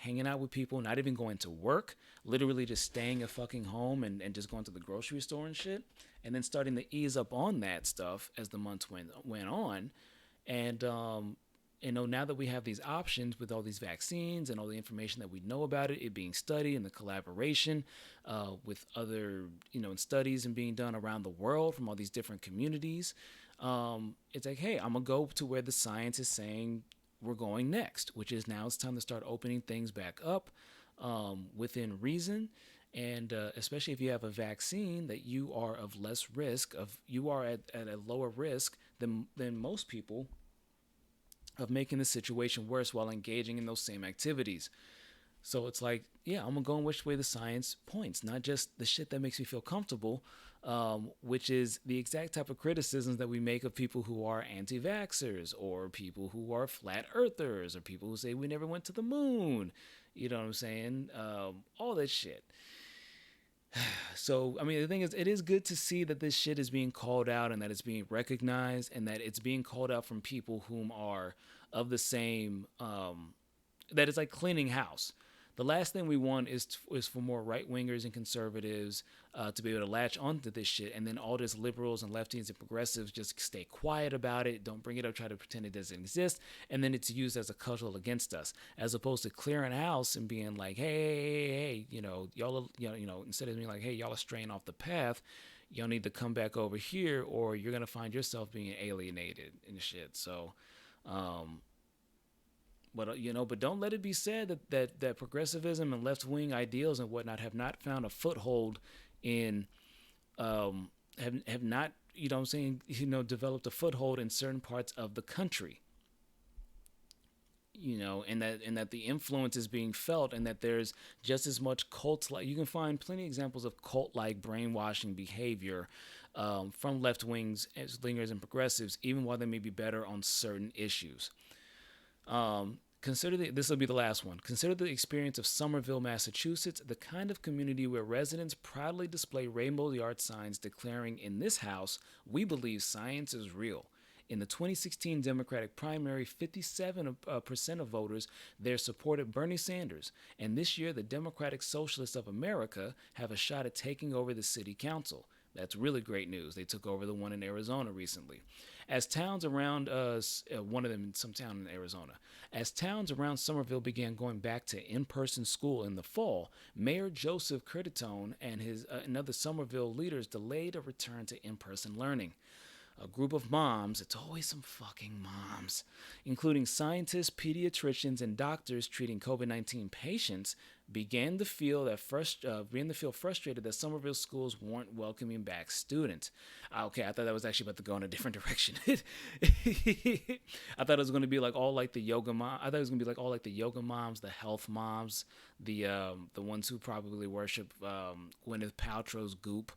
hanging out with people, not even going to work, literally just staying at fucking home and just going to the grocery store and shit, and then starting to ease up on that stuff as the months went on. And, now that we have these options with all these vaccines and all the information that we know about it being studied, and the collaboration with other, studies and being done around the world from all these different communities, it's like, hey, I'm going to go to where the science is saying we're going next, which is now it's time to start opening things back up within reason. And especially if you have a vaccine that you are of less risk, you are at a lower risk than most people of making the situation worse while engaging in those same activities. So it's like, yeah, I'm gonna go in which way the science points, not just the shit that makes me feel comfortable, which is the exact type of criticisms that we make of people who are anti-vaxxers, or people who are flat earthers, or people who say we never went to the moon. You know what I'm saying? All that shit. So, I mean, the thing is, it is good to see that this shit is being called out, and that it's being recognized, and that it's being called out from people whom are of the same, that it's like cleaning house. The last thing we want is for more right wingers and conservatives to be able to latch onto this shit, and then all this liberals and lefties and progressives just stay quiet about it, don't bring it up, try to pretend it doesn't exist, and then it's used as a cudgel against us, as opposed to clearing house and being like, hey, y'all, instead of being like, hey, y'all are straying off the path, y'all need to come back over here, or you're gonna find yourself being alienated and shit. So, but don't let it be said that progressivism and left wing ideals and whatnot have not found a foothold in, have not, developed a foothold in certain parts of the country. And that the influence is being felt, and that there's just as much you can find plenty of examples of cult-like brainwashing behavior from left wingers and progressives, even while they may be better on certain issues. This will be the last one. Consider the experience of Somerville, Massachusetts, the kind of community where residents proudly display rainbow yard signs declaring, in this house, we believe science is real. In the 2016 Democratic primary, 57% of voters there supported Bernie Sanders. And this year, the Democratic Socialists of America have a shot at taking over the city council. That's really great news. They took over the one in Arizona recently. As towns around one of them in some town in Arizona, as towns around Somerville began going back to in-person school in the fall, Mayor Joseph Curtatone and and other Somerville leaders delayed a return to in-person learning. A group of moms, it's always some fucking moms, including scientists, pediatricians, and doctors treating COVID-19 patients, began to feel frustrated that Somerville schools weren't welcoming back students. Okay, I thought that was actually about to go in a different direction. I thought it was going to be like all like the yoga mom. I thought it was going to be like all like the yoga moms, the health moms, the ones who probably worship Gwyneth Paltrow's goop.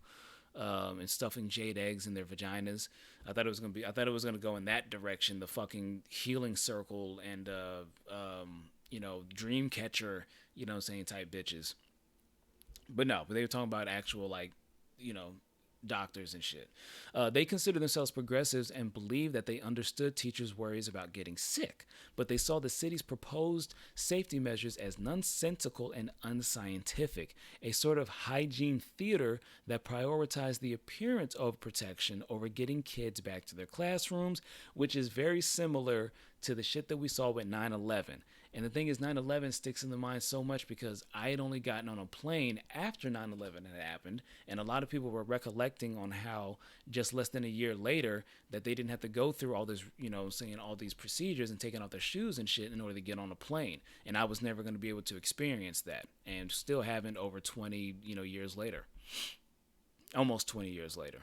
And stuffing jade eggs in their vaginas. I thought it was gonna go in that direction. The fucking healing circle and dream catcher, type bitches. But no, they were talking about actual doctors and shit. They consider themselves progressives and believe that they understood teachers' worries about getting sick, but they saw the city's proposed safety measures as nonsensical and unscientific, a sort of hygiene theater that prioritized the appearance of protection over getting kids back to their classrooms, which is very similar to the shit that we saw with 9/11. And the thing is, 9/11 sticks in the mind so much because I had only gotten on a plane after 9/11 had happened, and a lot of people were recollecting on how just less than a year later that they didn't have to go through all this, saying all these procedures and taking off their shoes and shit in order to get on a plane. And I was never going to be able to experience that, and still haven't over 20, years later. Almost 20 years later.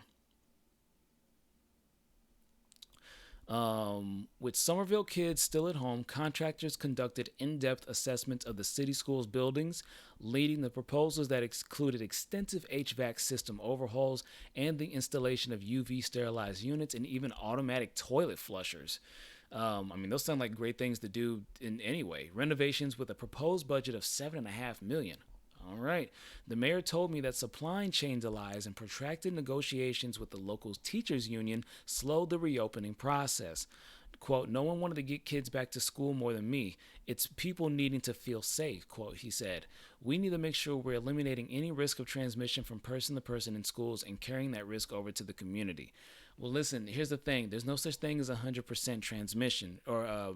With Somerville kids still at home, contractors conducted in-depth assessments of the city schools buildings, leading the proposals that included extensive HVAC system overhauls and the installation of UV sterilized units and even automatic toilet flushers. Those sound like great things to do in any way. Renovations with a proposed budget of $7.5 million. All right. The mayor told me that supply chain delays and protracted negotiations with the local teachers union slowed the reopening process. Quote, no one wanted to get kids back to school more than me. It's people needing to feel safe, quote, he said. We need to make sure we're eliminating any risk of transmission from person to person in schools and carrying that risk over to the community. Well, listen, here's the thing. There's no such thing as 100% transmission or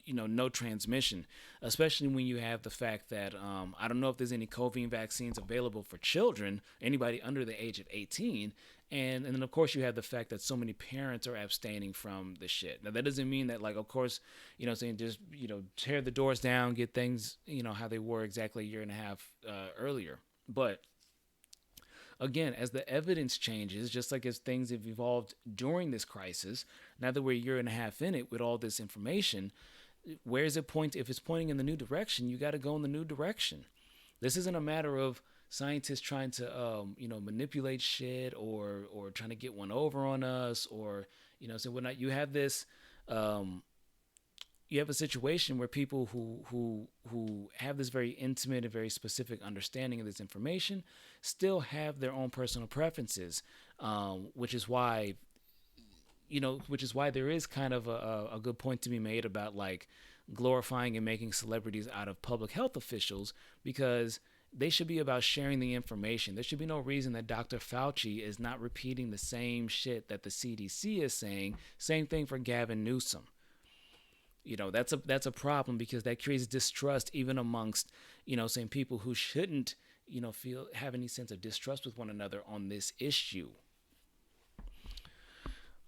no transmission, especially when you have the fact that I don't know if there's any COVID vaccines available for children, anybody under the age of 18. And then, of course, you have the fact that so many parents are abstaining from the shit. Now, that doesn't mean that, of course, saying just, tear the doors down, get things, how they were exactly a year and a half earlier. But again, as the evidence changes, just like as things have evolved during this crisis, now that we're a year and a half in it with all this information, where is it point? If it's pointing in the new direction, you got to go in the new direction. This isn't a matter of scientists trying to, manipulate shit or trying to get one over on us or, so whatnot. You have this, you have a situation where people who have this very intimate and very specific understanding of this information still have their own personal preferences, which is why there is kind of a good point to be made about glorifying and making celebrities out of public health officials, because they should be about sharing the information. There should be no reason that Dr. Fauci is not repeating the same shit that the CDC is saying. Same thing for Gavin Newsom. You know, that's a problem, because that creates distrust even amongst, you know, saying people who shouldn't, you know, have any sense of distrust with one another on this issue.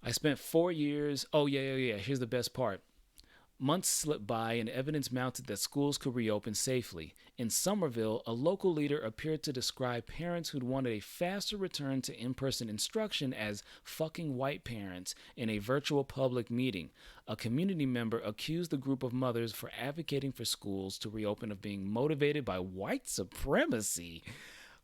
I spent 4 years. Oh, yeah. Here's the best part. Months slipped by and evidence mounted that schools could reopen safely. In Somerville, a local leader appeared to describe parents who'd wanted a faster return to in-person instruction as fucking white parents in a virtual public meeting. A community member accused the group of mothers for advocating for schools to reopen of being motivated by white supremacy.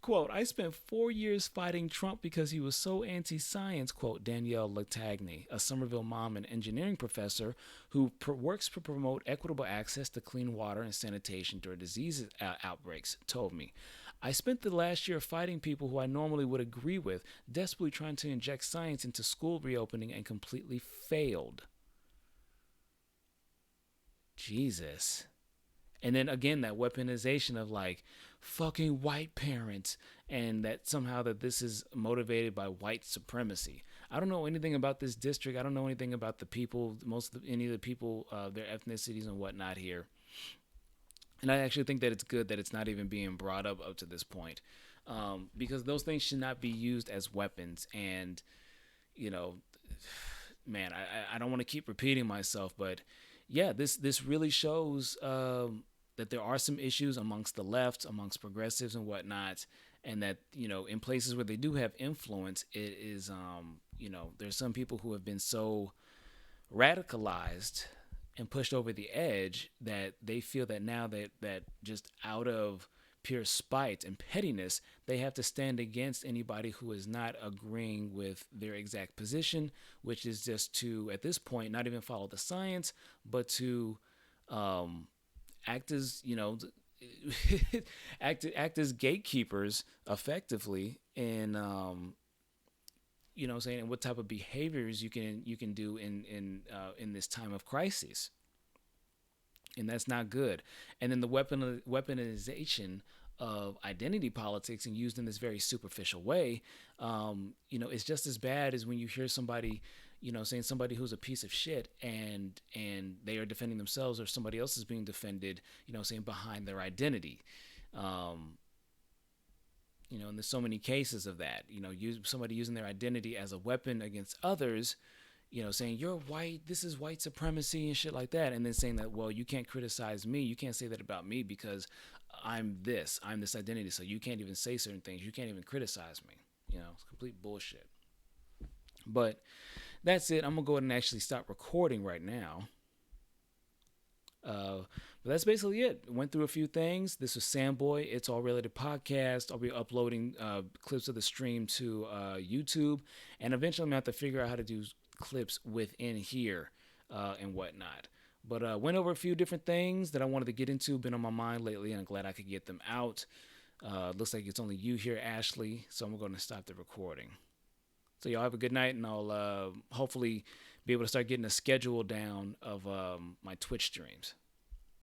Quote, I spent 4 years fighting Trump because he was so anti-science, quote Danielle Latagne, a Somerville mom and engineering professor who works to promote equitable access to clean water and sanitation during disease outbreaks, told me. I spent the last year fighting people who I normally would agree with, desperately trying to inject science into school reopening, and completely failed. Jesus. And then again, that weaponization of like fucking white parents, and that somehow that this is motivated by white supremacy. I don't know anything about this district. I don't know anything about the people, any of the people, their ethnicities and whatnot here. And I actually think that it's good that it's not even being brought up to this point, because those things should not be used as weapons. And, you know, man, I don't want to keep repeating myself, but yeah, this really shows that there are some issues amongst the left, amongst progressives and whatnot, and that, you know, in places where they do have influence, it is, you know, there's some people who have been so radicalized and pushed over the edge that they feel that now that just out of pure spite and pettiness, they have to stand against anybody who is not agreeing with their exact position, which is just to, at this point, not even follow the science, but to act as, you know, act as gatekeepers effectively in, you know, saying what type of behaviors you can do in this time of crisis. And that's not good. And then the weaponization of identity politics and used in this very superficial way, you know, it's just as bad as when you hear somebody, you know, saying somebody who's a piece of shit and they are defending themselves, or somebody else is being defended, you know, saying behind their identity. You know, and there's so many cases of that, you know, somebody using their identity as a weapon against others, you know, saying you're white, this is white supremacy and shit like that. And then saying that, well, you can't criticize me. You can't say that about me because I'm this identity. So you can't even say certain things. You can't even criticize me. You know, it's complete bullshit. But that's it. I'm going to go ahead and actually stop recording right now. But that's basically it. Went through a few things. This was Samboy. It's All Related Podcast. I'll be uploading clips of the stream to YouTube. And eventually I'm going to have to figure out how to do clips within here and whatnot. But went over a few different things that I wanted to get into. Been on my mind lately, and I'm glad I could get them out. Looks like it's only you here, Ashley. So I'm going to stop the recording. So y'all have a good night, and I'll hopefully be able to start getting a schedule down of my Twitch streams.